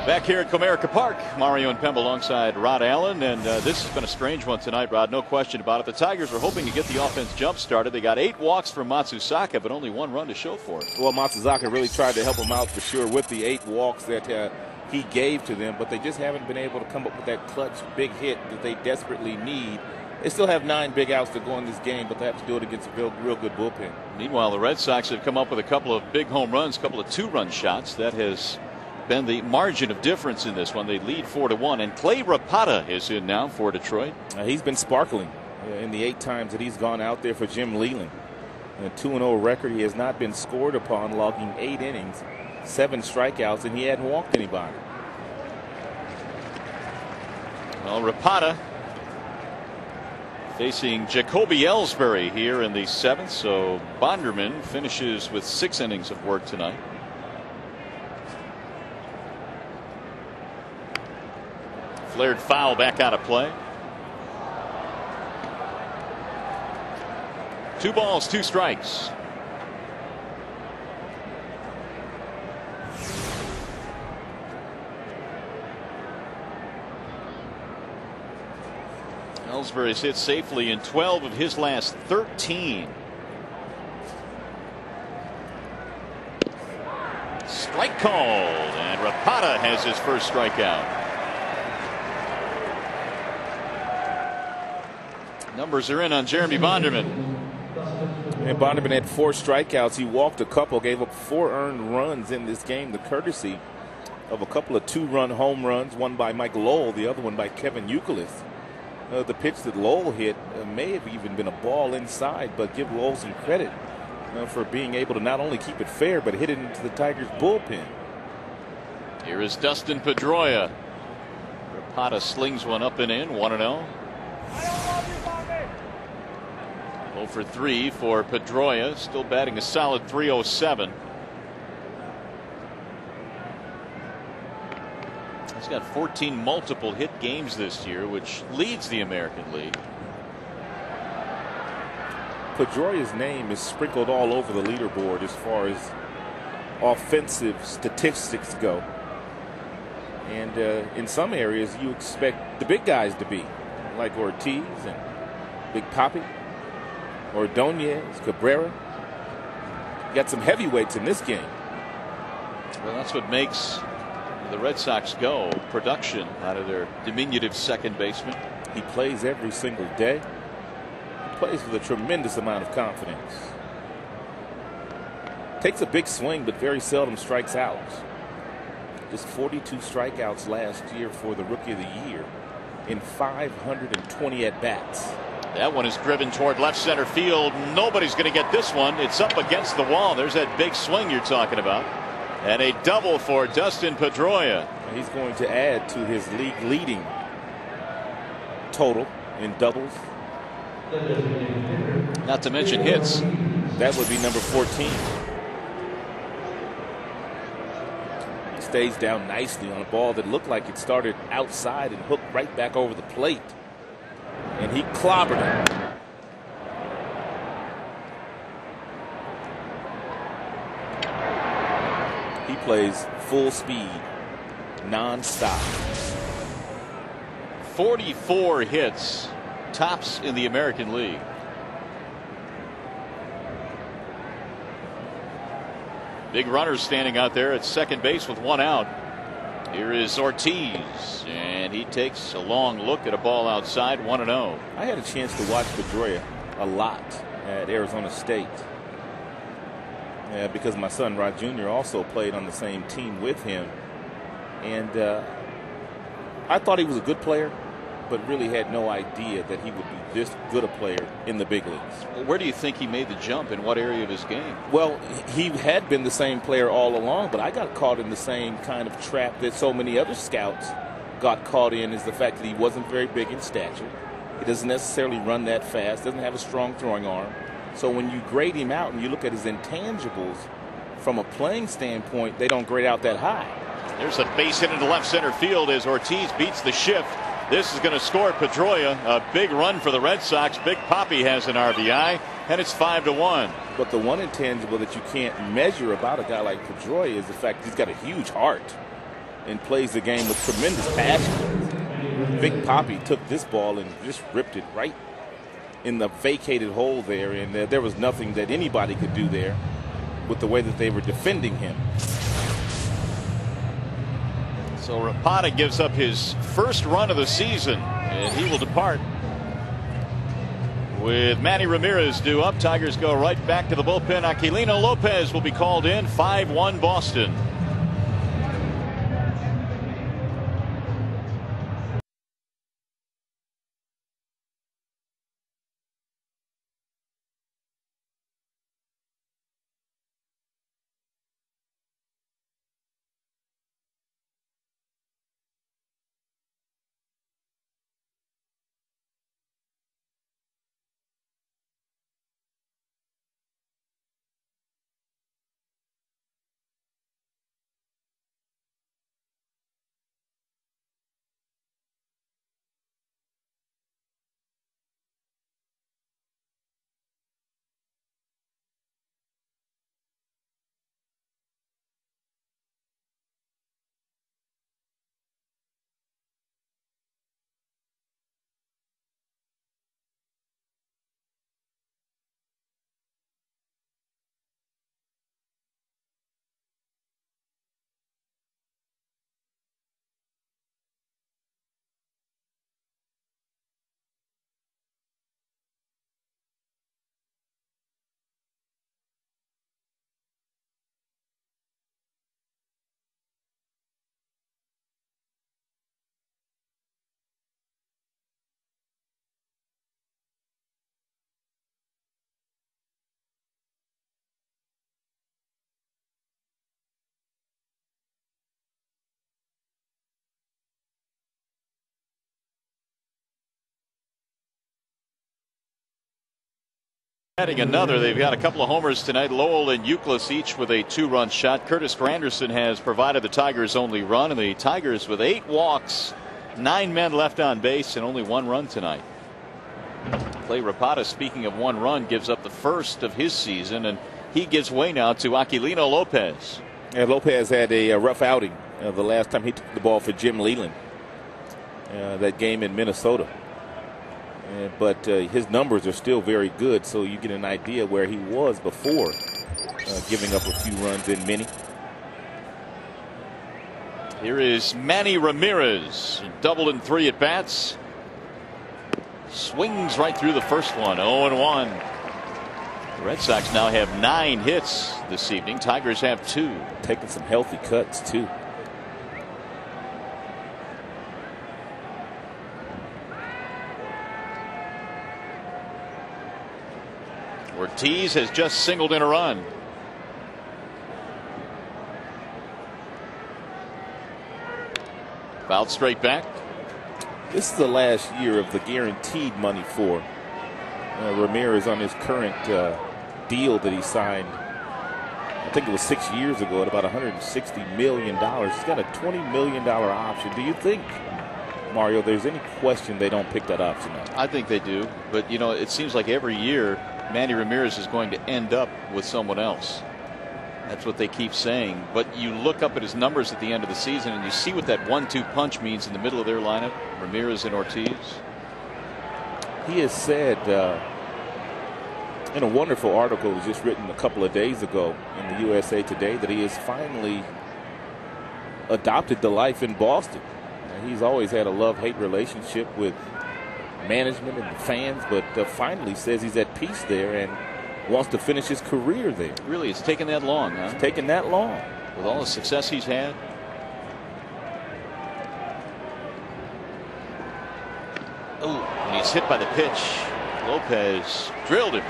Back here at Comerica Park, Mario and Pemba alongside Rod Allen, and this has been a strange one tonight, Rod, no question about it. The Tigers were hoping to get the offense jump-started. They got 8 walks from Matsuzaka, but only 1 run to show for it. Well, Matsuzaka really tried to help them out for sure with the 8 walks that he gave to them, but they just haven't been able to come up with that clutch big hit that they desperately need. They still have 9 big outs to go in this game, but they have to do it against a real good bullpen. Meanwhile, the Red Sox have come up with a couple of big home runs, a couple of 2-run shots. That has been the margin of difference in this one. They lead 4-1, and Clay Rapata is in now for Detroit. He's been sparkling in the 8 times that he's gone out there for Jim Leland. A 2-0 record. He has not been scored upon, logging 8 innings, 7 strikeouts, and he hadn't walked anybody. Well, Rapata facing Jacoby Ellsbury here in the 7th, so Bonderman finishes with 6 innings of work tonight. Flared foul back out of play. 2 balls, 2 strikes. Ellsbury's hit safely in 12 of his last 13. Strike called, and Rapata has his first strikeout. Numbers are in on Jeremy Bonderman. And Bonderman had 4 strikeouts. He walked a couple, gave up 4 earned runs in this game, the courtesy of a couple of 2-run home runs, one by Mike Lowell, the other one by Kevin Youkilis. The pitch that Lowell hit may have even been a ball inside, but give Lowell some credit for being able to not only keep it fair, but hit it into the Tigers' bullpen. Here is Dustin Pedroia. Rapata slings one up and in, 1-0. 0 for 3 for Pedroia, still batting a solid .307. He's got 14 multiple hit games this year, which leads the American League. Pedroia's name is sprinkled all over the leaderboard as far as offensive statistics go. And in some areas, you expect the big guys to be, like Ortiz and Big Papi, Ordonez, Cabrera. You got some heavyweights in this game. Well, that's what makes the Red Sox go. Production out of their diminutive second baseman. He plays every single day. He plays with a tremendous amount of confidence. Takes a big swing, but very seldom strikes out. Just 42 strikeouts last year for the Rookie of the Year in 520 at-bats. That one is driven toward left center field. Nobody's going to get this one. It's up against the wall. There's that big swing you're talking about. And a double for Dustin Pedroia. He's going to add to his league leading total in doubles. Not to mention hits. That would be number 14. He stays down nicely on a ball that looked like it started outside and hooked right back over the plate. And he clobbered it. He plays full speed, non-stop. 44 hits, tops in the American League. Big runner standing out there at second base with 1 out. Here is Ortiz, and he takes a long look at a ball outside, 1-0. I had a chance to watch Pedroia a lot at Arizona State. Because my son Rod Jr. also played on the same team with him. And I thought he was a good player, but really had no idea that he would be this good a player in the big leagues. Well, where do you think he made the jump? In what area of his game? Well, he had been the same player all along, but I got caught in the same kind of trap that so many other scouts got caught in, is the fact that he wasn't very big in stature. He doesn't necessarily run that fast, doesn't have a strong throwing arm. So when you grade him out and you look at his intangibles from a playing standpoint, they don't grade out that high. There's a base hit into left center field as Ortiz beats the shift. This is going to score Pedroia. A big run for the Red Sox. Big Papi has an RBI, and it's 5-1. But the one intangible that you can't measure about a guy like Pedroia is the fact he's got a huge heart and plays the game with tremendous passion. Big Papi took this ball and just ripped it right in the vacated hole there, and there was nothing that anybody could do there with the way that they were defending him. So Rapata gives up his first run of the season, and he will depart. With Manny Ramirez due up, Tigers go right back to the bullpen. Aquilino Lopez will be called in. 5-1 Boston. Adding another, they've got a couple of homers tonight. Lowell and Euclid each with a 2-run shot. Curtis Granderson has provided the Tigers' only run, and the Tigers with 8 walks, 9 men left on base, and only 1 run tonight. Clay Rapata, speaking of 1 run, gives up the first of his season, and he gives way now to Aquilino Lopez. And Lopez had a rough outing the last time he took the ball for Jim Leland, that game in Minnesota. But his numbers are still very good, so you get an idea where he was before giving up a few runs in many. Here is Manny Ramirez, doubled in 3 at bats. Swings right through the first one, 0-1. The Red Sox now have 9 hits this evening. Tigers have 2. Taking some healthy cuts, too. Ortiz has just singled in a run. Fouled straight back. This is the last year of the guaranteed money for Ramirez on his current deal that he signed. I think it was 6 years ago at about $160 million. He's got a $20 million option. Do you think, Mario, there's any question they don't pick that option up? I think they do. But, you know, it seems like every year Manny Ramirez is going to end up with someone else. That's what they keep saying. But you look up at his numbers at the end of the season and you see what that 1-2 punch means in the middle of their lineup, Ramirez and Ortiz. He has said in a wonderful article that was just written a couple of days ago in the USA Today that he has finally adopted the life in Boston. He's always had a love-hate relationship with management and the fans, but finally says he's at peace there and wants to finish his career there. Really, it's taken that long, huh? It's taken that long. With all the success he's had. Oh, and he's hit by the pitch. Lopez drilled him.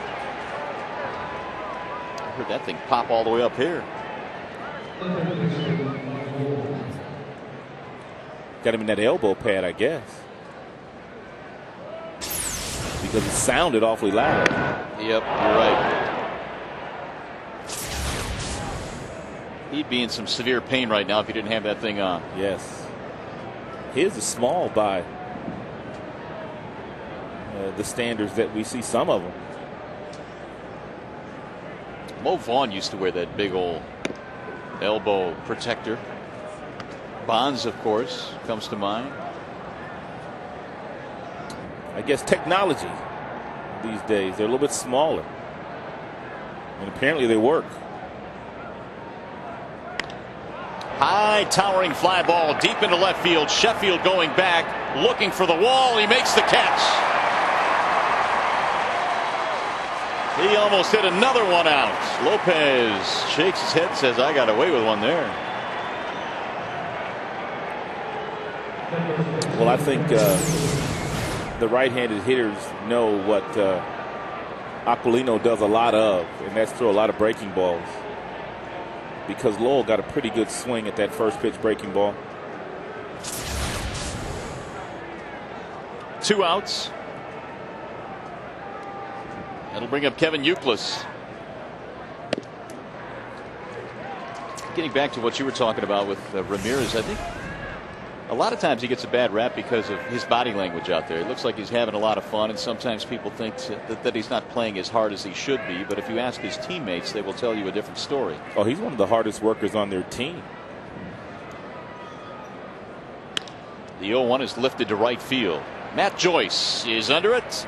I heard that thing pop all the way up here. Got him in that elbow pad, I guess. Because it sounded awfully loud. Yep, you're right. He'd be in some severe pain right now if he didn't have that thing on. Yes. Here's a small by the standards that we see some of them. Mo Vaughn used to wear that big old elbow protector. Bonds, of course, comes to mind. I guess technology these days, they're a little bit smaller. And apparently they work. High towering fly ball deep into left field. Sheffield going back, looking for the wall. He makes the catch. He almost hit another one out. Lopez shakes his head, says, I got away with one there. Well, I think the right-handed hitters know what Aquilino does a lot of, and that's throw a lot of breaking balls. Because Lowell got a pretty good swing at that first pitch breaking ball. 2 outs. That'll bring up Kevin Youkilis. Getting back to what you were talking about with Ramirez, I think a lot of times he gets a bad rap because of his body language out there. It looks like he's having a lot of fun, and sometimes people think that he's not playing as hard as he should be. But if you ask his teammates, they will tell you a different story. Oh, he's one of the hardest workers on their team. The 0-1 is lifted to right field. Matt Joyce is under it.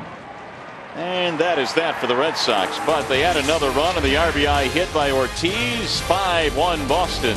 And that is that for the Red Sox. But they add another run on the RBI hit by Ortiz. 5-1 Boston.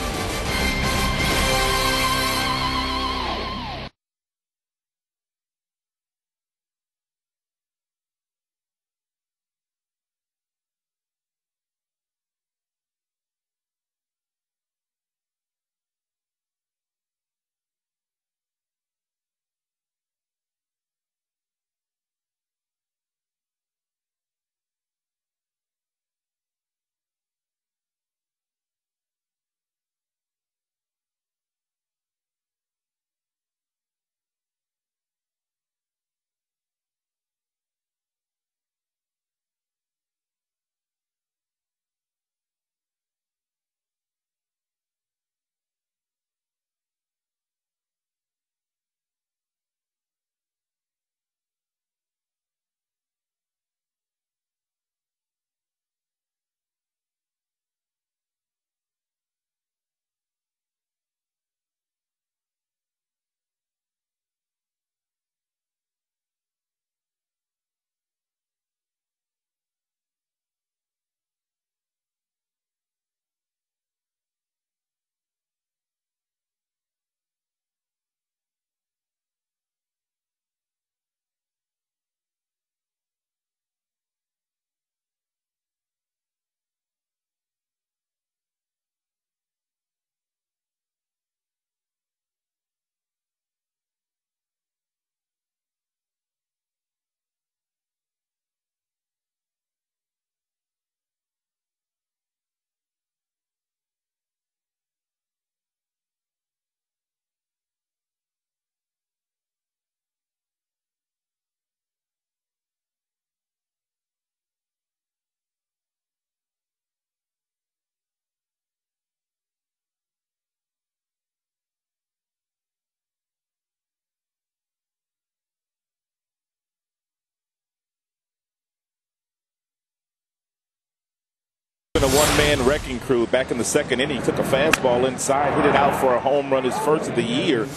A one-man wrecking crew back in the second inning. He took a fastball inside, hit it out for a home run, his first of the year,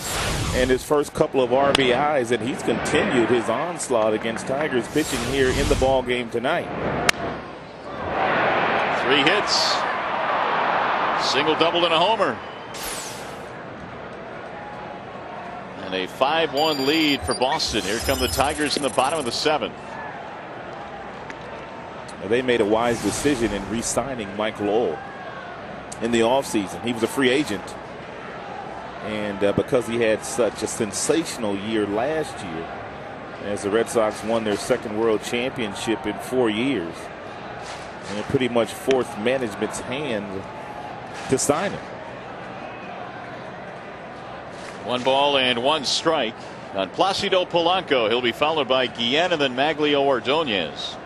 and his first couple of RBIs, and he's continued his onslaught against Tigers pitching here in the ball game tonight. 3 hits, single, double, and a homer, and a 5-1 lead for Boston. Here come the Tigers in the bottom of the 7th. They made a wise decision in re-signing Mike Lowell in the offseason. He was a free agent. And because he had such a sensational year last year, as the Red Sox won their second world championship in 4 years, and it pretty much forced management's hand to sign him. 1 ball and 1 strike on Placido Polanco. He'll be followed by Guillen and then Maglio Ordonez.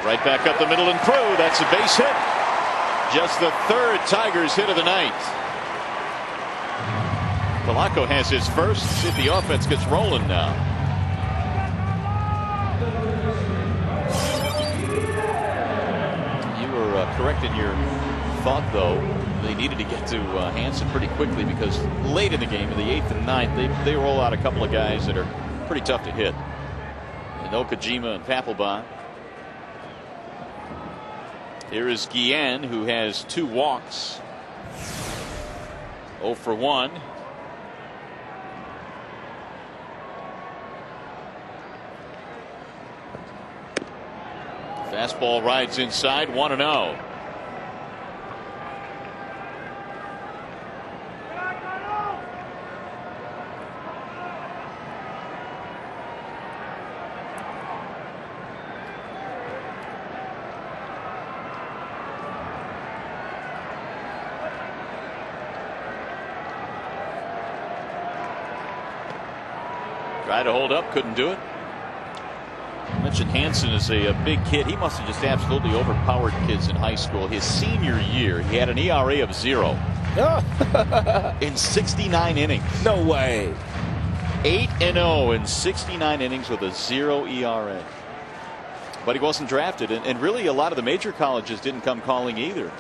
Right back up the middle and through. That's a base hit. Just the third Tigers hit of the night. Polanco has his first. See if the offense gets rolling now. You were correct in your thought, though. They needed to get to Hansen pretty quickly because late in the game, in the 8th and 9th, they roll out a couple of guys that are pretty tough to hit. And Okajima and Papelbon. Here is Guillen, who has 2 walks. 0 for 1. Fastball rides inside, 1-0. Tried to hold up, couldn't do it. I mentioned Hansen is a big kid. He must have just absolutely overpowered kids in high school. His senior year, he had an ERA of 0 in 69 innings. No way. 8-0 in 69 innings with a 0 ERA. But he wasn't drafted, and really a lot of the major colleges didn't come calling either.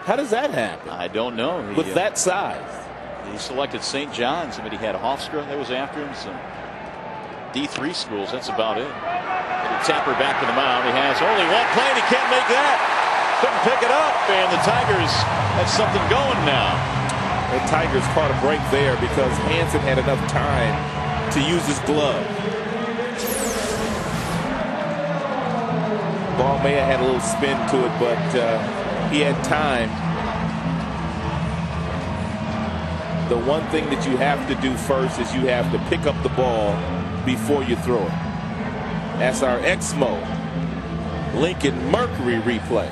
How does that happen? I don't know. With that size. He selected St. John's. I mean, he had Hofstra that was after him. Some D3 schools. That's about it. Little tapper back to the mound. He has only one play, and he can't make that. Couldn't pick it up, and the Tigers have something going now. The Tigers caught a break there because Hansen had enough time to use his glove. Ball may have had a little spin to it, but he had time. The one thing that you have to do first is you have to pick up the ball before you throw it. That's our Exmo Lincoln Mercury replay.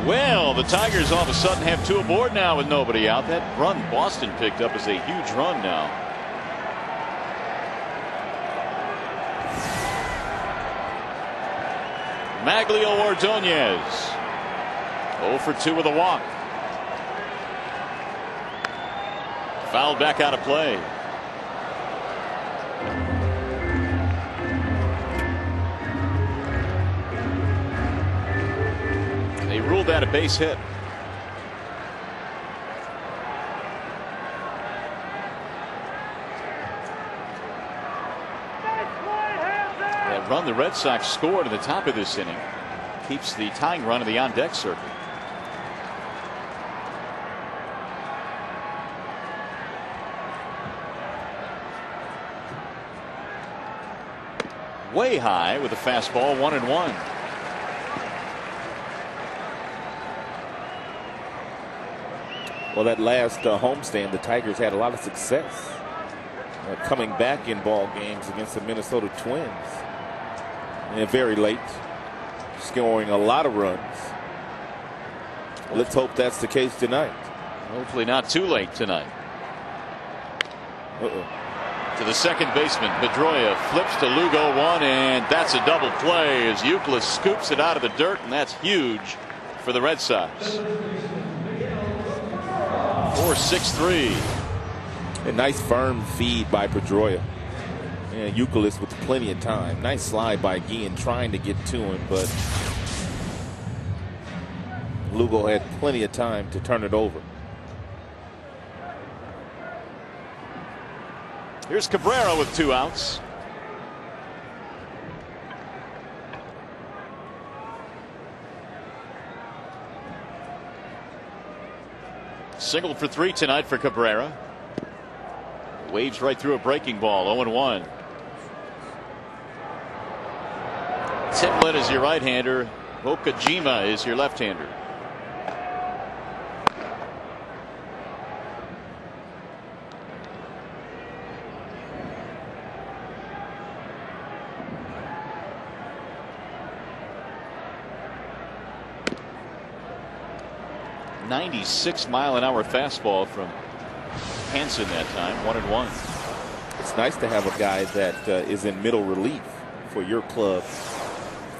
Well, the Tigers all of a sudden have 2 aboard now with nobody out. That run Boston picked up is a huge run now. Maglio Ordonez 0 for 2 with a walk. Fouled back out of play. They ruled that a base hit. That run the Red Sox scored at the top of this inning keeps the tying run of the on-deck circuit. Way high with a fastball, 1-1. Well, that last homestand, the Tigers had a lot of success coming back in ball games against the Minnesota Twins. And very late, scoring a lot of runs. Let's hope that's the case tonight. Hopefully not too late tonight. To the second baseman, Pedroia flips to Lugo 1, and that's a double play as Euclid scoops it out of the dirt, and that's huge for the Red Sox. 4-6-3. A nice firm feed by Pedroia. And Euclid with plenty of time. Nice slide by Guillen trying to get to him, but Lugo had plenty of time to turn it over. Here's Cabrera with 2 outs. Single for 3 tonight for Cabrera. Waves right through a breaking ball. 0-1. Timlin is your right-hander. Okajima is your left-hander. .96-mile-an-hour fastball from Hansen that time. 1-1. It's nice to have a guy that is in middle relief for your club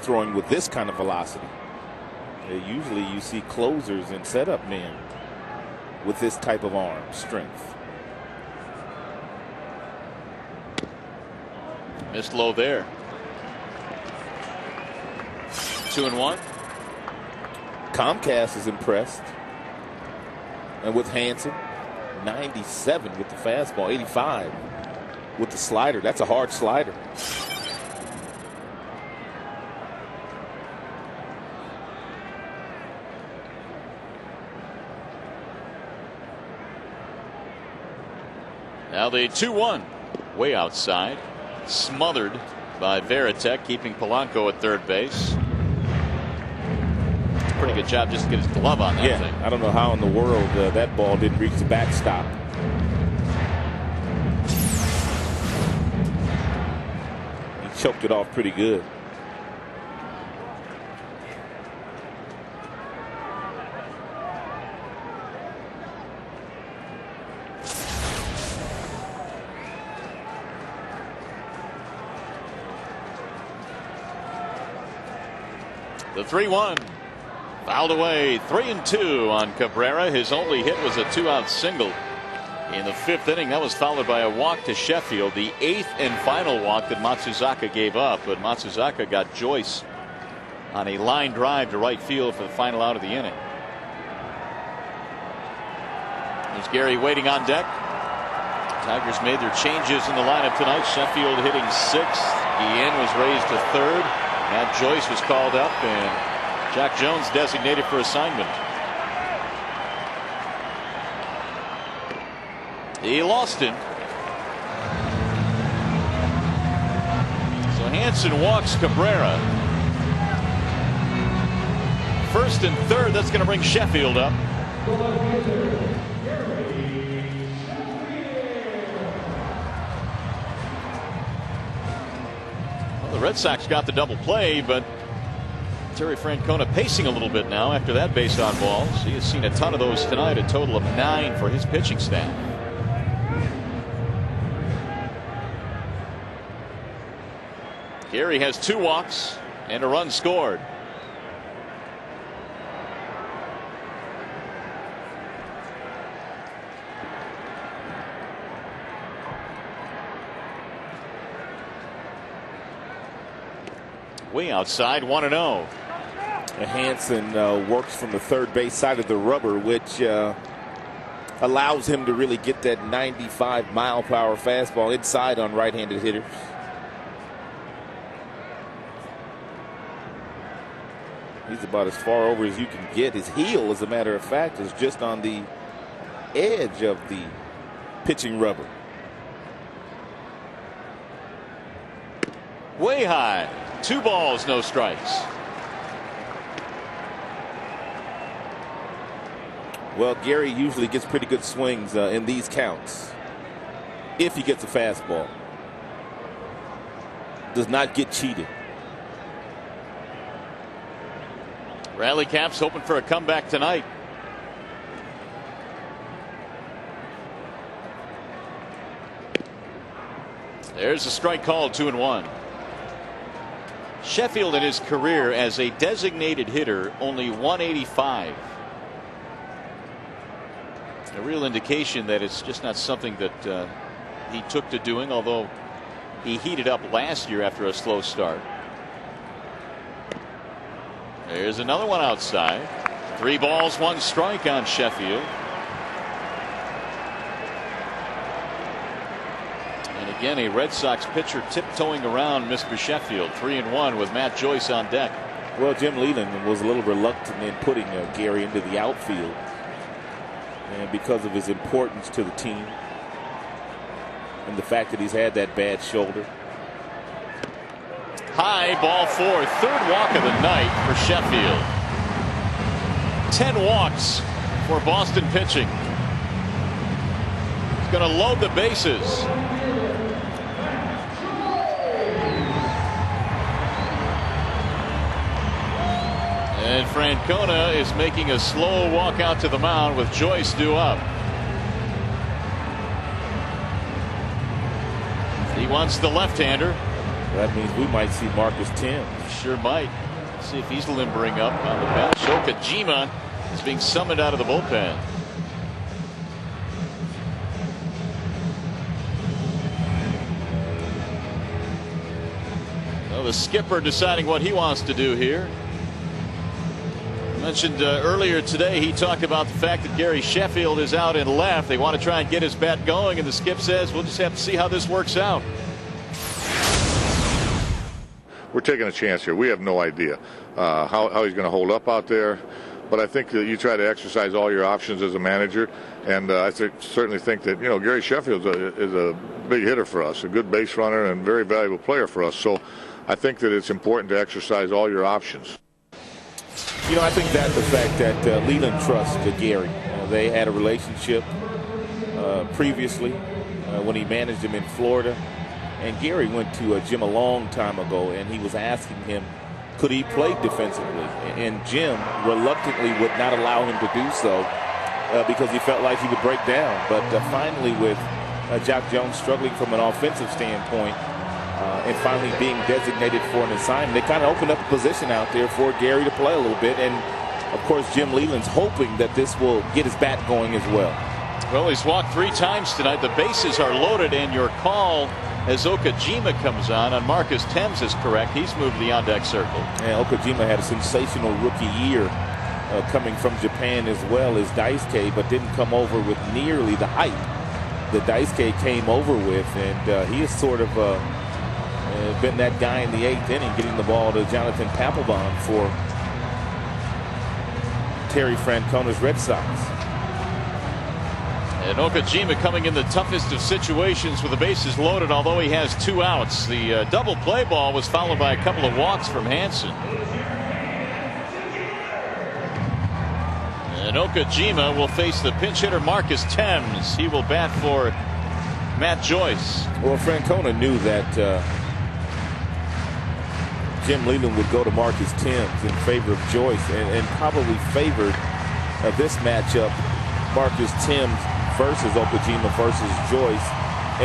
throwing with this kind of velocity. Usually you see closers and setup men with this type of arm strength. Missed low there. 2-1. Comcast is impressed. And with Hansen, 97 with the fastball, 85 with the slider. That's a hard slider. Now the 2-1, way outside, smothered by Veritek, keeping Polanco at third base. Pretty good job just to get his glove on that thing. I don't know how in the world that ball didn't reach the backstop. He choked it off pretty good. The 3-1. Fouled away. 3-2 on Cabrera. His only hit was a 2-out single in the 5th inning. That was followed by a walk to Sheffield, the 8th and final walk that Matsuzaka gave up. But Matsuzaka got Joyce on a line drive to right field for the final out of the inning. There's Gary waiting on deck. Tigers made their changes in the lineup tonight. Sheffield hitting 6th. Guillen was raised to 3rd. Matt Joyce was called up, and Jack Jones designated for assignment. He lost it. So Hansen walks Cabrera. 1st and 3rd. That's going to bring Sheffield up. The Red Sox got the double play, but Terry Francona pacing a little bit now after that base on balls. He has seen a ton of those tonight, a total of 9 for his pitching staff. Gary has 2 walks and a run scored. Way outside, 1-0. Hansen works from the third base side of the rubber, which allows him to really get that 95-mile-per-hour fastball inside on right-handed hitters. He's about as far over as you can get. His heel, as a matter of fact, is just on the edge of the pitching rubber. Way high. 2 balls, no strikes. Well, Gary usually gets pretty good swings in these counts. If he gets a fastball. Does not get cheated. Rally Caps hoping for a comeback tonight. There's a strike called, 2-1. Sheffield in his career as a designated hitter only 185. A real indication that it's just not something that he took to doing, although he heated up last year after a slow start. There's another one outside. 3 balls, 1 strike on Sheffield. Again, a Red Sox pitcher tiptoeing around Mr. Sheffield. 3-1 with Matt Joyce on deck. Well, Jim Leland was a little reluctant in putting Gary into the outfield, and because of his importance to the team and the fact that he's had that bad shoulder. High, ball 4. 3rd walk of the night for Sheffield. 10 walks for Boston pitching. He's going to load the bases. And Francona is making a slow walk out to the mound with Joyce due up. He wants the left-hander. That means we might see Marcus Tim. Sure might. See if he's limbering up on the bench. Okajima is being summoned out of the bullpen. Well, the skipper deciding what he wants to do here. I mentioned earlier today, he talked about the fact that Gary Sheffield is out in left. They want to try and get his bat going, and the skip says we'll just have to see how this works out. We're taking a chance here. We have no idea how he's going to hold up out there. But I think that you try to exercise all your options as a manager. And I certainly think that, Gary Sheffield is a big hitter for us, a good base runner and very valuable player for us. So I think that it's important to exercise all your options. I think that the fact that Leland trusts Gary. They had a relationship previously when he managed him in Florida. And Gary went to Jim a long time ago, and he was asking him, could he play defensively? And Jim reluctantly would not allow him to do so because he felt like he would break down. But finally, with Jack Jones struggling from an offensive standpoint and finally being designated for an assignment, they kind of opened up a position out there for Gary to play a little bit. And, of course, Jim Leland's hoping that this will get his bat going as well. Well, he's walked 3 times tonight. The bases are loaded, and your call as Okajima comes on Marcus Thames is correct. He's moved to the on-deck circle. And Okajima had a sensational rookie year coming from Japan as well as Daisuke, but didn't come over with nearly the height that Daisuke came over with. And he has sort of been that guy in the 8th inning getting the ball to Jonathan Papelbon for Terry Francona's Red Sox. And Okajima coming in the toughest of situations with the bases loaded, although he has 2 outs. The double play ball was followed by a couple of walks from Hansen. And Okajima will face the pinch hitter Marcus Thames. He will bat for Matt Joyce. Well, Francona knew that Jim Leland would go to Marcus Thames in favor of Joyce and probably favored this matchup, Marcus Thames versus Okajima versus Joyce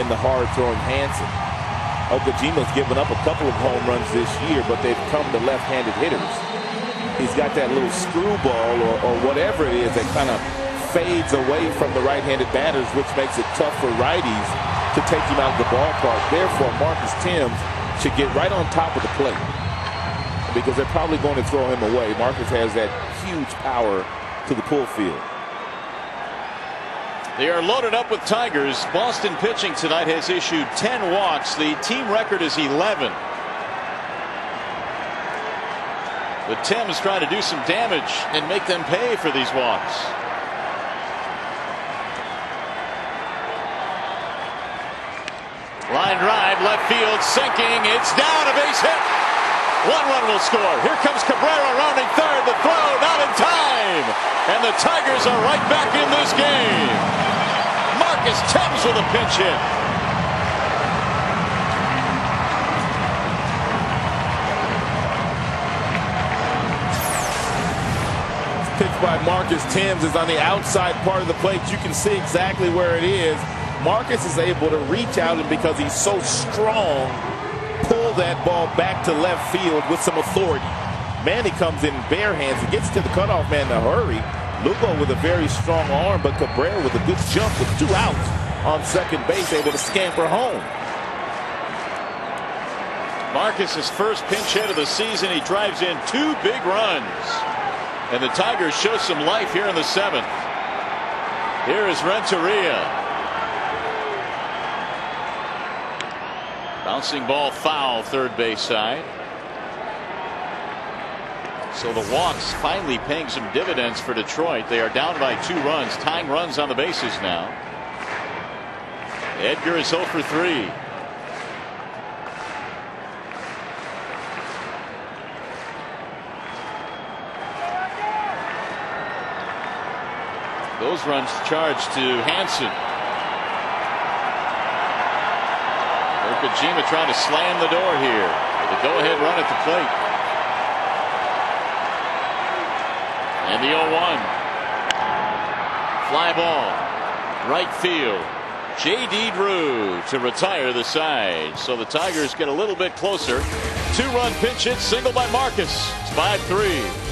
in the hard-throwing Hansen. Okajima's given up a couple of home runs this year, but they've come to left-handed hitters. He's got that little screwball or whatever it is that kind of fades away from the right-handed batters, which makes it tough for righties to take him out of the ballpark. Therefore, Marcus Thames should get right on top of the plate because they're probably going to throw him away. Marcus has that huge power to the pull field. They are loaded up with Tigers. Boston pitching tonight has issued 10 walks. The team record is 11. But Thames trying to do some damage and make them pay for these walks. Line drive, left field, sinking. It's down, a base hit. 1 run will score. Here comes Cabrera rounding third. The throw not in time. And the Tigers are right back in this game. Marcus Thames with a pinch hit. Pitch by Marcus Thames is on the outside part of the plate. You can see exactly where it is. Marcus is able to reach out, and because he's so strong, pull that ball back to left field with some authority. Manny comes in bare hands and gets to the cutoff man in a hurry. Lugo with a very strong arm, but Cabrera with a good jump with 2 outs on second base, able to scamper home. Marcus's first pinch hit of the season. He drives in 2 big runs. And the Tigers show some life here in the 7th. Here is Renteria. Bouncing ball foul, third base side. So the walks finally paying some dividends for Detroit. They are down by 2 runs, tying runs on the bases now. Edgar is 0 for 3. Those runs charged to Hansen. Okajima trying to slam the door here. With a go-ahead run at the plate. And the 0-1. Fly ball. Right field. J.D. Drew to retire the side. So the Tigers get a little bit closer. 2-run pinch hit single by Marcus. It's 5-3.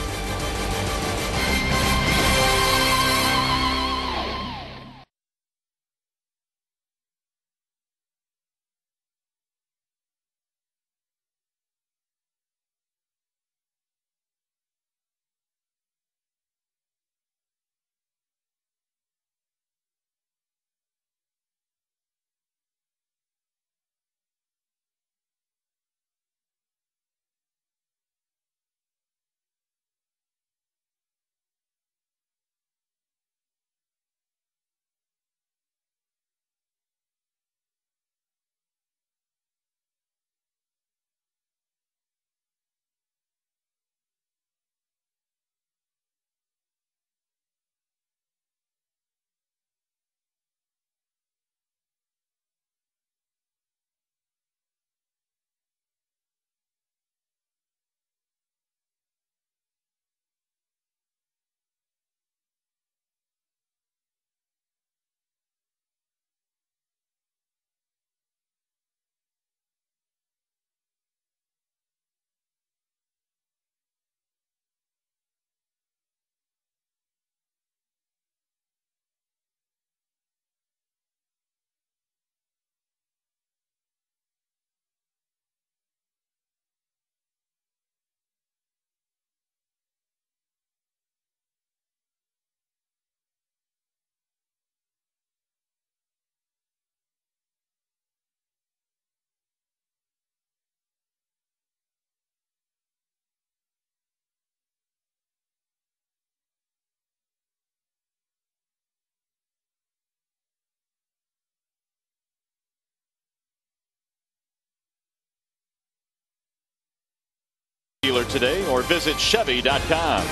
Dealer today or visit Chevy.com.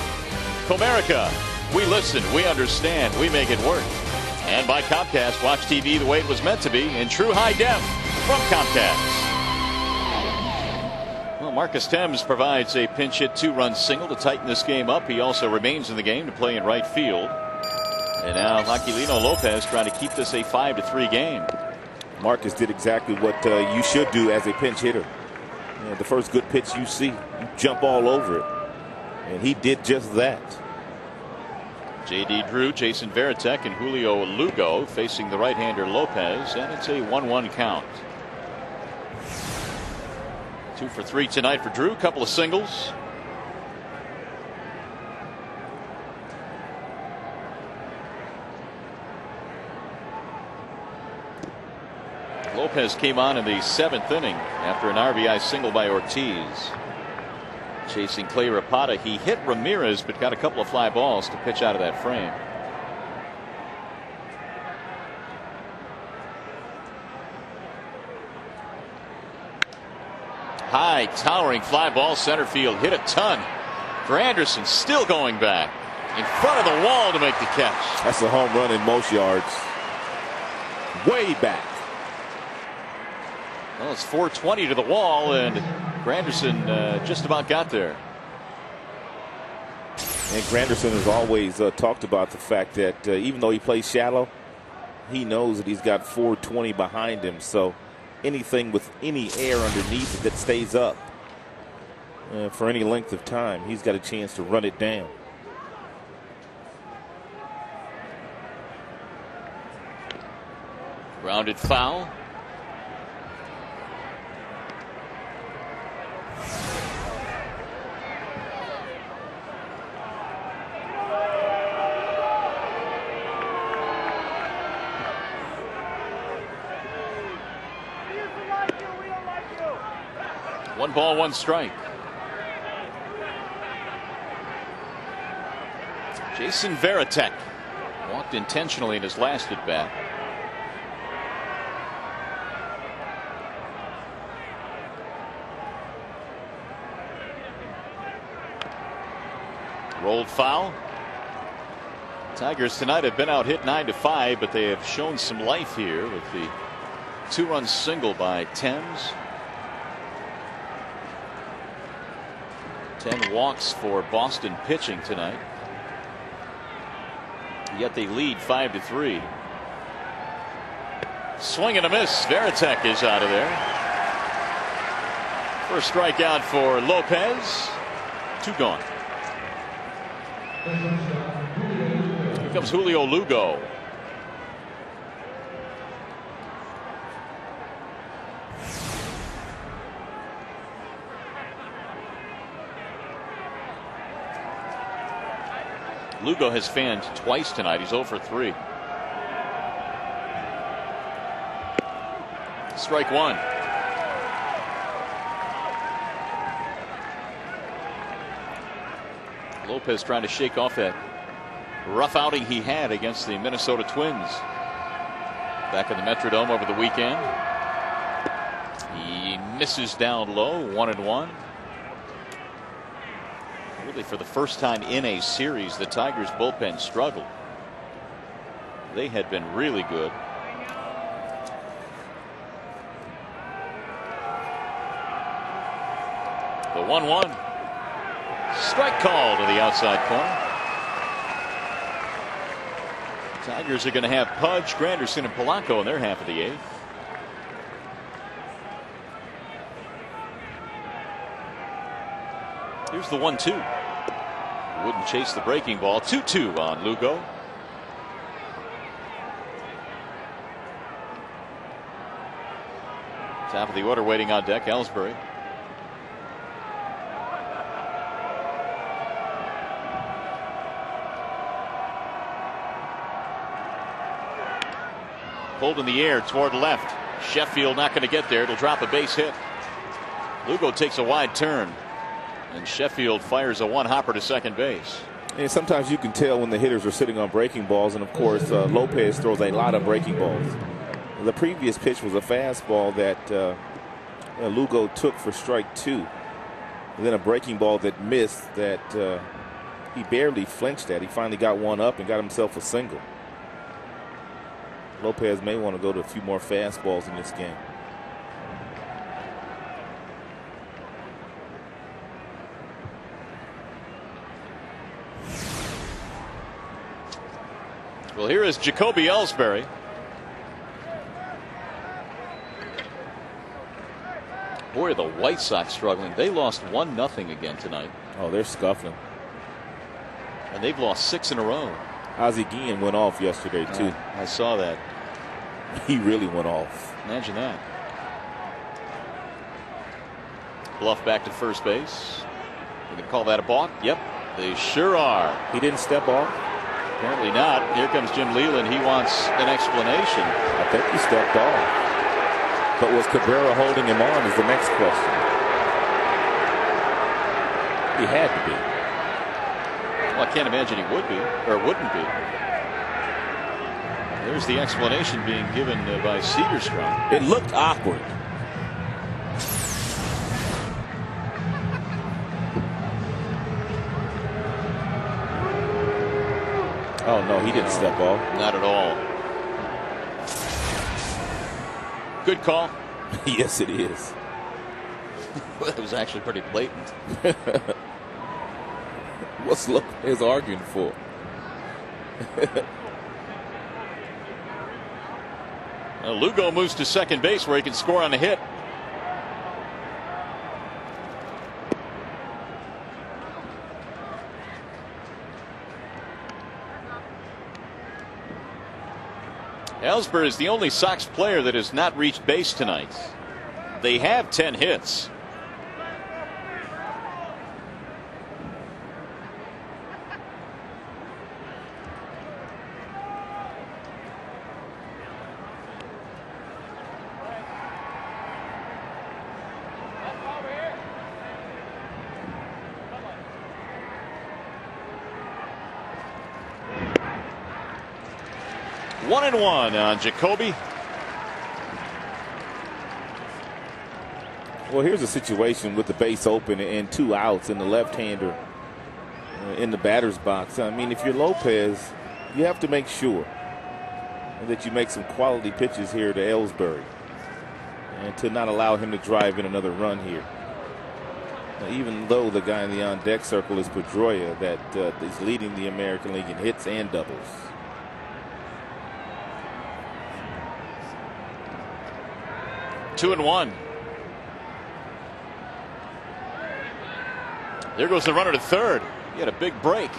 Comerica, we listen, we understand, we make it work. And by Comcast, watch TV the way it was meant to be in true high def from Comcast. Well, Marcus Thames provides a pinch hit 2-run single to tighten this game up. He also remains in the game to play in right field. And now Aquilino Lopez trying to keep this a 5-3 game. Marcus did exactly what you should do as a pinch hitter. You know, the first good pitch you see, you jump all over it. And he did just that. J.D. Drew, Jason Varitek, and Julio Lugo facing the right-hander Lopez, and it's a 1-1 count. 2 for 3 tonight for Drew, couple of singles. Lopez came on in the 7th inning after an RBI single by Ortiz. Chasing Clay Rapata, he hit Ramirez but got a couple of fly balls to pitch out of that frame. High towering fly ball center field, hit a ton. Granderson still going back in front of the wall to make the catch. That's a home run in most yards. Way back. Well, it's 420 to the wall, and Granderson just about got there. And Granderson has always talked about the fact that even though he plays shallow, he knows that he's got 420 behind him. So anything with any air underneath it that stays up for any length of time, he's got a chance to run it down. Grounded foul. One ball, one strike. Jason Varitek walked intentionally in his last at bat. Rolled foul. Tigers tonight have been out hit 9-5, but they have shown some life here with the 2-run single by Thames. 10 walks for Boston pitching tonight. Yet they lead 5-3. Swing and a miss. Varitek is out of there. First strikeout for Lopez. 2 gone. Here comes Julio Lugo. Lugo has fanned twice tonight. He's 0 for 3. Strike 1. Lopez trying to shake off that rough outing he had against the Minnesota Twins back in the Metrodome over the weekend. He misses down low, 1-1. Really, for the first time in a series, the Tigers bullpen struggled. They had been really good. The 1-1. Strike call to the outside corner. Tigers are going to have Pudge, Granderson, and Polanco in their half of the 8th. Here's the 1-2. Wouldn't chase the breaking ball. 2-2 on Lugo. Top of the order waiting on deck, Ellsbury. Pulled in the air toward left. Sheffield not going to get there. It'll drop a base hit. Lugo takes a wide turn. And Sheffield fires a one-hopper to second base. And sometimes you can tell when the hitters are sitting on breaking balls. And, of course, Lopez throws a lot of breaking balls. The previous pitch was a fastball that Lugo took for strike 2. And then a breaking ball that missed that he barely flinched at. He finally got one up and got himself a single. Lopez may want to go to a few more fastballs in this game. Well, here is Jacoby Ellsbury. Boy, are the White Sox struggling. They lost 1-0 again tonight. Oh, they're scuffling. And they've lost 6 in a row. Ozzie Guillen went off yesterday, too. I saw that. He really went off. Imagine that. Bluff back to first base. You can call that a balk? Yep, they sure are. He didn't step off? Apparently not. Here comes Jim Leland. He wants an explanation. I think he stepped off. But was Cabrera holding him on is the next question. He had to be. Well, I can't imagine he would be, or wouldn't be. There's the explanation being given by Segerstrom. It looked awkward. Oh, no, he didn't step off. Not at all. Good call. Yes, it is. It was actually pretty blatant. What's Lopez arguing for? Lugo moves to second base where he can score on a hit. Ellsbury is the only Sox player that has not reached base tonight. They have 10 hits. One and one on Jacoby. Well, here's a situation with the base open and 2 outs and the left-hander in the batter's box. I mean, if you're Lopez, you have to make sure that you make some quality pitches here to Ellsbury and to not allow him to drive in another run here. Now, even though the guy in the on-deck circle is Pedroia, that is leading the American League in hits and doubles. Two and one. There goes the runner to third. He had a big break.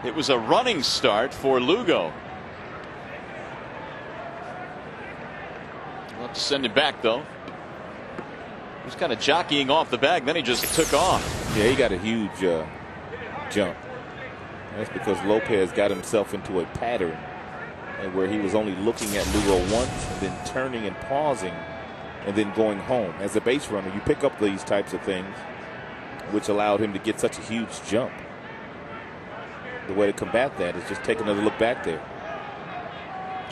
It was a running start for Lugo. We'll have to send him back, though. He was kind of jockeying off the bag, then he just took off. Yeah, he got a huge jump. That's because Lopez got himself into a pattern where he was only looking at Lugo once and then turning and pausing and then going home. As a base runner, you pick up these types of things, which allowed him to get such a huge jump. The way to combat that is just take another look back there.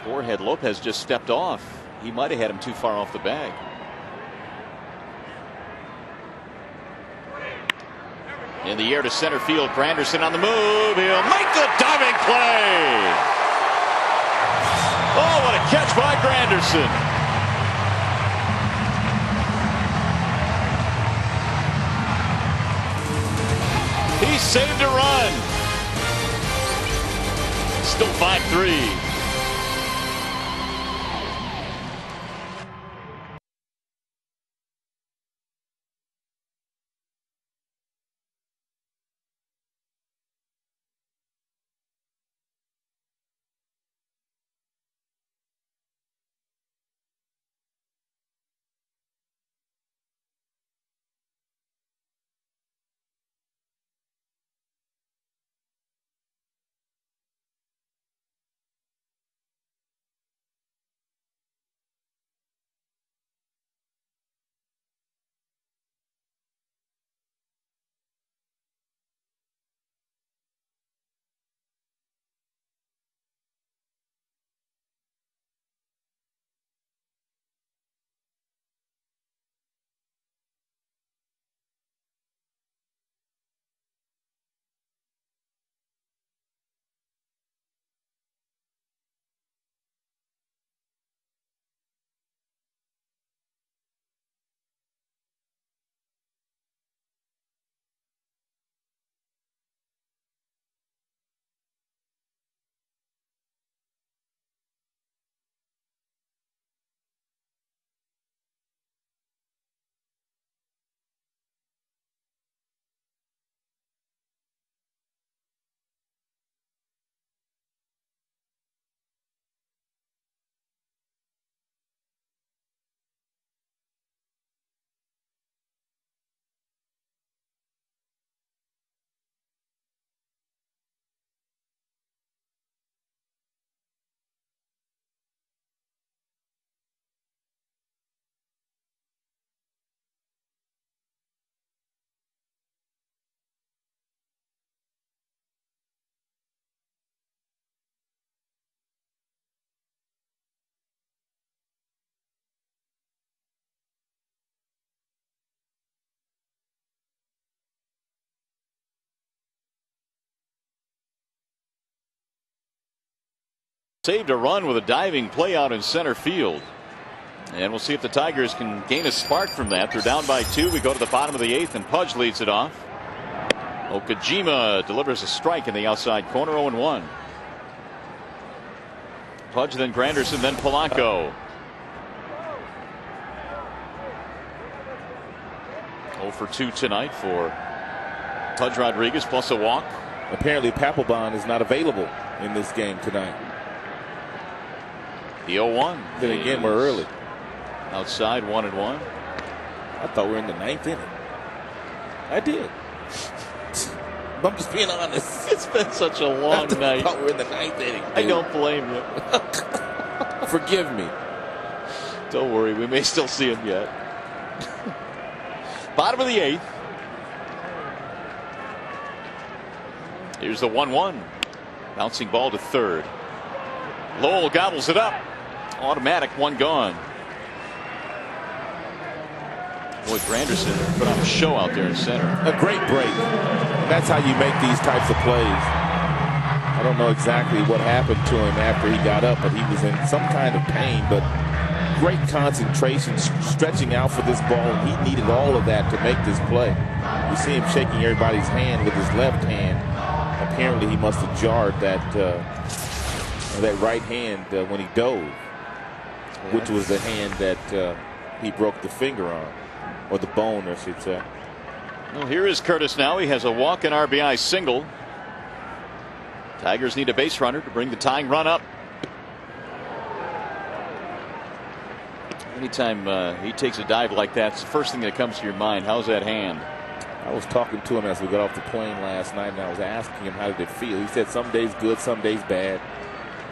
Or had Lopez just stepped off, he might have had him too far off the bag. In the air to center field, Granderson on the move. He'll make the diving play. Oh, what a catch by Granderson. He saved a run. Still 5-3. Saved a run with a diving play out in center field. And we'll see if the Tigers can gain a spark from that. They're down by 2. We go to the bottom of the 8th, and Pudge leads it off. Okajima delivers a strike in the outside corner, 0-1. Pudge, then Granderson, then Polanco. 0 for 2 tonight for Pudge Rodriguez, plus a walk. Apparently, Papelbon is not available in this game tonight. The 0-1. Then again, we're early. Outside, 1-1. I thought we were in the 9th inning. I did. I'm just being honest. It's been such a long night. I thought we were in the 9th inning. Dude. I don't blame you. Forgive me. Don't worry, we may still see him yet. Bottom of the 8th. Here's the 1-1. Bouncing ball to third. Lowell gobbles it up. Automatic, one gone. Boy, Granderson put on a show out there in center. A great break. That's how you make these types of plays. I don't know exactly what happened to him after he got up, but he was in some kind of pain. But great concentration, stretching out for this ball, and he needed all of that to make this play. You see him shaking everybody's hand with his left hand. Apparently, he must have jarred that right hand when he dove, which was the hand that he broke the finger on, or the bone, I should say. Well, here is Curtis now. He has a walk and RBI single. Tigers need a base runner to bring the tying run up. Anytime he takes a dive like that, it's the first thing that comes to your mind. How's that hand? I was talking to him as we got off the plane last night, and I was asking him how did it feel. He said some days good, some days bad.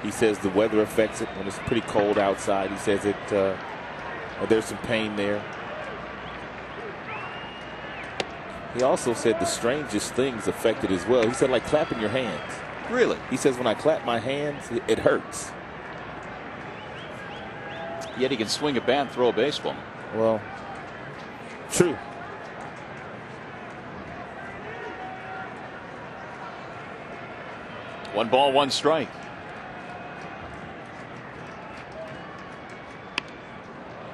He says the weather affects it when it's pretty cold outside. He says there's some pain there. He also said the strangest things affect it as well. He said like clapping your hands. Really? He says when I clap my hands, it hurts. Yet he can swing a bat and throw a baseball. Well, true. One ball, one strike.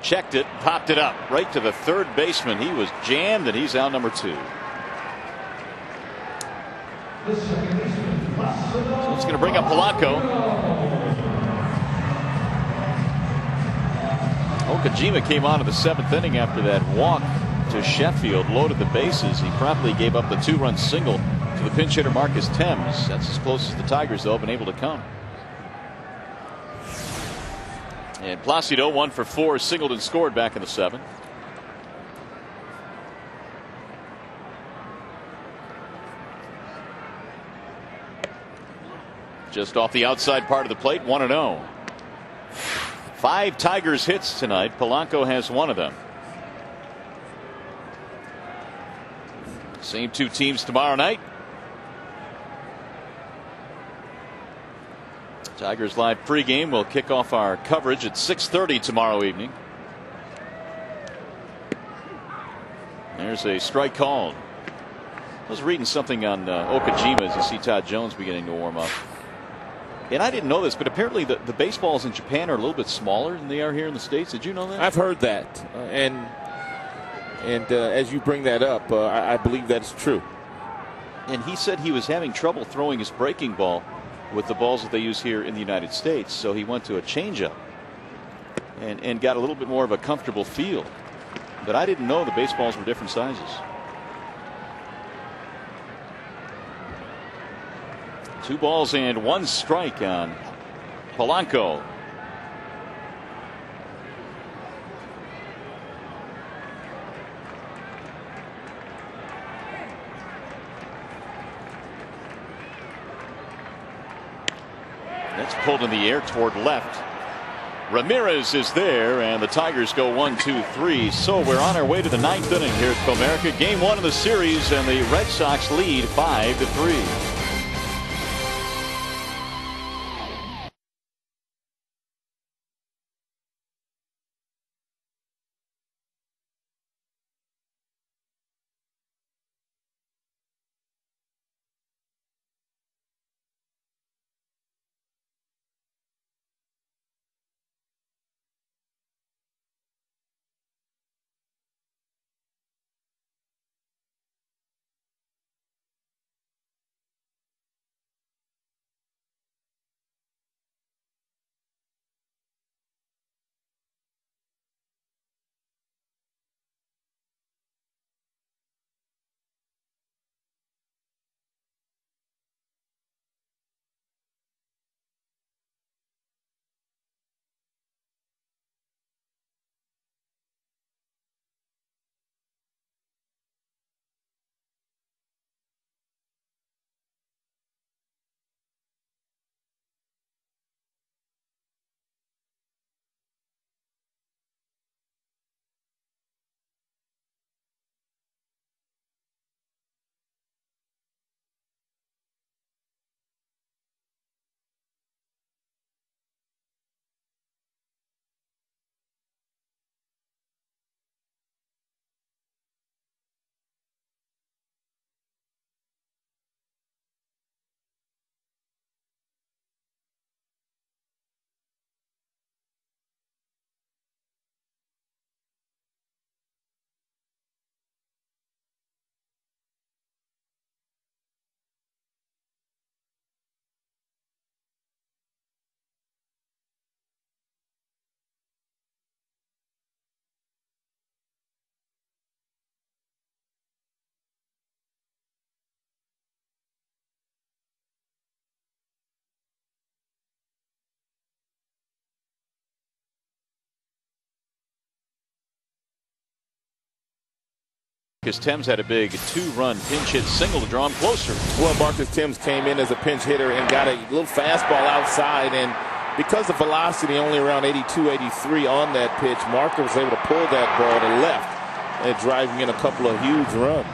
Checked it, popped it up right to the third baseman. He was jammed, and he's out number 2. So it's going to bring up Polanco. Okajima came on in the 7th inning after that walk to Sheffield, loaded the bases. He promptly gave up the 2-run single to the pinch hitter Marcus Thames. That's as close as the Tigers, though, have been able to come. And Placido 1 for 4, singled and scored back in the 7th. Just off the outside part of the plate, 1-0. 5 Tigers hits tonight. Polanco has 1 of them. Same 2 teams tomorrow night. Tigers Live pregame will kick off our coverage at 6:30 tomorrow evening. There's a strike called. I was reading something on Okajima as you see Todd Jones beginning to warm up. And I didn't know this, but apparently the baseballs in Japan are a little bit smaller than they are here in the States. Did you know that? I've heard that. And as you bring that up, I believe that's true. And he said he was having trouble throwing his breaking ball with the balls that they use here in the United States. So he went to a changeup and got a little bit more of a comfortable feel. But I didn't know the baseballs were different sizes. 2 balls and 1 strike on Polanco. That's pulled in the air toward left. Ramirez is there, and the Tigers go 1-2-3. So we're on our way to the 9th inning here at Comerica. Game 1 of the series, and the Red Sox lead 5-3. Because Thames had a big 2-run pinch hit single to draw him closer. Well, Marcus Thames came in as a pinch hitter and got a little fastball outside, and because of velocity only around 82, 83 on that pitch, Marcus was able to pull that ball to left and driving in a couple of huge runs.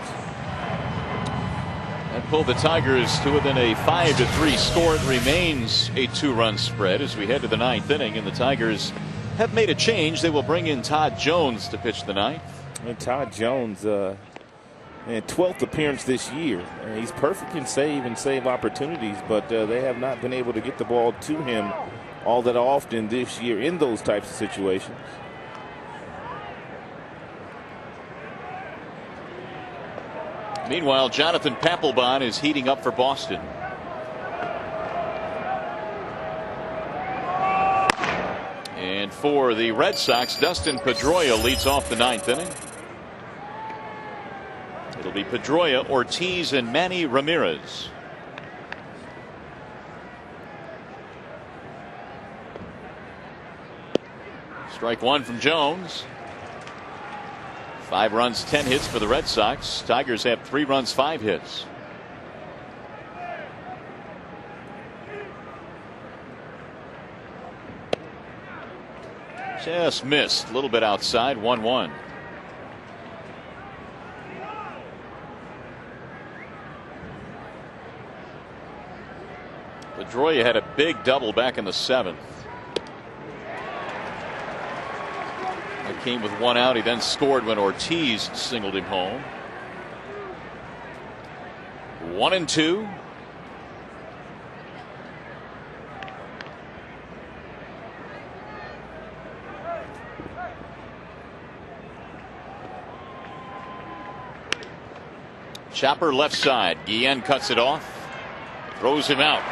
And pulled the Tigers to within a 5-3 score. It remains a 2-run spread as we head to the 9th inning, and the Tigers have made a change. They will bring in Todd Jones to pitch the 9th. And Todd Jones, 12th appearance this year. He's perfect in save opportunities, but they have not been able to get the ball to him all that often this year in those types of situations. Meanwhile, Jonathan Papelbon is heating up for Boston. And for the Red Sox, Dustin Pedroia leads off the 9th inning. It'll be Pedroia, Ortiz, and Manny Ramirez. Strike one from Jones. 5 runs, 10 hits for the Red Sox. Tigers have 3 runs, 5 hits. Just missed a little bit outside. 1-1. Pedroia had a big double back in the 7th. That came with 1 out. He then scored when Ortiz singled him home. 1-2. Chopper left side. Guillen cuts it off. Throws him out.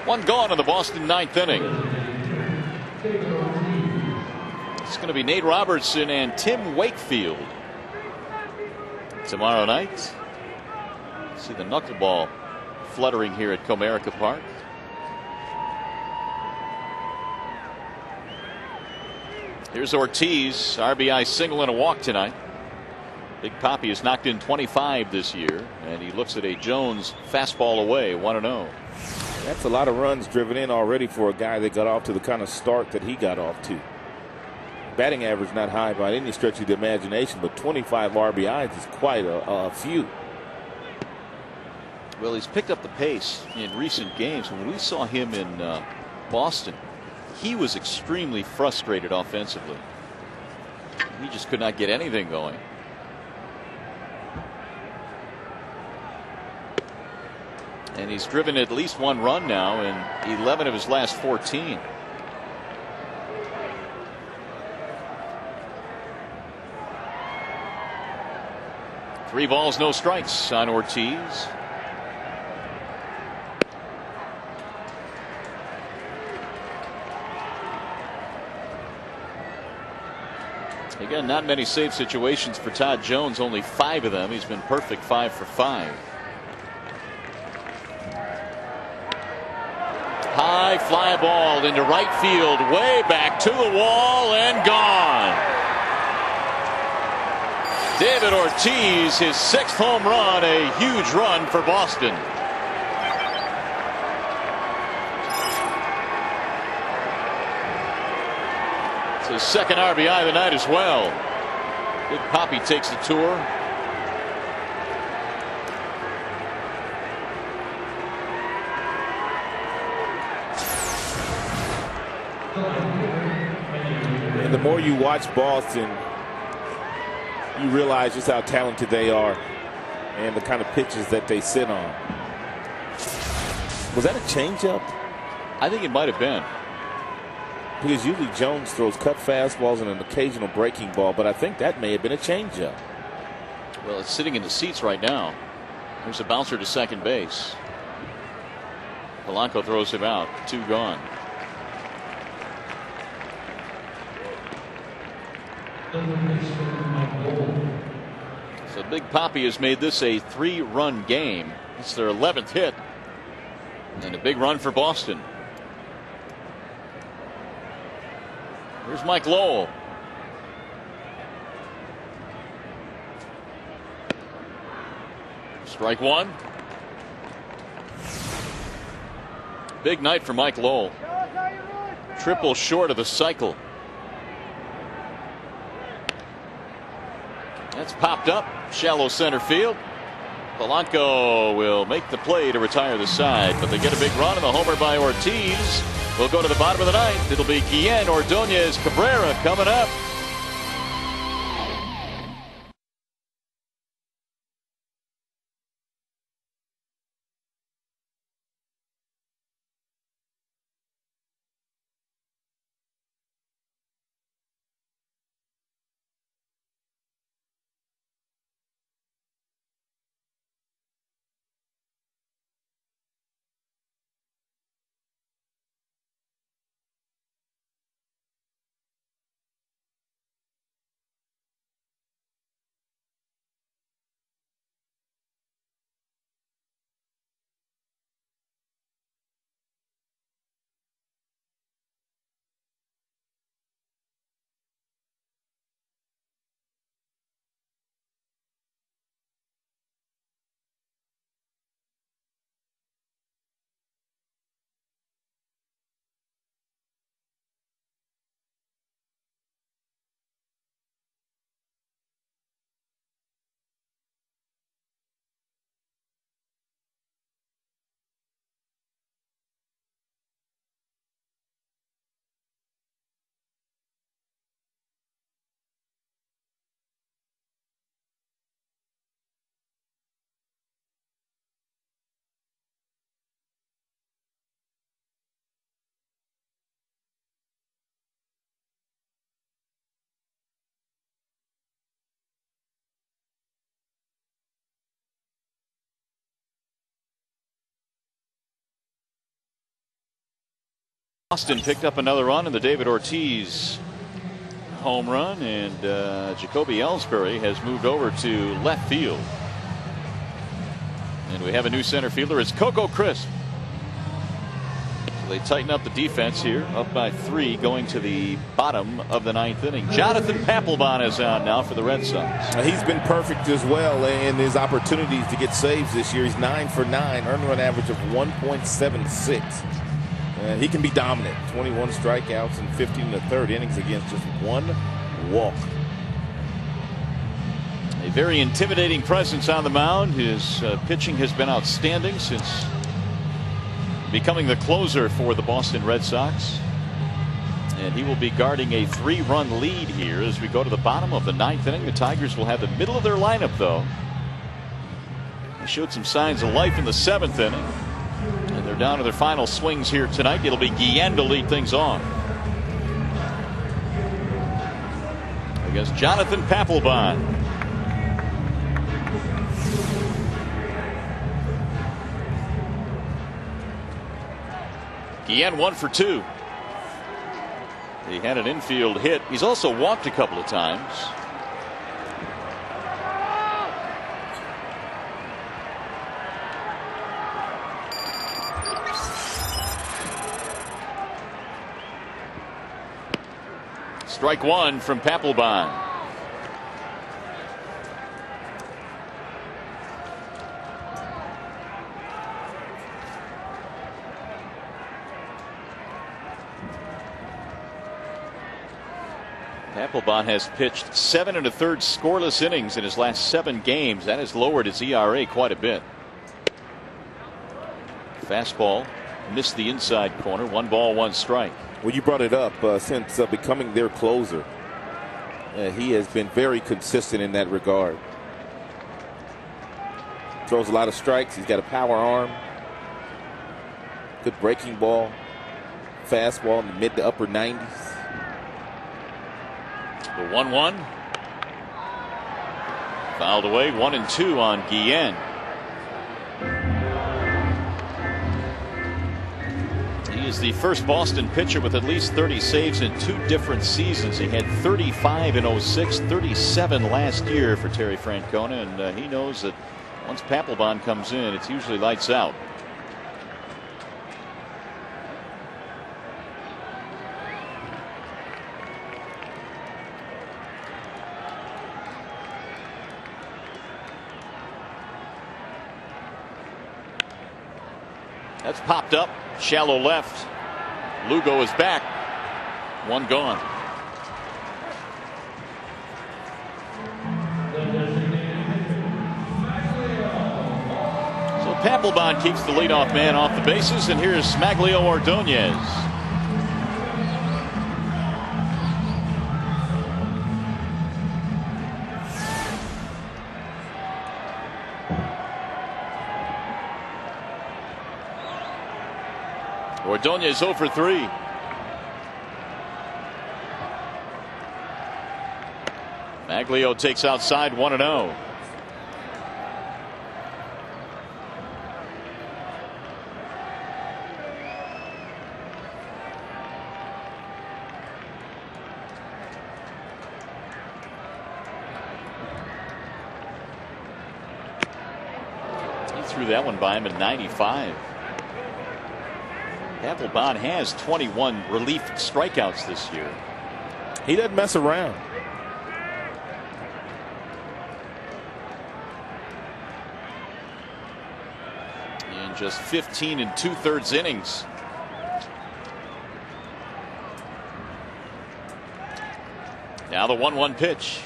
1 gone in the Boston 9th inning. It's going to be Nate Robertson and Tim Wakefield tomorrow night. See the knuckleball fluttering here at Comerica Park. Here's Ortiz, RBI single and a walk tonight. Big Papi has knocked in 25 this year, and he looks at a Jones fastball away, 1-0. That's a lot of runs driven in already for a guy that got off to the kind of start that he got off to. Batting average not high by any stretch of the imagination, but 25 RBIs is quite a few. Well, he's picked up the pace in recent games. When we saw him in Boston, he was extremely frustrated offensively. He just could not get anything going. And he's driven at least 1 run now in 11 of his last 14. Three balls, no strikes on Ortiz. Again, not many save situations for Todd Jones, only 5 of them. He's been perfect 5 for 5. High fly ball into right field, way back to the wall and gone. David Ortiz, his 6th home run, a huge run for Boston. His 2nd RBI of the night as well. Big Papi takes the tour. And the more you watch Boston, you realize just how talented they are and the kind of pitches that they sit on. Was that a changeup? I think it might have been. Because usually Jones throws cut fastballs and an occasional breaking ball, but I think that may have been a changeup. Well, it's sitting in the seats right now. There's a bouncer to second base. Polanco throws him out. 2 gone. So Big Papi has made this a 3-run game. It's their 11th hit. And a big run for Boston. Here's Mike Lowell. Strike one. Big night for Mike Lowell. Triple short of the cycle. That's popped up. Shallow center field. Polanco will make the play to retire the side, but they get a big run, and the homer by Ortiz will go to the bottom of the ninth. It'll be Guillen Ordonez Cabrera coming up. Boston picked up another run in the David Ortiz home run, and Jacoby Ellsbury has moved over to left field. And we have a new center fielder. It's Coco Crisp. So they tighten up the defense here, up by 3 going to the bottom of the 9th inning. Jonathan Papelbon is on now for the Red Sox. He's been perfect as well in his opportunities to get saves this year. He's 9 for 9, earned run average of 1.76. And he can be dominant. 21 strikeouts in 15 in the third innings against just 1 walk. A very intimidating presence on the mound. His pitching has been outstanding since becoming the closer for the Boston Red Sox. And he will be guarding a 3-run lead here as we go to the bottom of the 9th inning. The Tigers will have the middle of their lineup, though. They showed some signs of life in the 7th inning. And they're down to their final swings here tonight. It'll be Guillen to lead things off against Jonathan Papelbon. Guillen 1 for 2. He had an infield hit. He's also walked a couple of times. Strike 1 from Papelbon. Papelbon has pitched 7 1/3 scoreless innings in his last 7 games. That has lowered his ERA quite a bit. Fastball missed the inside corner. 1 ball, 1 strike. Well, you brought it up. Since becoming their closer, he has been very consistent in that regard. Throws a lot of strikes. He's got a power arm, good breaking ball, fastball in the mid to upper 90s. The 1-1 fouled away. 1-2 on Guillen. He is the first Boston pitcher with at least 30 saves in 2 different seasons. He had 35 in 06, 37 last year for Terry Francona, and he knows that once Papelbon comes in, it's usually lights out. That's popped up. Shallow left. Lugo is back. One gone. So Papelbon keeps the leadoff man off the bases, and here's Smaglio Ordonez. Ordonez 0 for 3. Maglio takes outside 1-0. He threw that one by him at 95. Papelbon has 21 relief strikeouts this year. He doesn't mess around. In just 15 2/3 innings. Now the 1-1 pitch.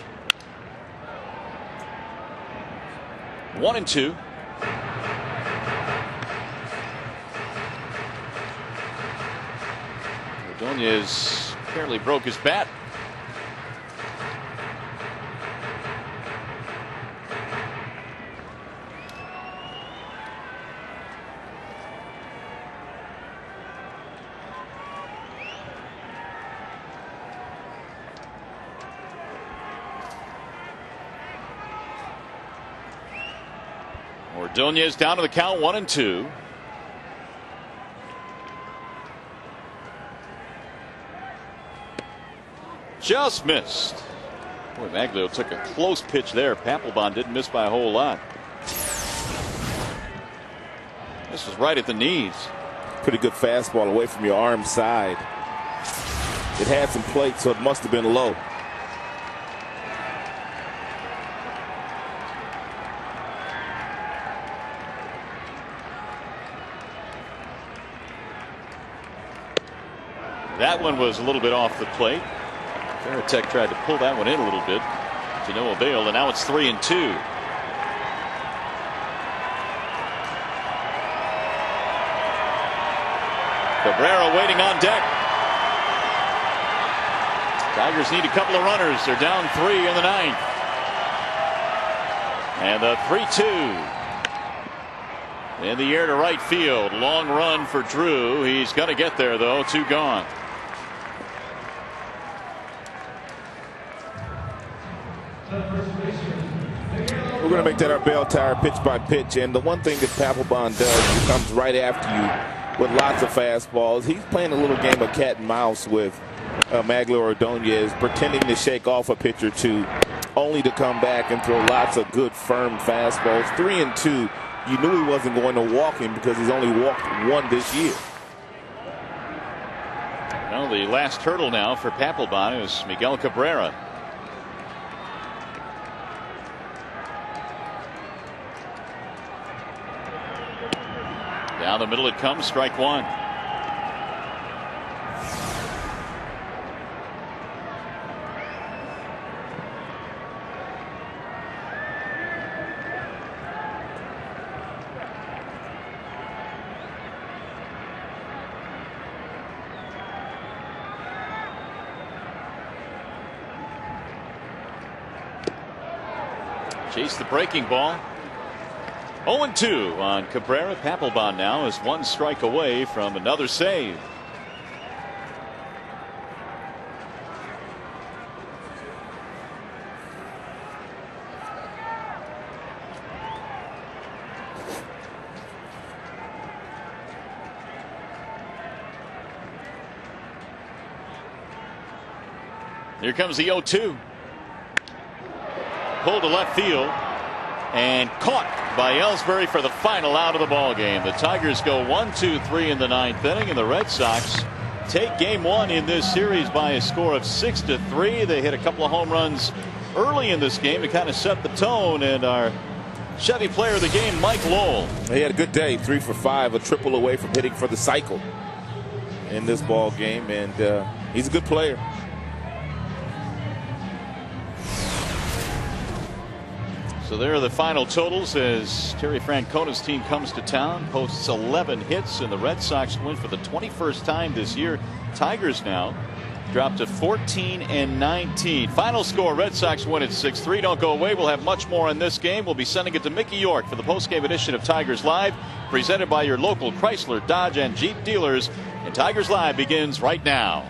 1-2. Ordonez apparently broke his bat. Ordonez down to the count, 1-2. Just missed. Boy, Maglio took a close pitch there. Papelbon didn't miss by a whole lot. This was right at the knees. Pretty good fastball away from your arm side. It had some plate, so it must have been low. That one was a little bit off the plate. Veritek tried to pull that one in a little bit to no avail, and now it's 3-2. Cabrera waiting on deck. Tigers need a couple of runners. They're down 3 in the 9th. And the 3-2. In the air to right field. Long run for Drew. He's going to get there, though. 2 gone. We're going to make that our bell tower pitch by pitch. And the one thing that Papelbon does, he comes right after you with lots of fastballs. He's playing a little game of cat and mouse with Maglio Ordonez, pretending to shake off a pitch or two, only to come back and throw lots of good, firm fastballs. 3-2. You knew he wasn't going to walk him because he's only walked 1 this year. Well, the last hurdle now for Papelbon is Miguel Cabrera. Down the middle it comes, strike 1. Chase the breaking ball. 0-2 on Cabrera. Papelbon now is 1 strike away from another save. Here comes the 0-2. Pulled to left field and caught by Ellsbury for the final out of the ball game. The Tigers go 1-2-3 in the 9th inning, and the Red Sox take game 1 in this series by a score of 6-3. They hit a couple of home runs early in this game to kind of set the tone and are Chevy Player of the Game, Mike Lowell. He had a good day, 3 for 5, a triple away from hitting for the cycle in this ball game, and he's a good player. So there are the final totals as Terry Francona's team comes to town, posts 11 hits, and the Red Sox win for the 21st time this year. Tigers now drop to 14-19. Final score, Red Sox win at 6-3. Don't go away. We'll have much more on this game. We'll be sending it to Mickey York for the postgame edition of Tigers Live, presented by your local Chrysler, Dodge, and Jeep dealers. And Tigers Live begins right now.